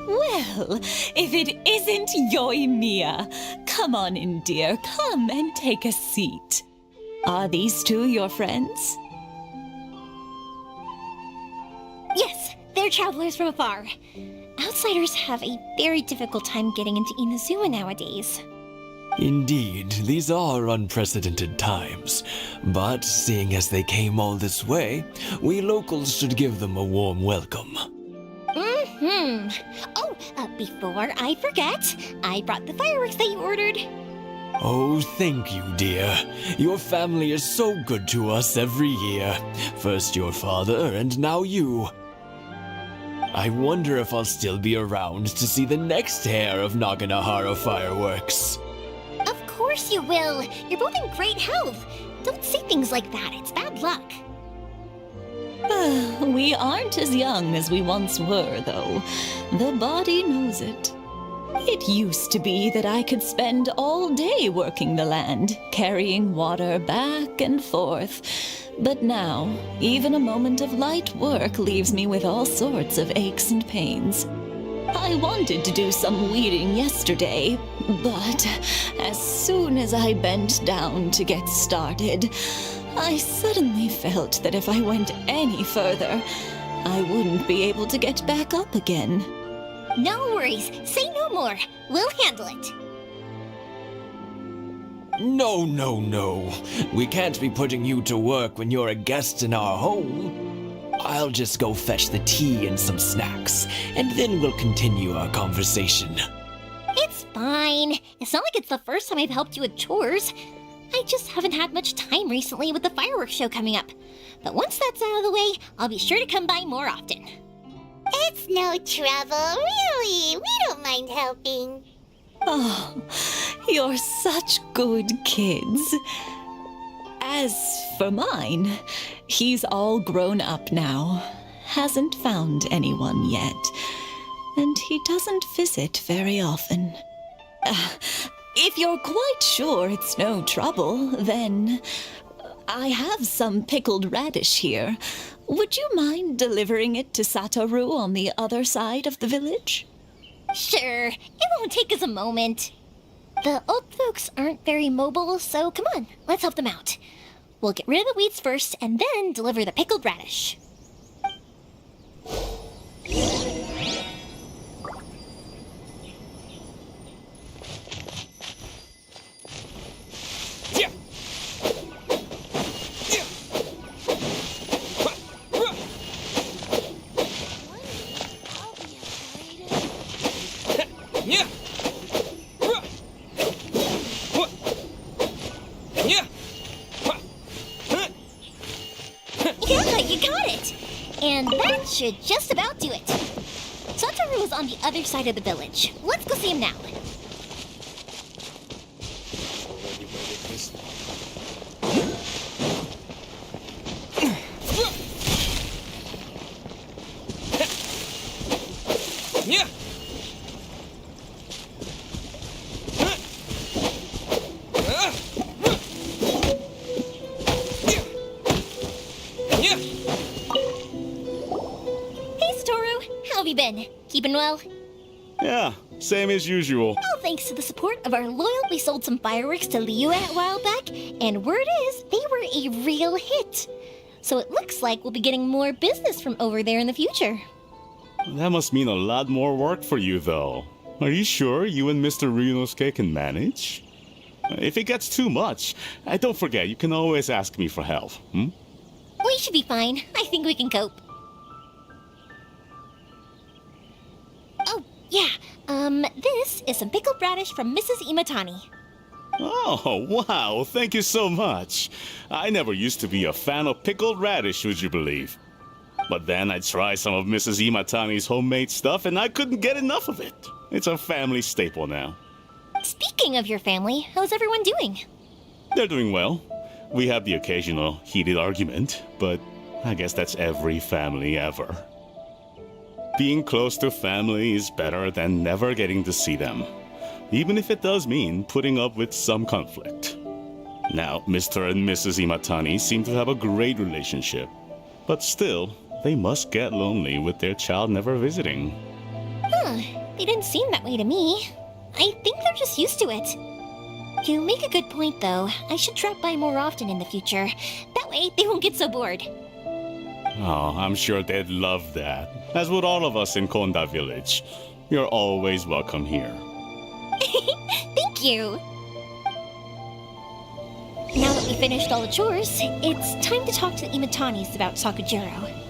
Well, if it isn't Yoimiya. Come on in, dear. Come and take a seat. Are these two your friends? Yes, they're travelers from afar. Outsiders have a very difficult time getting into Inazuma nowadays. Indeed, these are unprecedented times. But seeing as they came all this way, we locals should give them a warm welcome. Oh, before I forget, I brought the fireworks that you ordered. Oh, thank you, dear. Your family is so good to us every year. First your father, and now you. I wonder if I'll still be around to see the next pair of Naganahara fireworks. Of course you will. You're both in great health. Don't say things like that. It's bad luck. We aren't as young as we once were, though. The body knows it. It used to be that I could spend all day working the land, carrying water back and forth. But now, even a moment of light work leaves me with all sorts of aches and pains. I wanted to do some weeding yesterday, but as soon as I bent down to get started, I suddenly felt that if I went any further, I wouldn't be able to get back up again. No worries. Say no more. We'll handle it. No, no, no. We can't be putting you to work when you're a guest in our home. I'll just go fetch the tea and some snacks, and then we'll continue our conversation. It's fine. It's not like it's the first time I've helped you with chores. I just haven't had much time recently with the fireworks show coming up. But once that's out of the way, I'll be sure to come by more often. It's no trouble, really. We don't mind helping. Oh, you're such good kids. As for mine, he's all grown up now. Hasn't found anyone yet. And he doesn't visit very often. If you're quite sure it's no trouble, then I have some pickled radish here. Would you mind delivering it to Satoru on the other side of the village? Sure, it won't take us a moment. The old folks aren't very mobile, so come on, let's help them out. We'll get rid of the weeds first and then deliver the pickled radish. Yeah, you got it! And that should just about do it. Satoru is on the other side of the village. Let's go see him now. Been keeping well? Yeah, same as usual. All thanks to the support of our loyal, we sold some fireworks to Liyue a while back, and word is they were a real hit. So it looks like we'll be getting more business from over there in the future. That must mean a lot more work for you, though. Are you sure you and Mr. Ryunosuke can manage? If it gets too much, don't forget, you can always ask me for help, We should be fine. I think we can cope. Yeah, this is some pickled radish from Mrs. Imatani. Oh, wow, thank you so much. I never used to be a fan of pickled radish, would you believe? But then I tried some of Mrs. Imatani's homemade stuff and I couldn't get enough of it. It's a family staple now. Speaking of your family, how's everyone doing? They're doing well. We have the occasional heated argument, but I guess that's every family ever. Being close to family is better than never getting to see them, even if it does mean putting up with some conflict. Now, Mr. and Mrs. Imatani seem to have a great relationship, but still, they must get lonely with their child never visiting. Huh, they didn't seem that way to me. I think they're just used to it. You make a good point, though. I should drop by more often in the future. That way, they won't get so bored. Oh, I'm sure they'd love that, as would all of us in Konda Village. You're always welcome here. Thank you! Now that we finished all the chores, it's time to talk to the Imatanis about Sakujiro.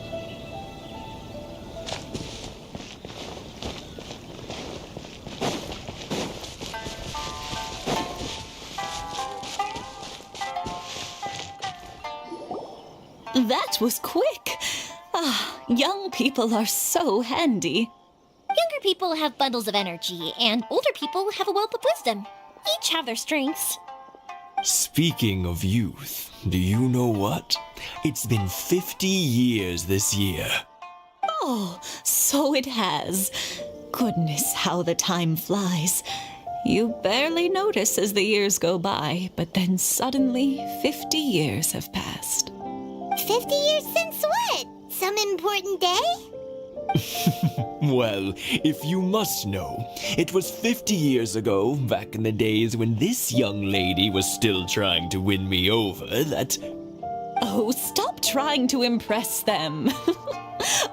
That was quick. Ah, young people are so handy. Younger people have bundles of energy, and older people have a wealth of wisdom. Each have their strengths. Speaking of youth, do you know what? It's been 50 years this year. Oh, so it has. Goodness, how the time flies. You barely notice as the years go by, but then suddenly 50 years have passed. 50 years since what? Some important day? Well, if you must know, it was 50 years ago, back in the days when this young lady was still trying to win me over, that... Oh, stop trying to impress them.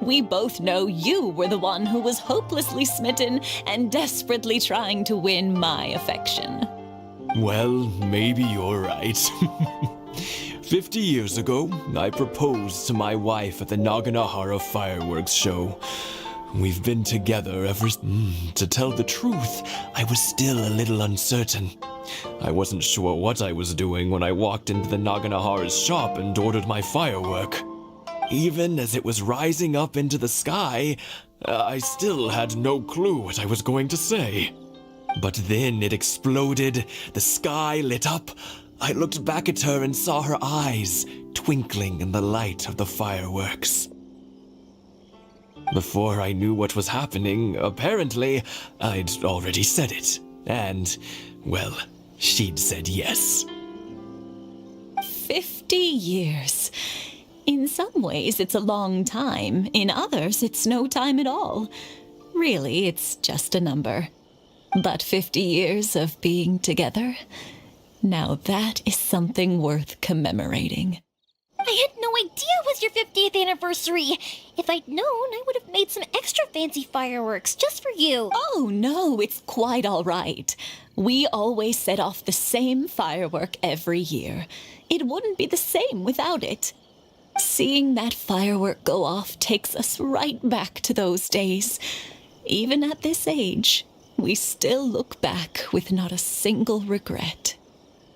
We both know you were the one who was hopelessly smitten and desperately trying to win my affection. Well, maybe you're right. 50 years ago, I proposed to my wife at the Naganahara fireworks show. We've been together ever To tell the truth, I was still a little uncertain. I wasn't sure what I was doing when I walked into the Naganahara's shop and ordered my firework. Even as it was rising up into the sky, I still had no clue what I was going to say. But then it exploded, the sky lit up. I looked back at her and saw her eyes twinkling in the light of the fireworks. Before I knew what was happening, apparently, I'd already said it. And, well, she'd said yes. 50 years. In some ways, it's a long time. In others, it's no time at all. Really, it's just a number. But 50 years of being together? Now that is something worth commemorating. I had no idea it was your 50th anniversary. If I'd known, I would have made some extra fancy fireworks just for you. Oh, no, it's quite all right. We always set off the same firework every year. It wouldn't be the same without it. Seeing that firework go off takes us right back to those days. Even at this age, we still look back with not a single regret.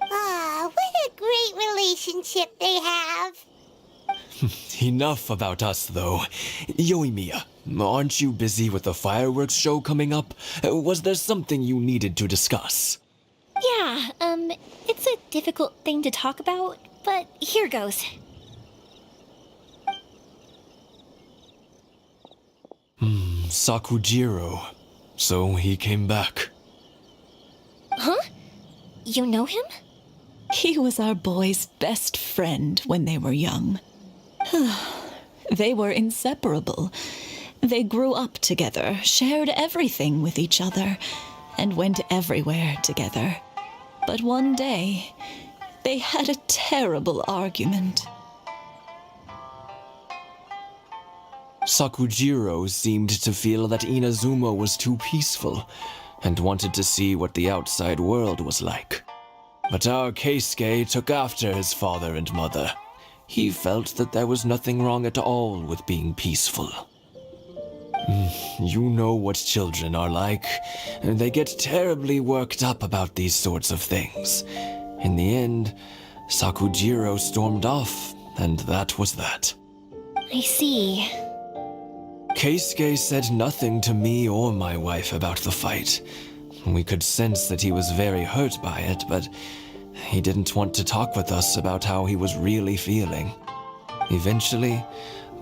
Ah, what a great relationship they have. Enough about us, though. Yoimiya, aren't you busy with the fireworks show coming up? Was there something you needed to discuss? Yeah, it's a difficult thing to talk about, but here goes. Sakujiro. So he came back. Huh? You know him? He was our boy's best friend when they were young. They were inseparable. They grew up together, shared everything with each other, and went everywhere together. But one day, they had a terrible argument. Sakujiro seemed to feel that Inazuma was too peaceful, and wanted to see what the outside world was like. But our Keisuke took after his father and mother. He felt that there was nothing wrong at all with being peaceful. You know what children are like. They get terribly worked up about these sorts of things. In the end, Sakujiro stormed off, and that was that. I see. Keisuke said nothing to me or my wife about the fight. We could sense that he was very hurt by it, but he didn't want to talk with us about how he was really feeling. Eventually,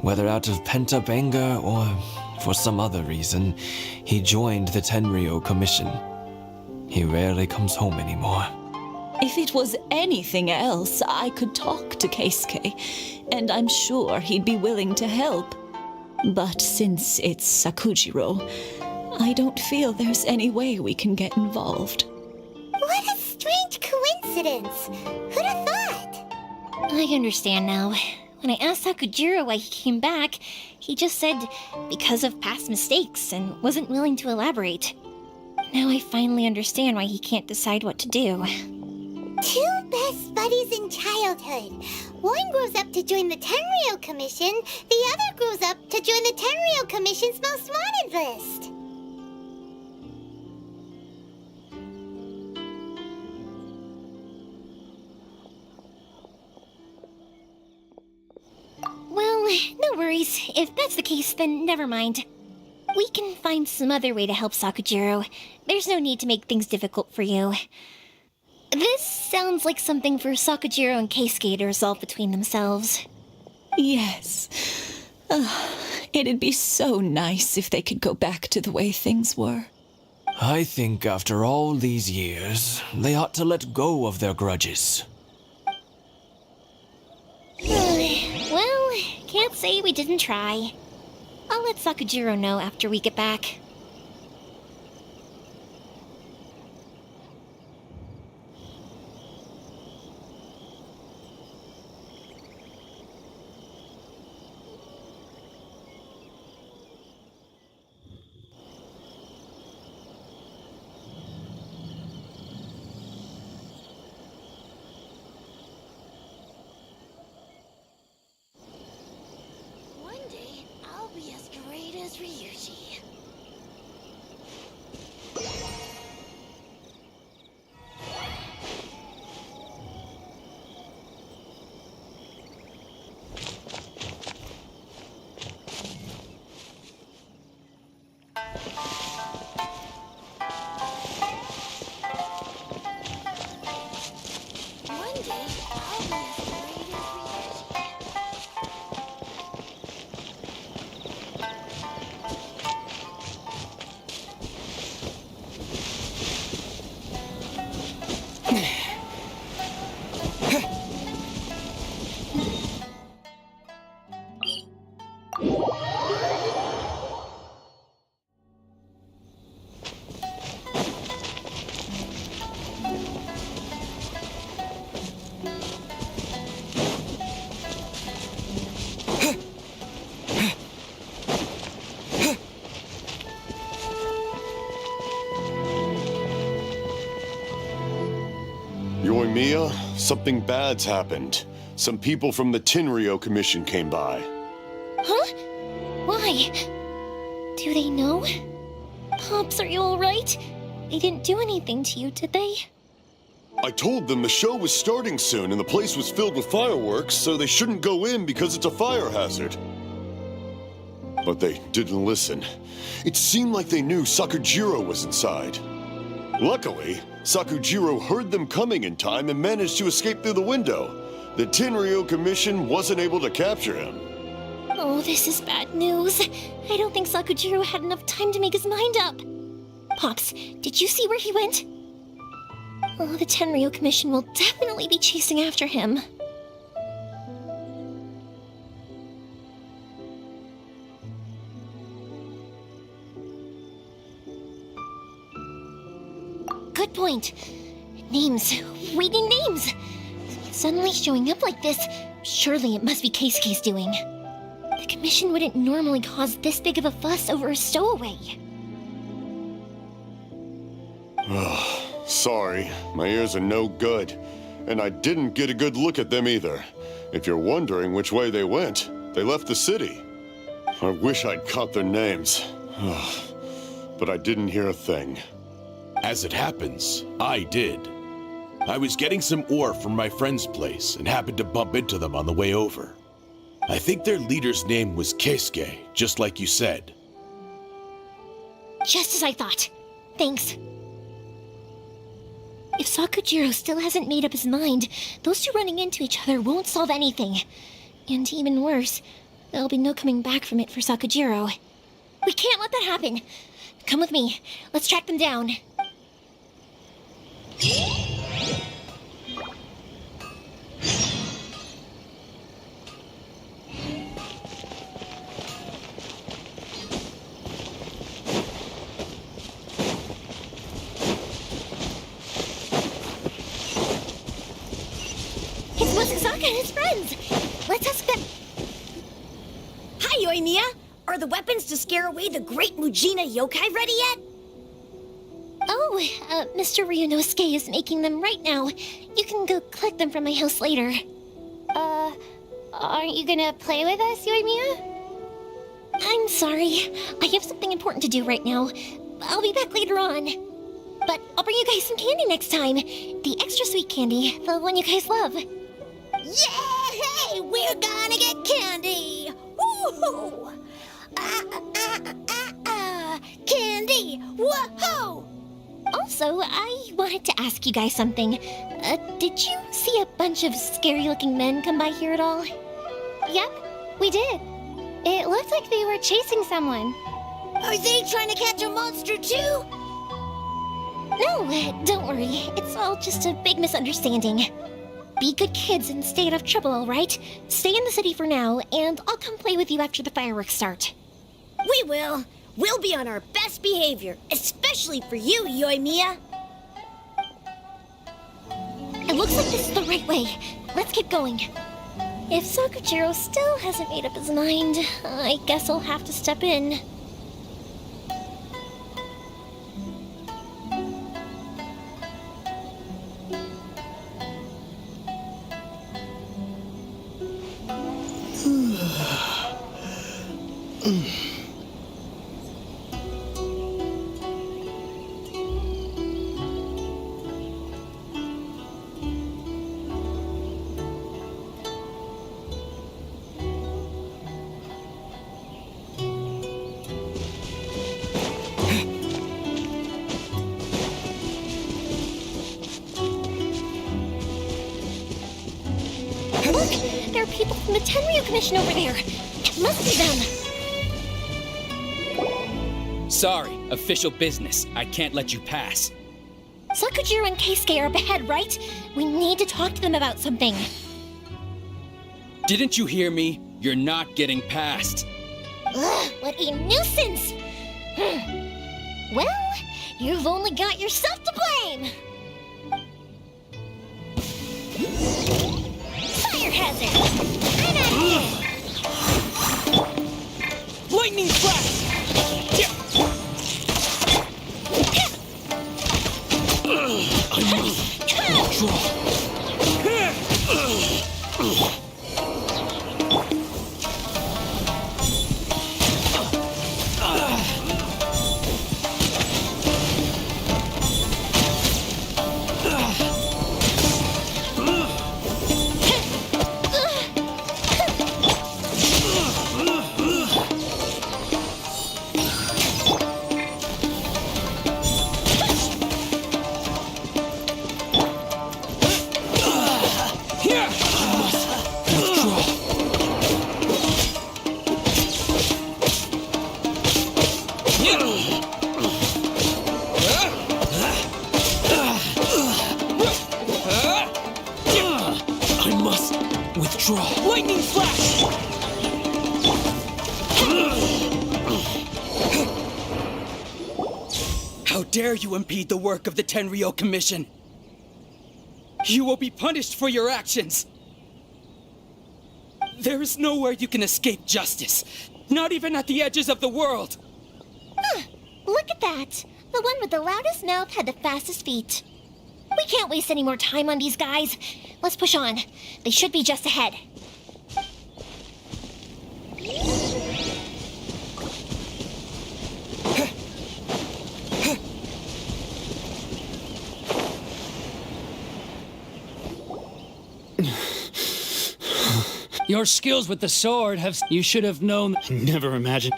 whether out of pent-up anger or for some other reason, he joined the Tenryou Commission. He rarely comes home anymore. If it was anything else, I could talk to Keisuke, and I'm sure he'd be willing to help. But since it's Sakujiro, I don't feel there's any way we can get involved. What a strange coincidence. Who'd have thought? I understand now. When I asked Sakujiro why he came back, he just said because of past mistakes and wasn't willing to elaborate. Now I finally understand why he can't decide what to do. Two best buddies in childhood. One grows up to join the Tenryou Commission, the other grows up to join the Tenryou Commission's most wanted list. Well, no worries. If that's the case, then never mind. We can find some other way to help Sakujiro. There's no need to make things difficult for you. This sounds like something for Sakujiro and Keisuke to resolve between themselves. Yes. It'd be so nice if they could go back to the way things were. I think after all these years, they ought to let go of their grudges. Well, can't say we didn't try. I'll let Sakujiro know after we get back. Ryuji. One day, I'll be as great as Ryuji. Yoimiya, something bad's happened. Some people from the Tenryou Commission came by. Huh? Why? Do they know? Pops, are you alright? They didn't do anything to you, did they? I told them the show was starting soon and the place was filled with fireworks, so they shouldn't go in because it's a fire hazard. But they didn't listen. It seemed like they knew Sakujiro was inside. Luckily, Sakujiro heard them coming in time and managed to escape through the window. The Tenryou Commission wasn't able to capture him. Oh, this is bad news. I don't think Sakujiro had enough time to make his mind up. Pops, did you see where he went? Oh, the Tenryou Commission will definitely be chasing after him. Good point. Names. We need names. Suddenly showing up like this, surely it must be Keisuke's doing. The commission wouldn't normally cause this big of a fuss over a stowaway. Sorry, my ears are no good. And I didn't get a good look at them either. If you're wondering which way they went, they left the city. I wish I'd caught their names. But I didn't hear a thing. As it happens, I did. I was getting some ore from my friend's place and happened to bump into them on the way over. I think their leader's name was Keisuke, just like you said. Just as I thought. Thanks. If Sakujiro still hasn't made up his mind, those two running into each other won't solve anything. And even worse, there'll be no coming back from it for Sakujiro. We can't let that happen. Come with me. Let's track them down. It's Masazaka and his friends. Let's ask them. Hi, Yoimiya. Are the weapons to scare away the great Mujina yokai ready yet? Oh, Mr. Ryunosuke is making them right now. You can go collect them from my house later. Aren't you gonna play with us, Yoimiya? I'm sorry. I have something important to do right now. I'll be back later on. But I'll bring you guys some candy next time. The extra sweet candy, the one you guys love. Yay! We're gonna get candy! Woohoo! Candy! Whoa! Also, I wanted to ask you guys something. Did you see a bunch of scary-looking men come by here at all? Yep, we did. It looked like they were chasing someone. Are they trying to catch a monster too? No, don't worry. It's all just a big misunderstanding. Be good kids and stay out of trouble, all right? Stay in the city for now, and I'll come play with you after the fireworks start. We will. We'll be on our best behavior, especially for you, Yoimiya. It looks like this is the right way. Let's keep going. If Sakujiro still hasn't made up his mind, I guess I'll have to step in. people from the Tenryu Commission over there. It must be them. Sorry, official business. I can't let you pass. Sakujiro and Keisuke are up ahead, right? We need to talk to them about something. Didn't you hear me? You're not getting past. Ugh, what a nuisance! Well, you've only got yourself to blame! Fire hazard! I'm out of here! Lightning flash! I must draw. I must withdraw. Lightning flash! How dare you impede the work of the Tenryo Commission? You will be punished for your actions. There is nowhere you can escape justice, not even at the edges of the world. Huh, look at that. The one with the loudest mouth had the fastest feet. We can't waste any more time on these guys. Let's push on. They should be just ahead. Your skills with the sword have... You should have known... I never imagined...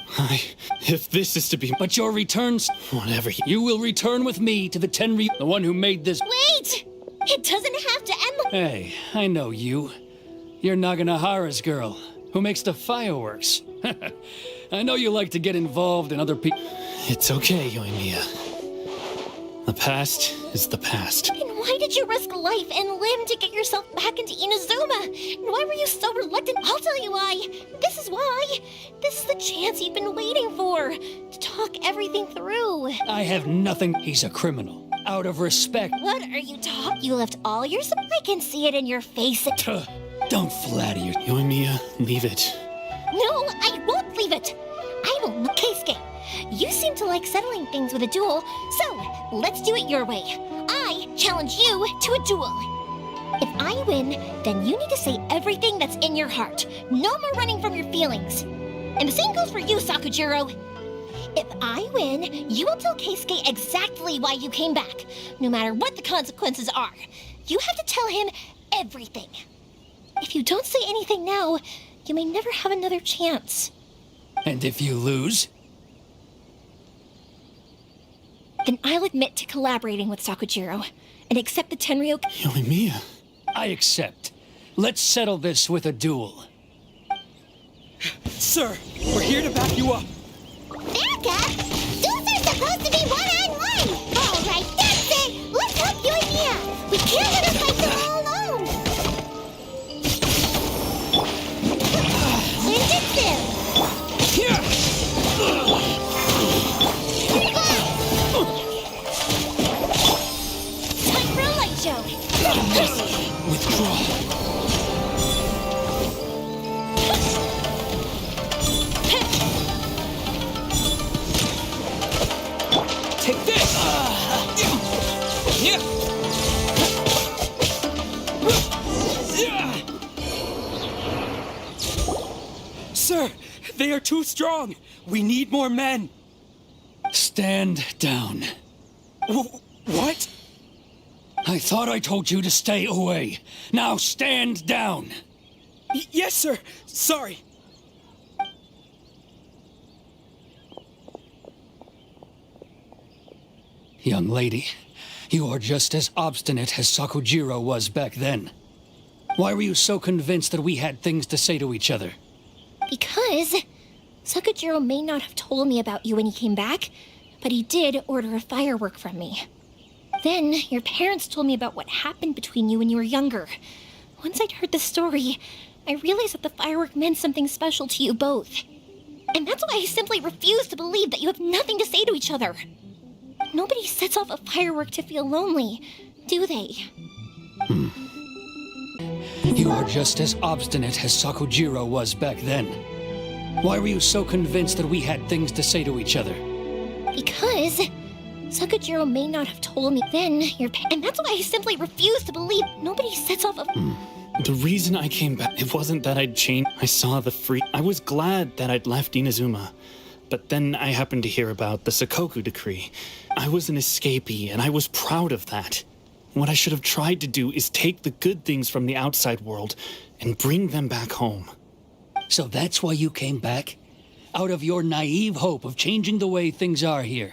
If this is to be... But your returns... Whatever. You will return with me to the Tenryu... The one who made this... Wait! It doesn't have to end like... Hey, I know you. You're Naganahara's girl, who makes the fireworks. I know you like to get involved in other people... It's okay, Yoimiya. The past is the past. And why did you risk life and limb to get yourself back into Inazuma? And why were you so reluctant? I'll tell you why. This is why. This is the chance you've been waiting for. To talk everything through. I have nothing... He's a criminal. Out of respect. What are you talking? You left all your... I can see it in your face. Don't flatter you. Yoimiya, leave it. No, I won't leave it. I will not. Keisuke, you seem to like settling things with a duel, so let's do it your way. I challenge you to a duel. If I win, then you need to say everything that's in your heart. No more running from your feelings. And the same goes for you, Sakujiro. If I win, you will tell Keisuke exactly why you came back, no matter what the consequences are. You have to tell him everything. If you don't say anything now, you may never have another chance. And if you lose? Then I'll admit to collaborating with Sakujiro and accept the Tenryo... Yoimiya. I accept. Let's settle this with a duel. Sir, we're here to back you up. Erica, duels are supposed to be one-on-one. All right, that's it. Let's help Yoimiya. We can't let her fight them all alone. Ninjutsu. Time for a light show. Withdraw. Take this! Sir, they are too strong. We need more men. Stand down. What? I thought I told you to stay away. Now stand down. Yes, sir. Sorry. Young lady, you are just as obstinate as Sakujiro was back then. Why were you so convinced that we had things to say to each other? Because Sakujiro may not have told me about you when he came back, but he did order a firework from me. Then your parents told me about what happened between you when you were younger. Once I'd heard the story, I realized that the firework meant something special to you both. And that's why I simply refuse to believe that you have nothing to say to each other. Nobody sets off a firework to feel lonely, do they? You are just as obstinate as Sakujiro was back then. Why were you so convinced that we had things to say to each other? Because Sakujiro may not have told me then and that's why I simply refuse to believe nobody sets off a... The reason I came back, it wasn't that I'd changed. I saw the free... I was glad that I'd left Inazuma. But then I happened to hear about the Sakoku decree. I was an escapee, and I was proud of that. What I should have tried to do is take the good things from the outside world and bring them back home. So that's why you came back? Out of your naive hope of changing the way things are here?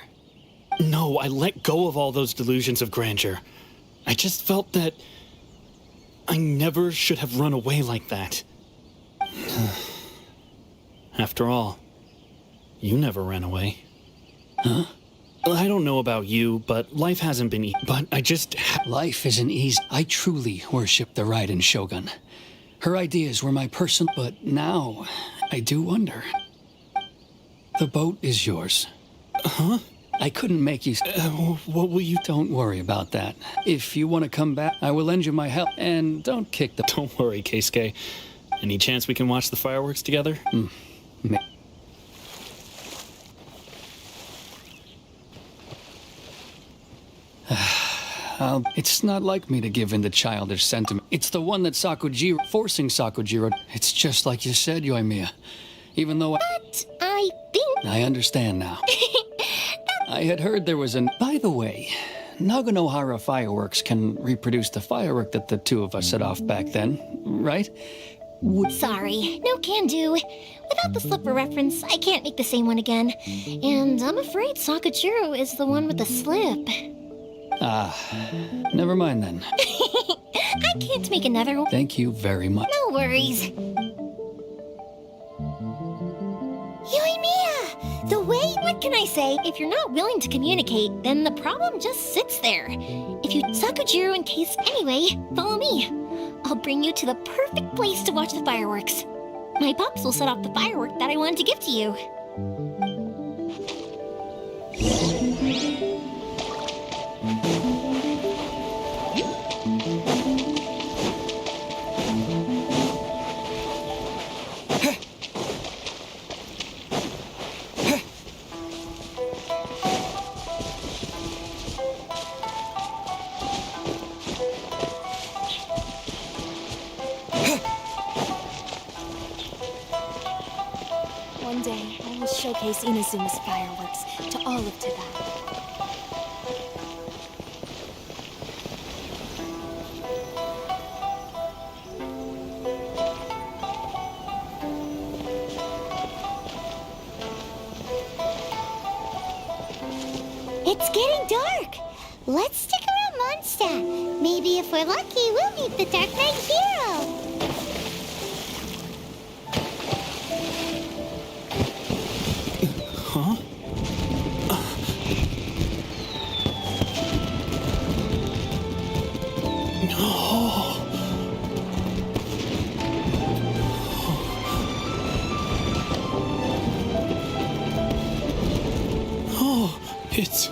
No, I let go of all those delusions of grandeur. I just felt that I never should have run away like that. After all, you never ran away. Huh? I don't know about you, but life hasn't been easy. But I just... Life isn't easy. I truly worship the Raiden Shogun. Her ideas were my personal... But now, I do wonder. The boat is yours. Huh? I couldn't make you... What will you... Don't worry about that. If you want to come back, I will lend you my help. And don't kick the... Don't worry, Keisuke. Any chance we can watch the fireworks together? It's not like me to give in to childish sentiment. It's the one that Sakujiro... Forcing Sakujiro... It's just like you said, Yoimiya. Even though But I think... I understand now. I had heard there was an... By the way, Naganohara Fireworks can reproduce the firework that the two of us set off back then, right? Sorry, no can do. Without the slipper reference, I can't make the same one again. And I'm afraid Sakujiro is the one with the slip. Never mind then. I can't make another one. Thank you very much. No worries. Yoimiya! The way... What can I say? If you're not willing to communicate, then the problem just sits there. If you... Sakujiro in case... Anyway, follow me. I'll bring you to the perfect place to watch the fireworks. My pops will set off the firework that I wanted to give to you. One day, I will showcase Inazuma's fireworks to all of Tibet. It's getting dark. Let's stick around Mondstadt. Maybe if we're lucky, we'll meet the Dark Knight hero. Huh? No. Oh, it's...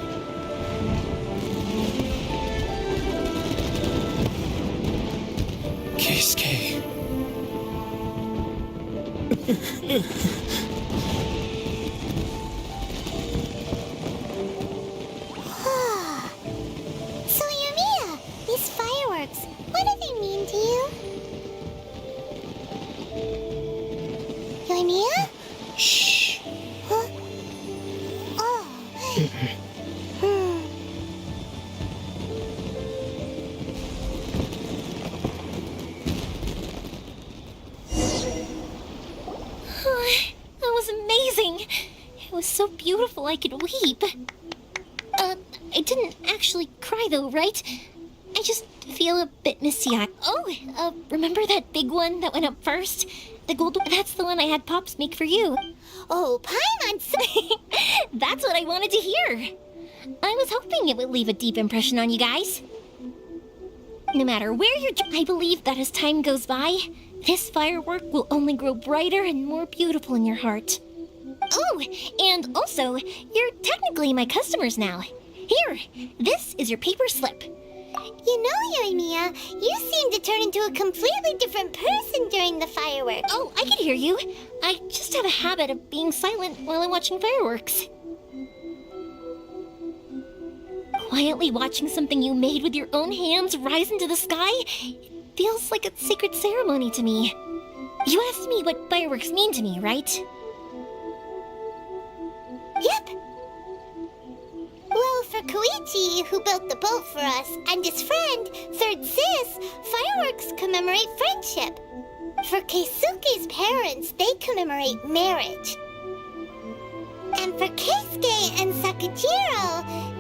Keisuke. So, Yoimiya, these fireworks, what do they mean to you? Yoimiya? Shh. Huh? Oh. That was amazing. It was so beautiful I could weep. I didn't actually cry though, right? I I just feel a bit misty-eyed. Oh, remember that big one that went up first? The gold one? That's the one I had Pops make for you. Oh, Paimon! That's what I wanted to hear. I was hoping it would leave a deep impression on you guys. No matter where you're... I believe that as time goes by, this firework will only grow brighter and more beautiful in your heart. Oh, and also, you're technically my customers now. Here, this is your paper slip. You know, Yoimiya, you seem to turn into a completely different person during the fireworks. Oh, I can hear you. I just have a habit of being silent while I'm watching fireworks. Quietly watching something you made with your own hands rise into the sky feels like a sacred ceremony to me. You asked me what fireworks mean to me, right? Yep. Well, for Koichi, who built the boat for us, and his friend, Third Sis, fireworks commemorate friendship. For Keisuke's parents, they commemorate marriage. And for Keisuke and Sakajiro,